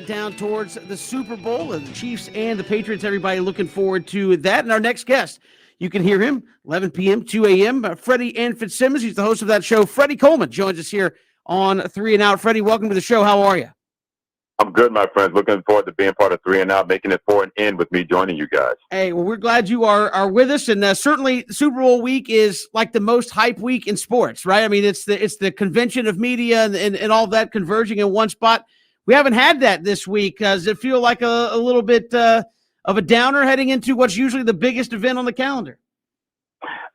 Down towards the Super Bowl, the Chiefs and the Patriots. Everybody looking forward to that. And our next guest, you can hear him 11 p.m., 2 a.m. Freddie and Fitzsimmons. He's the host of that show. Freddie Coleman joins us here on 3 and Out. Freddie, welcome to the show. How are you? I'm good, my friends. Looking forward to being part of 3 and Out, making it 4 and in with me joining you guys. Hey, well, we're glad you are with us, and certainly Super Bowl week is like the most hype week in sports, right? I mean, it's the convention of media and all that converging in one spot. We haven't had that this week. Does it feel like a little bit of a downer heading into what's usually the biggest event on the calendar?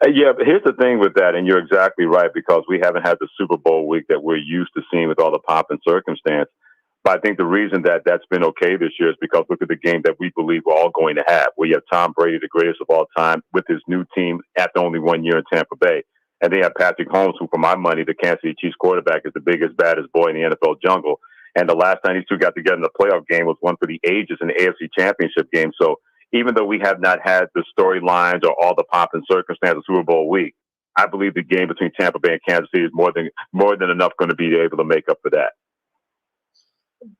Yeah, but here's the thing with that, and you're exactly right, because we haven't had the Super Bowl week that we're used to seeing with all the pomp and circumstance. But I think the reason that that's been okay this year is because look at the game that we believe we're all going to have. We have Tom Brady, the greatest of all time, with his new team after only 1 year in Tampa Bay. And they have Patrick Mahomes, who, for my money, the Kansas City Chiefs quarterback, is the biggest, baddest boy in the NFL jungle. And the last time these two got together in the playoff game was one for the ages in the AFC Championship game. So even though we have not had the storylines or all the pomp and circumstance of Super Bowl week, I believe the game between Tampa Bay and Kansas City is more than enough going to be able to make up for that.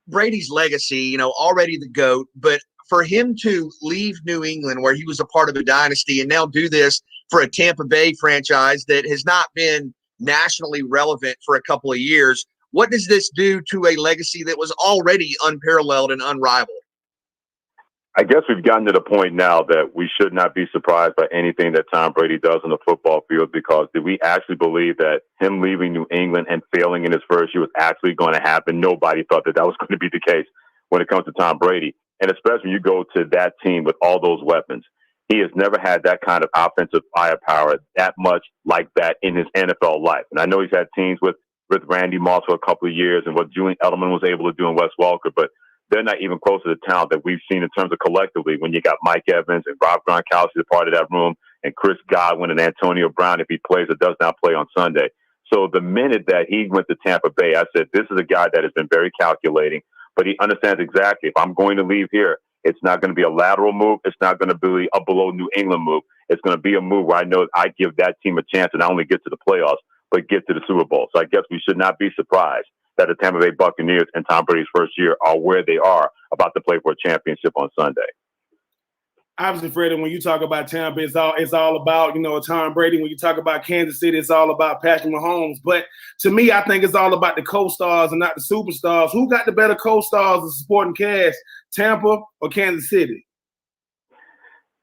Brady's legacy, already the GOAT, but for him to leave New England where he was a part of a dynasty and now do this for a Tampa Bay franchise that has not been nationally relevant for a couple of years, what does this do to a legacy that was already unparalleled and unrivaled? I guess we've gotten to the point now that we should not be surprised by anything that Tom Brady does on the football field, because did we actually believe that him leaving New England and failing in his first year was actually going to happen? Nobody thought that was going to be the case when it comes to Tom Brady. And especially when you go to that team with all those weapons. He has never had that kind of offensive firepower that much like that in his NFL life. And I know he's had teams with Randy Moss for a couple of years and what Julian Edelman was able to do in Wes Welker, but they're not even close to the talent that we've seen in terms of collectively when you got Mike Evans and Rob Gronkowski a part of that room and Chris Godwin and Antonio Brown if he plays or does not play on Sunday. So the minute that he went to Tampa Bay, I said, this is a guy that has been very calculating, but he understands exactly if I'm going to leave here, it's not going to be a lateral move. It's not going to be a below New England move. It's going to be a move where I know I give that team a chance to not only get to the playoffs, but get to the Super Bowl. So I guess we should not be surprised that the Tampa Bay Buccaneers in Tom Brady's first year are where they are, about to play for a championship on Sunday. Obviously, Freddie, when you talk about Tampa, it's all about, Tom Brady. When you talk about Kansas City, it's all about Patrick Mahomes. But to me, I think it's all about the co-stars and not the superstars. Who got the better co-stars and supporting cast, Tampa or Kansas City?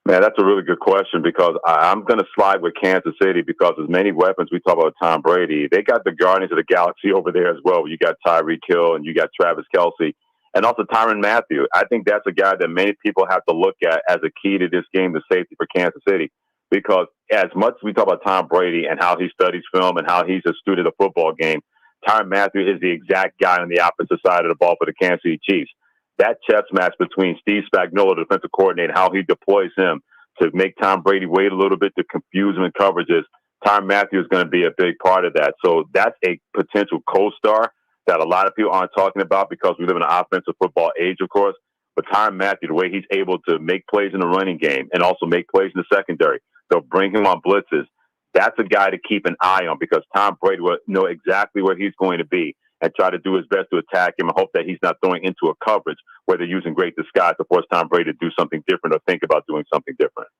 Man, that's a really good question, because I'm going to slide with Kansas City, because as many weapons we talk about Tom Brady, they got the Guardians of the Galaxy over there as well. You got Tyreek Hill and you got Travis Kelce and also Tyrann Mathieu. I think that's a guy that many people have to look at as a key to this game, the safety for Kansas City, because as much as we talk about Tom Brady and how he studies film and how he's a student of the football game, Tyrann Mathieu is the exact guy on the opposite side of the ball for the Kansas City Chiefs. That chess match between Steve Spagnuolo, the defensive coordinator, how he deploys him to make Tom Brady wait a little bit to confuse him in coverages, Tyrann Mathieu is going to be a big part of that. So that's a potential co-star that a lot of people aren't talking about, because we live in an offensive football age, of course. But Tyrann Mathieu, the way he's able to make plays in the running game and also make plays in the secondary, they'll bring him on blitzes. That's a guy to keep an eye on, because Tom Brady will know exactly where he's going to be and try to do his best to attack him and hope that he's not throwing into a coverage where they're using great disguise to force Tom Brady to do something different or think about doing something different.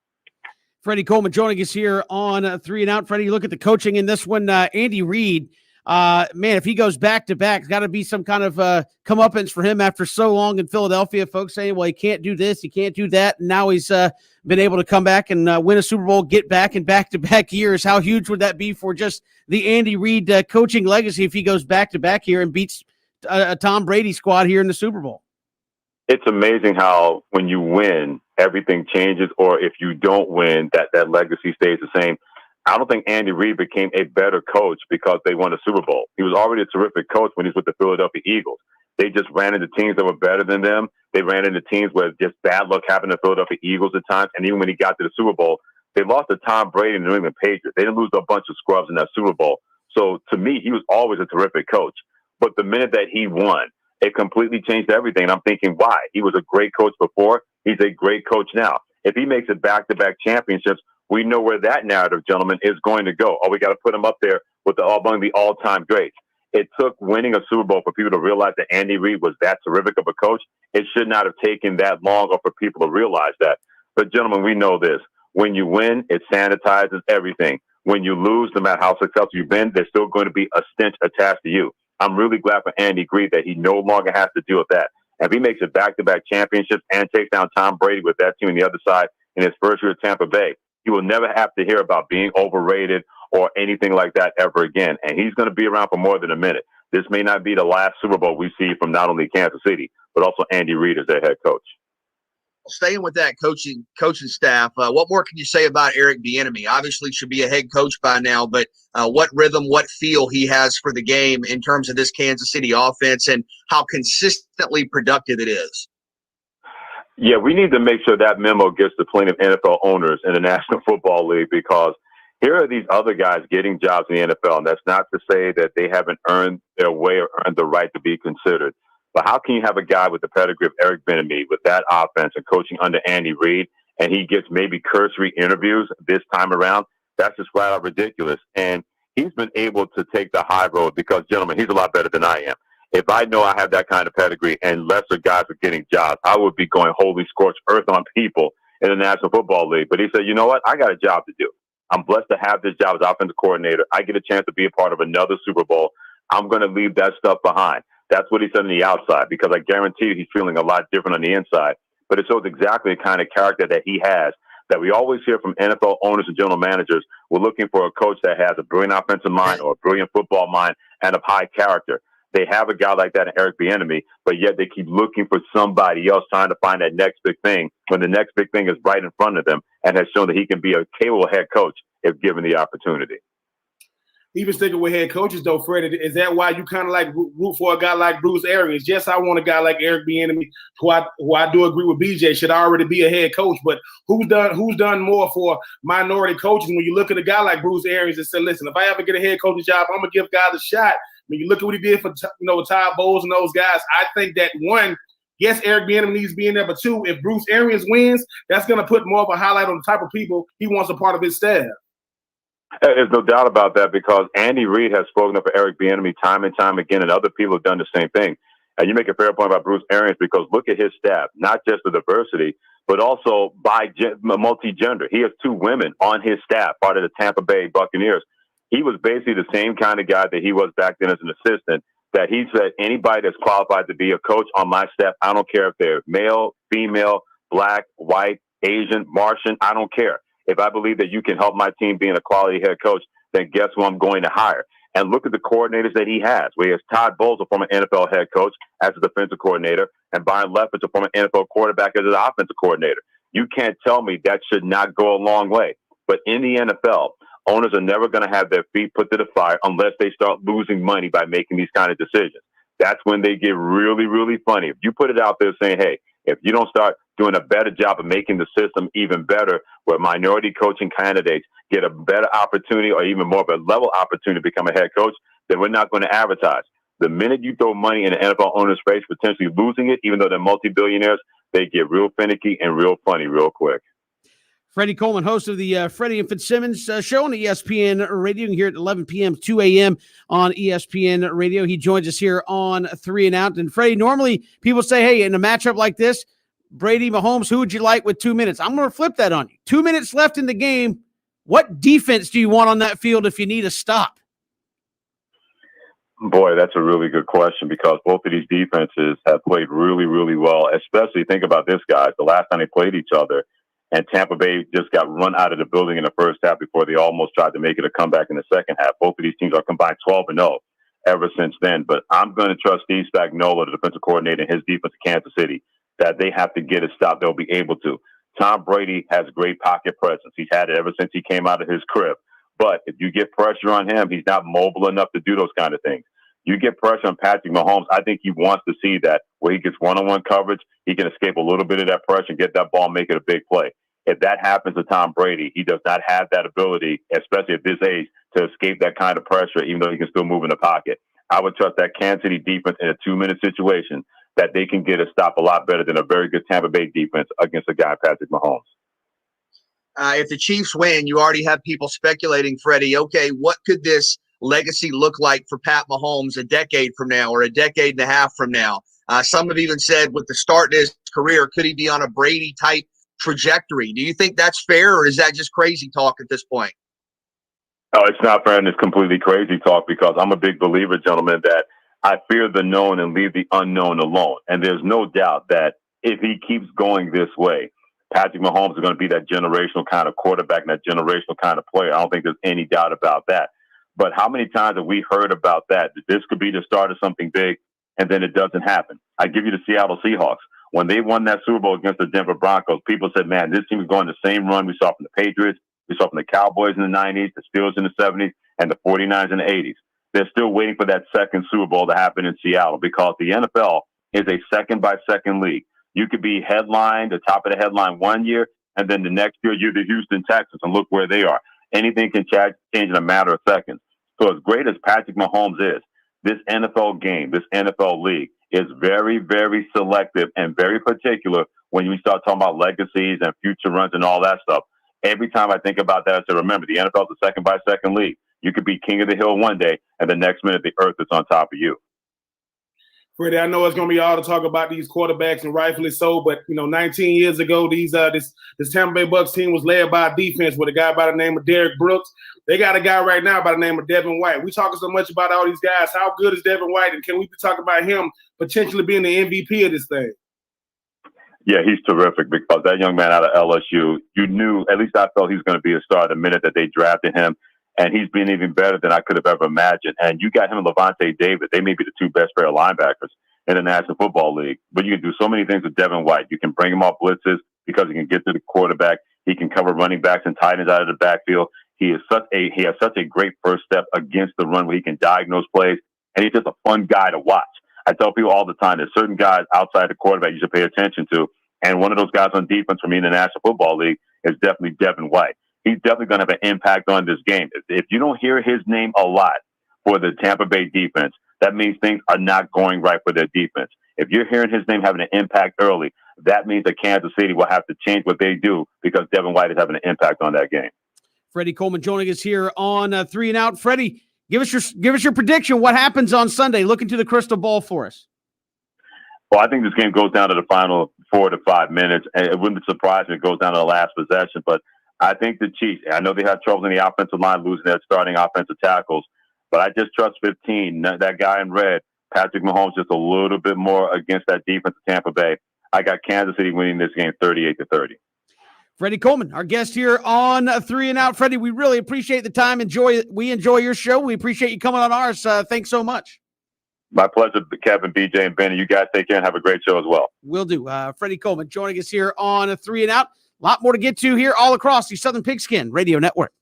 Freddie Coleman joining us here on 3 and Out. Freddie, you look at the coaching in this one. Andy Reid, man, if he goes back-to-back, it's got to be some kind of comeuppance for him after so long in Philadelphia. Folks saying, well, he can't do this, he can't do that. And now he's been able to come back and win a Super Bowl, get back in back-to-back years. How huge would that be for just the Andy Reid coaching legacy if he goes back-to-back here and beats a Tom Brady squad here in the Super Bowl? It's amazing how when you win, everything changes, or if you don't win, that legacy stays the same. I don't think Andy Reid became a better coach because they won a Super Bowl. He was already a terrific coach when he was with the Philadelphia Eagles. They just ran into teams that were better than them. They ran into teams where just bad luck happened to Philadelphia Eagles at times. And even when he got to the Super Bowl, they lost to Tom Brady and the New England Patriots. They didn't lose to a bunch of scrubs in that Super Bowl. So to me, he was always a terrific coach. But the minute that he won, it completely changed everything. And I'm thinking, why? He was a great coach before. He's a great coach now. If he makes it back-to-back championships, we know where that narrative, gentlemen, is going to go. Oh, we got to put him up there with among the all-time greats. it took winning a Super Bowl for people to realize that Andy Reid was that terrific of a coach. It should not have taken that long or for people to realize that. But, gentlemen, we know this. When you win, it sanitizes everything. When you lose, no matter how successful you've been, there's still going to be a stench attached to you. I'm really glad for Andy Reid that he no longer has to deal with that. And if he makes it back-to-back championships and takes down Tom Brady with that team on the other side in his first year at Tampa Bay, he will never have to hear about being overrated or anything like that ever again. And he's going to be around for more than a minute. This may not be the last Super Bowl we see from not only Kansas City, but also Andy Reid as their head coach. Staying with that coaching staff, what more can you say about Eric Bieniemy? Obviously should be a head coach by now, but what rhythm, what feel he has for the game in terms of this Kansas City offense and how consistently productive it is. Yeah, we need to make sure that memo gets to plenty of NFL owners in the National Football League, because here are these other guys getting jobs in the NFL, and that's not to say that they haven't earned their way or earned the right to be considered. But how can you have a guy with the pedigree of Eric Bieniemy with that offense and coaching under Andy Reid, and he gets maybe cursory interviews this time around? That's just flat out ridiculous. And he's been able to take the high road because, gentlemen, he's a lot better than I am. If I know I have that kind of pedigree and lesser guys are getting jobs, I would be going holy scorched earth on people in the National Football League. But he said, you know what? I got a job to do. I'm blessed to have this job as offensive coordinator. I get a chance to be a part of another Super Bowl. I'm going to leave that stuff behind. That's what he said on the outside, because I guarantee you he's feeling a lot different on the inside. But it shows exactly the kind of character that he has, that we always hear from NFL owners and general managers. We're looking for a coach that has a brilliant offensive mind or a brilliant football mind and of high character. They have a guy like that in Eric Bieniemy, but yet they keep looking for somebody else, trying to find that next big thing when the next big thing is right in front of them and has shown that he can be a capable head coach if given the opportunity. Even sticking with head coaches, though, Fred, is that why you kind of like root for a guy like Bruce Arians? Yes, I want a guy like Eric Bieniemy, who I do agree with BJ should already be a head coach. But who's done more for minority coaches? When you look at a guy like Bruce Arians and say, listen, if I ever get a head coaching job, I'm gonna give guys a shot. When you look at what he did for Todd Bowles and those guys, I think that one, yes, Eric Bieniemy needs to be in there, but two, if Bruce Arians wins, that's gonna put more of a highlight on the type of people he wants a part of his staff. There's no doubt about that, because Andy Reid has spoken up for Eric Bieniemy time and time again, and other people have done the same thing. And you make a fair point about Bruce Arians, because look at his staff, not just the diversity, but also by multi-gender. He has 2 women on his staff, part of the Tampa Bay Buccaneers. He was basically the same kind of guy that he was back then as an assistant, that he said, anybody that's qualified to be a coach on my staff, I don't care if they're male, female, black, white, Asian, Martian, I don't care. If I believe that you can help my team being a quality head coach, then guess who I'm going to hire? And look at the coordinators that he has. Where he has Todd Bowles, a former NFL head coach, as a defensive coordinator, and Byron Leftwich, a former NFL quarterback, as an offensive coordinator. You can't tell me that should not go a long way. But in the NFL, owners are never going to have their feet put to the fire unless they start losing money by making these kind of decisions. That's when they get really, really funny. If you put it out there saying, hey, if you don't start doing a better job of making the system even better, where minority coaching candidates get a better opportunity or even more of a level opportunity to become a head coach, then we're not going to advertise. The minute you throw money in the NFL owner's face, potentially losing it, even though they're multi-billionaires, they get real finicky and real funny real quick. Freddie Coleman, host of the Freddie and Fitzsimmons show on ESPN Radio. You can hear it at 11 p.m., 2 a.m. on ESPN Radio. He joins us here on 3 and Out. And Freddie, normally people say, hey, in a matchup like this, Brady, Mahomes, who would you like with 2 minutes? I'm going to flip that on you. 2 minutes left in the game. What defense do you want on that field if you need a stop? Boy, that's a really good question, because both of these defenses have played really, really well, especially think about this, guys. The last time they played each other, and Tampa Bay just got run out of the building in the first half before they almost tried to make it a comeback in the second half. Both of these teams are combined 12-0 ever since then. But I'm going to trust Steve Spagnuolo, the defensive coordinator, and his defense in Kansas City, that they have to get a stop. They'll be able to. Tom Brady has great pocket presence. He's had it ever since he came out of his crib. But if you get pressure on him, he's not mobile enough to do those kind of things. You get pressure on Patrick Mahomes, I think he wants to see that where he gets one-on-one coverage, he can escape a little bit of that pressure and get that ball, make it a big play. If that happens to Tom Brady, he does not have that ability, especially at this age, to escape that kind of pressure, even though he can still move in the pocket. I would trust that Kansas City defense in a 2-minute situation, that they can get a stop a lot better than a very good Tampa Bay defense against a guy, Patrick Mahomes. If the Chiefs win, you already have people speculating, Freddie, okay, what could this legacy look like for Pat Mahomes a decade from now or a decade and a half from now? Some have even said with the start of his career, could he be on a Brady type trajectory? Do you think that's fair, or is that just crazy talk at this point? Oh, it's not fair, and it's completely crazy talk, because I'm a big believer, gentlemen, that I fear the known and leave the unknown alone. And there's no doubt that if he keeps going this way, Patrick Mahomes is going to be that generational kind of quarterback and that generational kind of player. I don't think there's any doubt about that. But how many times have we heard about that? This could be the start of something big, and then it doesn't happen. I give you the Seattle Seahawks. When they won that Super Bowl against the Denver Broncos, people said, man, this team is going the same run we saw from the Patriots, we saw from the Cowboys in the 90s, the Steelers in the 70s, and the 49ers in the 80s. They're still waiting for that second Super Bowl to happen in Seattle, because the NFL is a second-by-second league. You could be headlined, the top of the headline one year, and then the next year you're the Houston Texans, and look where they are. Anything can change in a matter of seconds. So as great as Patrick Mahomes is, this NFL game, this NFL league is very, very selective and very particular when you start talking about legacies and future runs and all that stuff. Every time I think about that, I say, remember, the NFL is a second-by-second league. You could be king of the hill one day, and the next minute the earth is on top of you. Freddie, I know it's going to be all to talk about these quarterbacks, and rightfully so. But 19 years ago, this Tampa Bay Bucks team was led by a defense with a guy by the name of Derrick Brooks. They got a guy right now by the name of Devin White. We talking so much about all these guys. How good is Devin White, and can we be talking about him potentially being the MVP of this thing? Yeah, he's terrific, because that young man out of LSU, you knew, at least I felt he was going to be a star the minute that they drafted him. And he's been even better than I could have ever imagined. And you got him and Levante David. They may be the two best pair of linebackers in the National Football League. But you can do so many things with Devin White. You can bring him off blitzes because he can get to the quarterback. He can cover running backs and tight ends out of the backfield. He has such a great first step against the run where he can diagnose plays. And he's just a fun guy to watch. I tell people all the time, there's certain guys outside the quarterback you should pay attention to. And one of those guys on defense for me in the National Football League is definitely Devin White. He's definitely going to have an impact on this game. If you don't hear his name a lot for the Tampa Bay defense, that means things are not going right for their defense. If you're hearing his name having an impact early, that means that Kansas City will have to change what they do, because Devin White is having an impact on that game. Freddie Coleman joining us here on 3 and Out. Freddie, give us your prediction. What happens on Sunday? Look into the crystal ball for us. Well, I think this game goes down to the final 4 to 5 minutes, and it wouldn't surprise me if it goes down to the last possession. But I think the Chiefs, I know they have trouble in the offensive line, losing their starting offensive tackles, but I just trust 15. That guy in red, Patrick Mahomes, just a little bit more against that defense of Tampa Bay. I got Kansas City winning this game 38-30. Freddie Coleman, our guest here on 3 and Out. Freddie, we really appreciate the time. We enjoy your show. We appreciate you coming on ours. Thanks so much. My pleasure, Kevin, BJ, and Benny. You guys take care and have a great show as well. Will do. Freddie Coleman joining us here on 3 and Out. A lot more to get to here all across the Southern Pigskin Radio Network.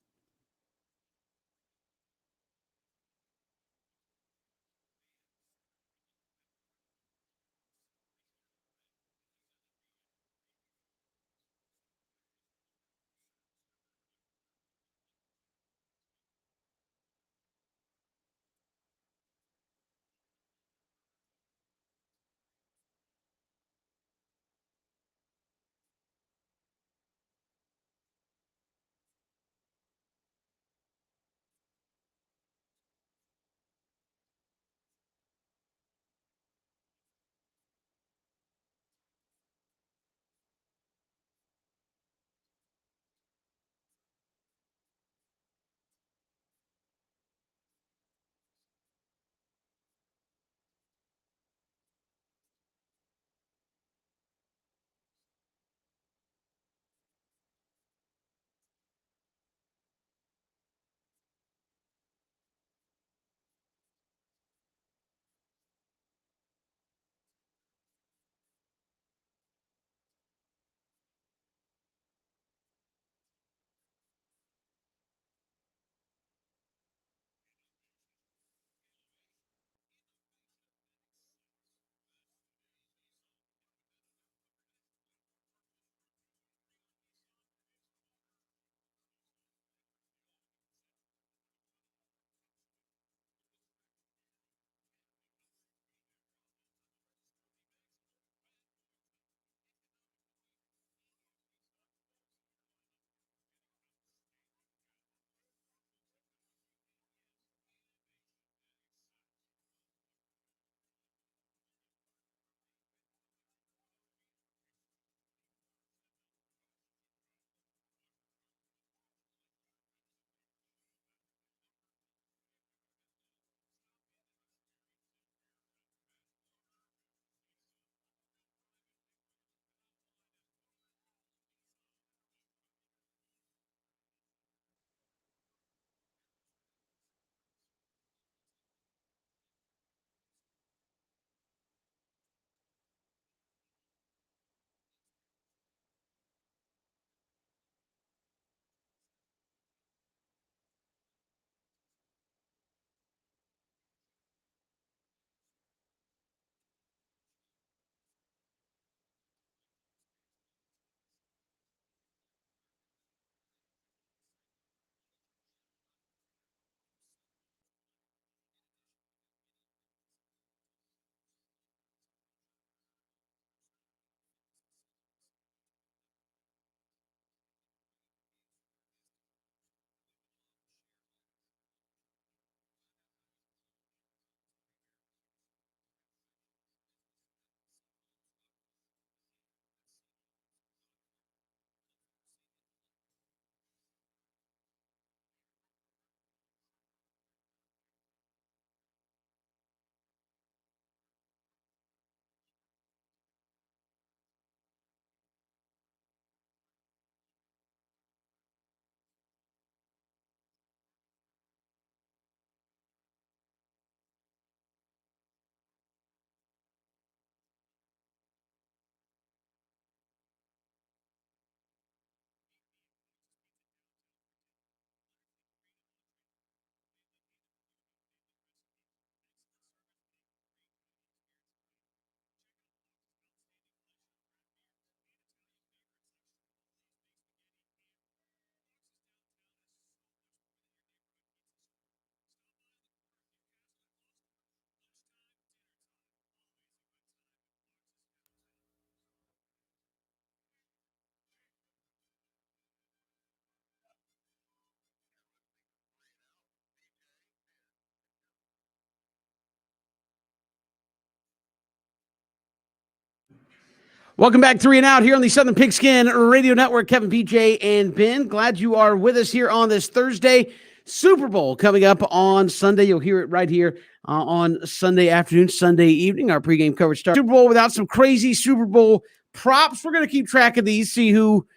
Welcome back, 3 and Out here on the Southern Pigskin Radio Network. Kevin, BJ, and Ben. Glad you are with us here on this Thursday. Super Bowl coming up on Sunday. You'll hear it right here on Sunday afternoon, Sunday evening. Our pregame coverage starts. Super Bowl without some crazy Super Bowl props. We're going to keep track of these, see who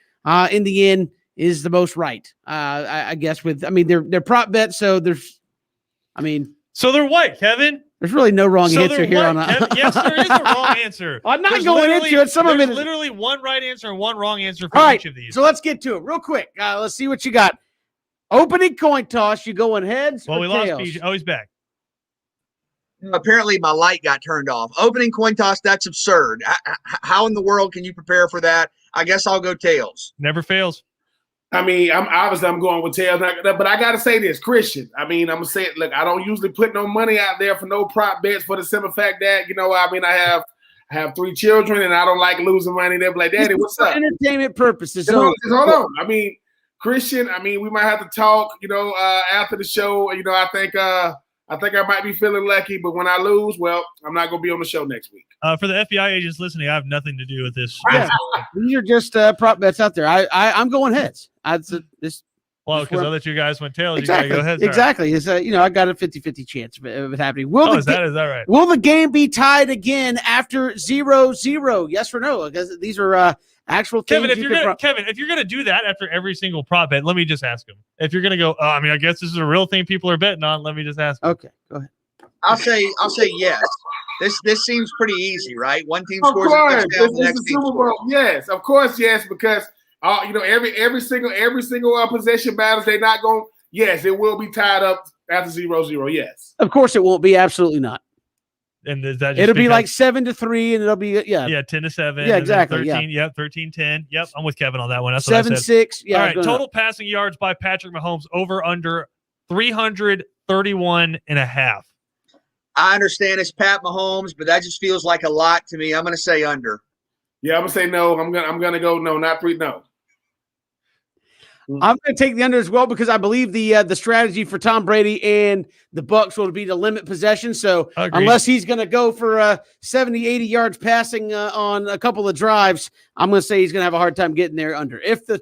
in the end is the most right. I guess they're prop bets, so so they're what, Kevin? There's really no wrong answer here on that. Yes, there is a wrong answer. I'm not going into it. Some of it is literally one right answer and one wrong answer for each of these. So let's get to it real quick. Let's see what you got. Opening coin toss. You going heads? Well, or we tails? lost PJ. Oh, he's back. Apparently, my light got turned off. Opening coin toss, that's absurd. How in the world can you prepare for that? I guess I'll go tails. Never fails. I mean, I'm going with tails, but I got to say this, Christian. I mean, I'm going to say it. Look, I don't usually put no money out there for no prop bets for the simple fact that, I have 3 children and I don't like losing money. They're like, Daddy, what's up? Entertainment purposes. Hold on. I mean, Christian, we might have to talk, after the show. I think I might be feeling lucky, but when I lose, well, I'm not going to be on the show next week. For the FBI agents listening, I have nothing to do with this. Yeah. These are just prop bets out there. I'm going heads. Because other 2 guys went tails. Exactly. You got to go heads. Exactly. It's I got a 50-50 chance of it happening. Is that right? Will the game be tied again after 0-0? Yes or no? Because these are actual things. Kevin, if you're gonna do that after every single prop bet, let me just ask him. If you're gonna go, I guess this is a real thing people are betting on. Let me just ask him. Okay, go ahead. I'll say yes. This seems pretty easy, right? One team scores a touchdown, the next team scores. Yes, of course, yes, because every single possession battles, they're not going. Yes, it will be tied up after 0-0. Yes, of course it won't be. Absolutely not. And is that it'll be like 7-3, and it'll be 10-7. Yeah, exactly. 13, Yep, 13-10. Yep, I'm with Kevin on that one. That's 7-6. Yeah. All right, total passing yards by Patrick Mahomes over under 331.5. I understand it's Pat Mahomes, but that just feels like a lot to me. I'm going to say under. Yeah, I'm going to say no. I'm going to go no, not 3. No. I'm going to take the under as well because I believe the strategy for Tom Brady and the Bucs will be to limit possession. So unless he's going to go for 70, 80 yards passing on a couple of drives, I'm going to say he's going to have a hard time getting there under if the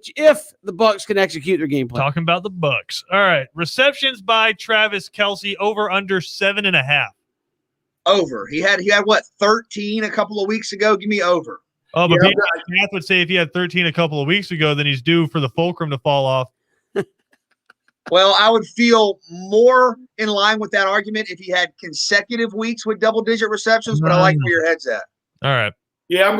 Bucs can execute their game plan. Talking about the Bucs. All right, receptions by Travis Kelce over under 7.5. Over. He had what, 13 a couple of weeks ago? Give me over. Oh, but Math would say if he had 13 a couple of weeks ago, then he's due for the fulcrum to fall off. Well, I would feel more in line with that argument if he had consecutive weeks with double-digit receptions. But I like where your head's at. All right. Yeah, I'm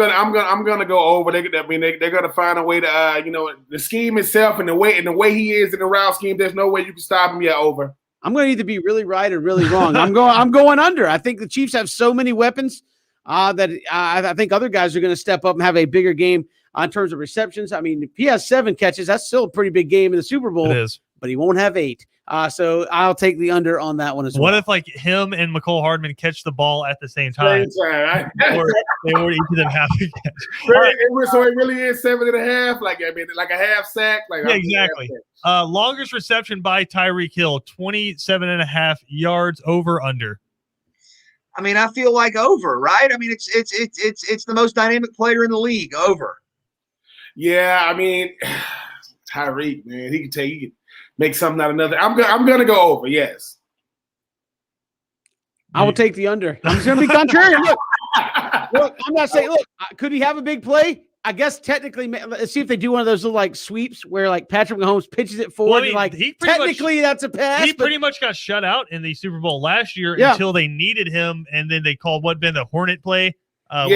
gonna go over. They're gonna find a way to the scheme itself and the way he is in the route scheme. There's no way you can stop him. Yeah, over. I'm going to either be really right or really wrong. I'm going under. I think the Chiefs have so many weapons. That I think other guys are going to step up and have a bigger game in terms of receptions. I mean, if he has 7 catches, that's still a pretty big game in the Super Bowl. It is. But he won't have 8. So I'll take the under on that one as well. What if like him and McCole Hardman catch the ball at the same time? Or they would each of them have to catch. So it really is 7.5, like a half sack. Yeah, exactly. Longest reception by Tyreek Hill, 27.5 yards over under. I feel like over, right? It's the most dynamic player in the league. Over. Yeah, Tyreek, man, he can make something out of nothing. I'm gonna go over. Yes. I will take the under. I'm just gonna be contrarian. Look, I'm not saying. Look, could he have a big play? I guess technically, let's see if they do one of those little like sweeps where like Patrick Mahomes pitches it forward. Technically, that's a pass. He pretty much got shut out in the Super Bowl last year until they needed him, and then they called the Hornet play. Running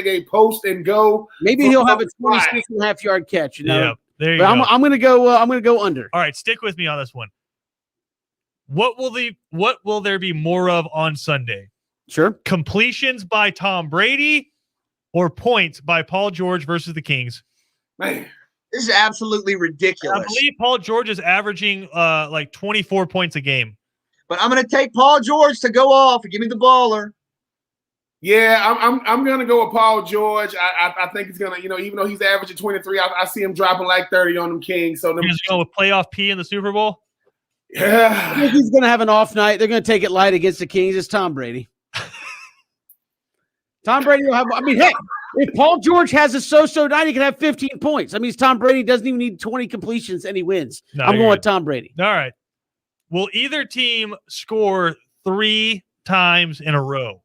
a post and go. Maybe he'll have a 26.5 yard catch. Yeah, there you go. go. I'm gonna go under. All right, stick with me on this one. What will there be more of on Sunday? Sure. Completions by Tom Brady or points by Paul George versus the Kings? Man, this is absolutely ridiculous. I believe Paul George is averaging like 24 points a game. But I'm going to take Paul George to go off and give me the baller. Yeah, I'm going to go with Paul George. I think he's going to, even though he's averaging 23, I see him dropping like 30 on them Kings. So you're just going with playoff P in the Super Bowl? Yeah. I think he's going to have an off night. They're going to take it light against the Kings. It's Tom Brady. Tom Brady will have. I mean, heck, if Paul George has a so-so night, he can have 15 points. I mean, Tom Brady doesn't even need 20 completions and he wins. No, I'm you're going with good. Tom Brady. All right. Will either team score 3 times in a row?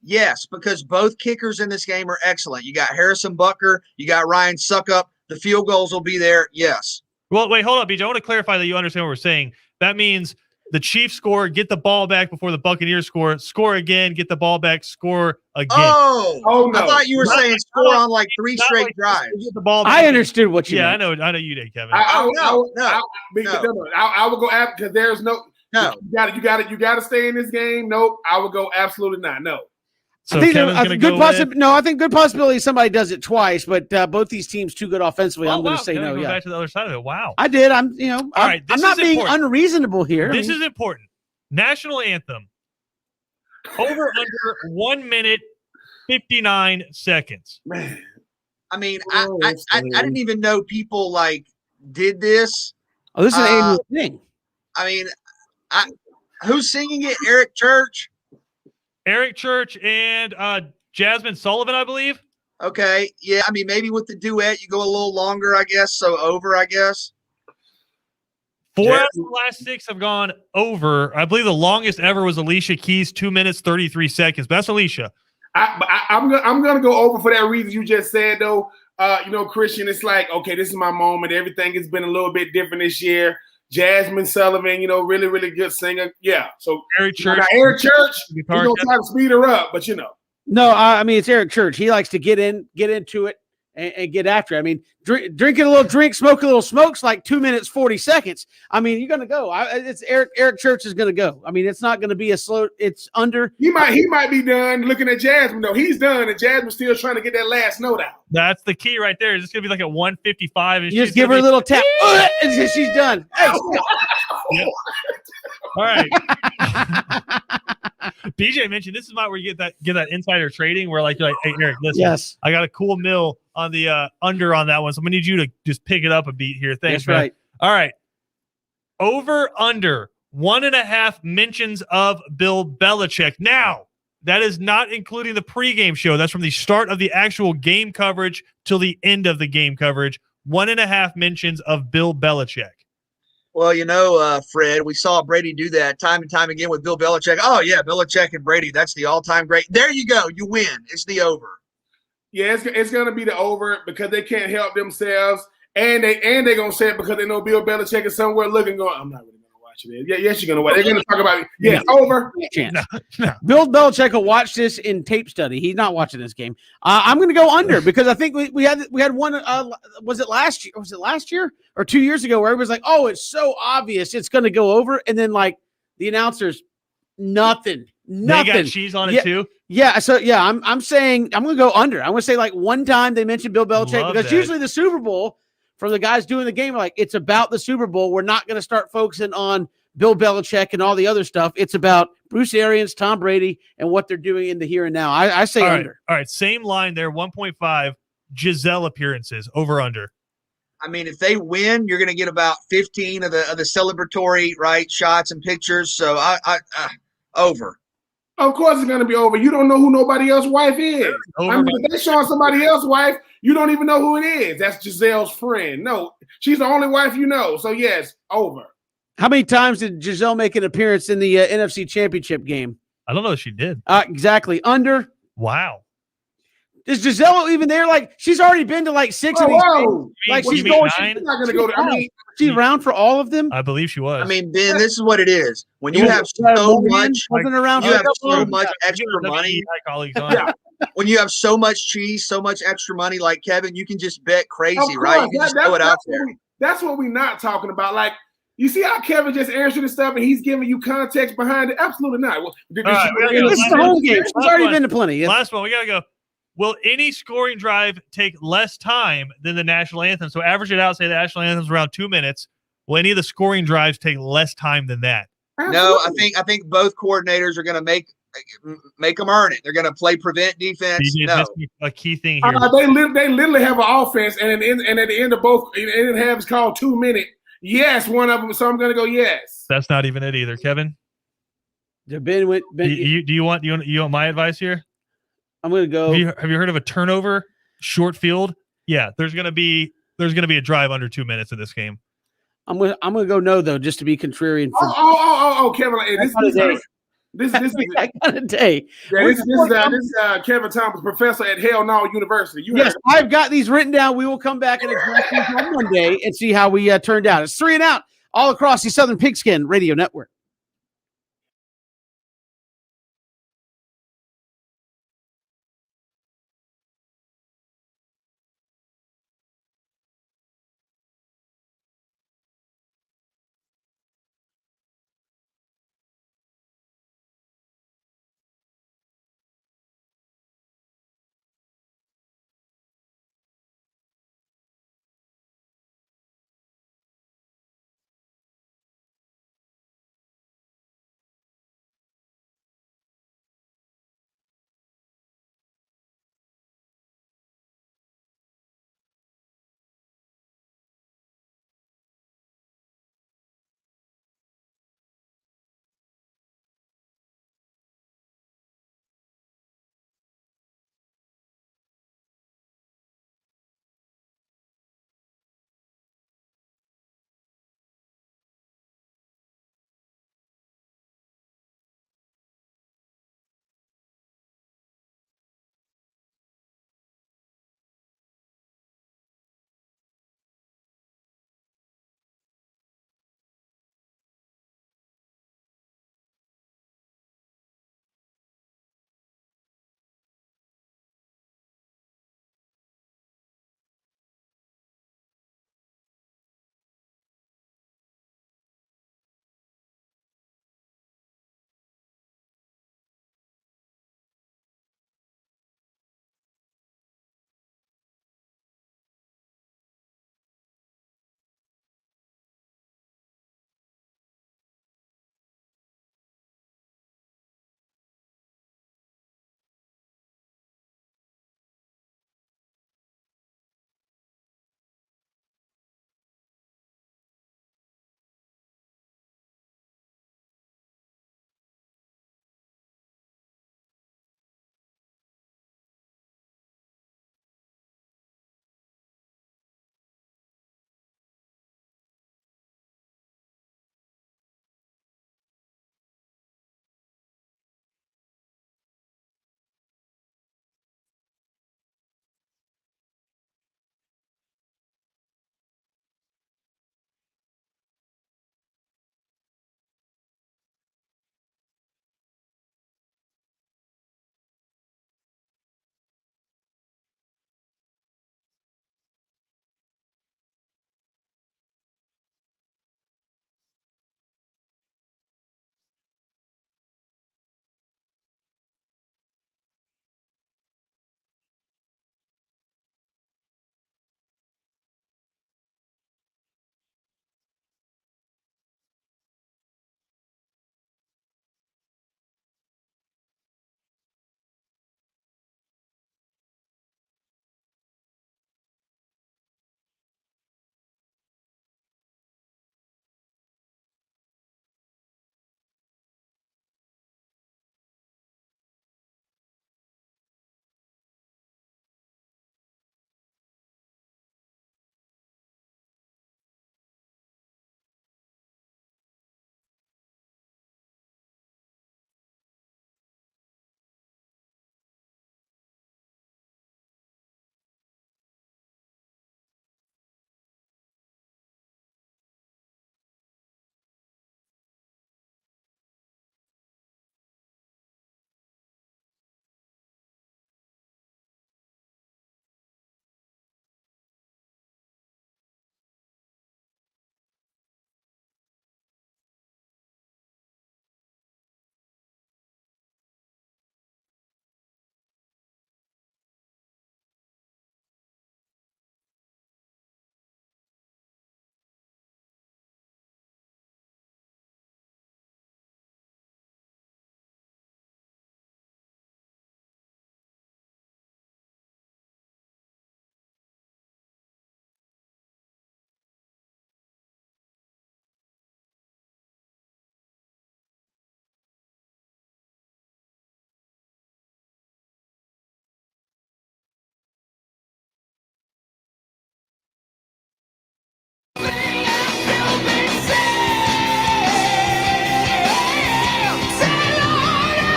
Yes, because both kickers in this game are excellent. You got Harrison Butker, you got Ryan Suckup. The field goals will be there. Yes. Well, wait, hold on, BJ. I want to clarify that you understand what we're saying. That means the Chiefs score, get the ball back before the Buccaneers score again, get the ball back, score again. Oh no. I thought you were saying score on like 3 Not straight like drives. Get the ball back. I understood what you Yeah, meant. I know you did, Kevin. I will go after because there's no. You got to stay in this game. Nope. I would go absolutely not. No. So I think Kevin's I going think to go I think good possibility somebody does it twice, but both these teams too good offensively. I'm going to say Kevin no. goes Yeah, back to the other side of it. Wow. I did. I'm right, I'm not being unreasonable here. This is important. National anthem. Over under 1 minute 59 seconds. Man. I mean, I didn't even know people like did this. Oh, this is an annual thing. I mean, who's singing it? Eric Church. Eric Church and Jasmine Sullivan, I believe. Okay, yeah. I mean, maybe with the duet, you go a little longer, I guess. So over, I guess. 4 out of the last 6 have gone over. I believe the longest ever was Alicia Keys, 2 minutes 33 seconds. But that's Alicia. I'm gonna go over for that reason you just said though. Christian, it's like, okay, this is my moment. Everything has been a little bit different this year. Jasmine Sullivan, really, really good singer. Yeah. So Eric Church. Eric Church, he's gonna try to speed her up, but No, I mean, it's Eric Church. He likes to get into it and get after it. I mean, drinking a little drink, smoke a little smokes, like 2 minutes, 40 seconds. I mean, you're going to go. It's Eric Church is going to go. I mean, it's not going to be a slow. It's under. He might be done looking at Jasmine, though. He's done, and Jasmine's still trying to get that last note out. That's the key right there. It's just going to be like at 155. And you just give her a little tap. And she's done. Hey. Yep. All right. BJ mentioned this is where you get that insider trading where you're like, hey, Eric, listen, yes, I got a cool mill on the under on that one. So I'm going to need you to just pick it up a beat here. Thanks, that's man. Right. All right. Over under 1.5 mentions of Bill Belichick. Now, that is not including the pregame show. That's from the start of the actual game coverage till the end of the game coverage. 1.5 mentions of Bill Belichick. Well, Fred, we saw Brady do that time and time again with Bill Belichick. Oh, yeah, Belichick and Brady, that's the all-time great. There you go. You win. It's the over. Yeah, it's going to be the over because they can't help themselves, and they're going to say it because they know Bill Belichick is somewhere looking going, I'm not really going to watch it. Yeah, yes, you're going to watch it. They're going to talk about it. Yeah, it's over. No. Bill Belichick will watch this in tape study. He's not watching this game. I'm going to go under because I think we had one. Was it last year? Was it last year or 2 years ago where everybody's like, "Oh, it's so obvious, it's going to go over," and then the announcers, nothing. They got cheese on it too. Yeah. So I'm saying I'm going to go under. I'm going to say one time they mentioned Bill Belichick because usually the Super Bowl for the guys doing the game are it's about the Super Bowl. We're not going to start focusing on Bill Belichick and all the other stuff. It's about Bruce Arians, Tom Brady, and what they're doing in the here and now. I say under. All right. Same line there. 1.5 Giselle appearances over under. I mean, if they win, you're going to get about 15 of the celebratory shots and pictures. So I over. Of course, it's going to be over. You don't know who nobody else's wife is. If they're showing somebody else's wife, you don't even know who it is. That's Giselle's friend. No, she's the only wife you know. So yes, over. How many times did Giselle make an appearance in the NFC Championship game? I don't know if she did. Exactly. Under. Wow. Is Giselle even there? she's already been to 6 of these games. She's going. She's not going to go to. She's around for all of them. I believe she was. I mean, Ben, this is what it is. When you have so much, extra money. When you have so much cheese, so much extra money, like Kevin, you can just bet crazy, right? You can just throw it out there. That's what we're not talking about. You see how Kevin just answered this stuff and he's giving you context behind it? Absolutely not. This is the home game. She's already been to plenty. Last one. We got to go. Will any scoring drive take less time than the national anthem? So average it out, say the national anthem is around 2 minutes. Will any of the scoring drives take less time than that? No, I think both coordinators are going to make them earn it. They're going to play prevent defense. No. A key thing here. They literally have an offense, and at the end of both, and it has called 2 minute. Yes, one of them. So I'm going to go yes. That's not even it either, Kevin. Ben, do you want my advice here? I'm going to go. Have you heard of a turnover short field? Yeah, there's gonna be a drive under 2 minutes in this game. I'm gonna go no though, just to be contrarian. Kevin, hey, this is that kind of day. Yeah, this is Kevin Thomas, professor at Hell No University. Yes, I've got these written down. We will come back and address these on Monday and see how we turned out. It's 3 and Out all across the Southern Pigskin Radio Network.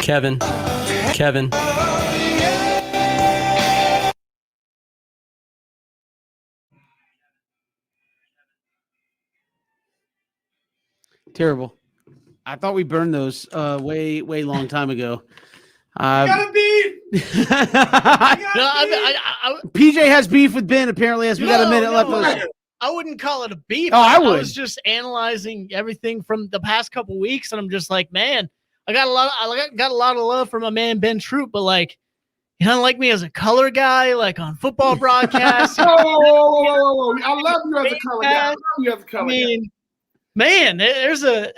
Kevin. Terrible. I thought we burned those way long time ago. Gotta beef. PJ has beef with Ben, apparently, as we got a minute left. I wouldn't call it a beef. Oh, I would. I was just analyzing everything from the past couple weeks, and I'm just like, man, I got a lot of love for my man Ben Troop, but like, he doesn't like me as a color guy, like on football broadcasts. Whoa. I love you as a color guy. I mean, man, there's a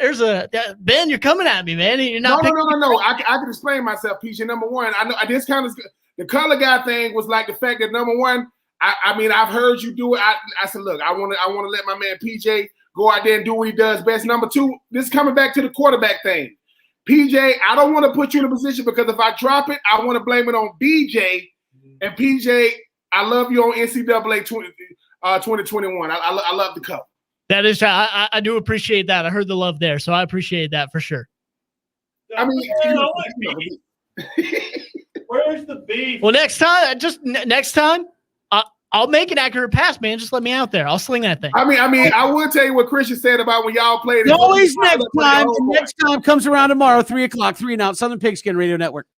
Ben. You're coming at me, man. You're not. No. I can explain myself, PJ. Number one, I know this kind of the color guy thing was like the fact that number one, I mean, I've heard you do it. I said, look, I want to let my man PJ go out there and do what he does best. Number two, this is coming back to the quarterback thing. PJ, I don't want to put you in a position because if I drop it, I want to blame it on BJ. And PJ, I love you on NCAA 2021. I love the cup. That is, I do appreciate that. I heard the love there, so I appreciate that for sure. I mean, where's the beef? Well, next time, I'll make an accurate pass, man. Just let me out there. I'll sling that thing. I mean, I will tell you what Christian said about when y'all played. Always next time. The next time comes around tomorrow, 3:00, 3 and Out, Southern Pigskin Radio Network.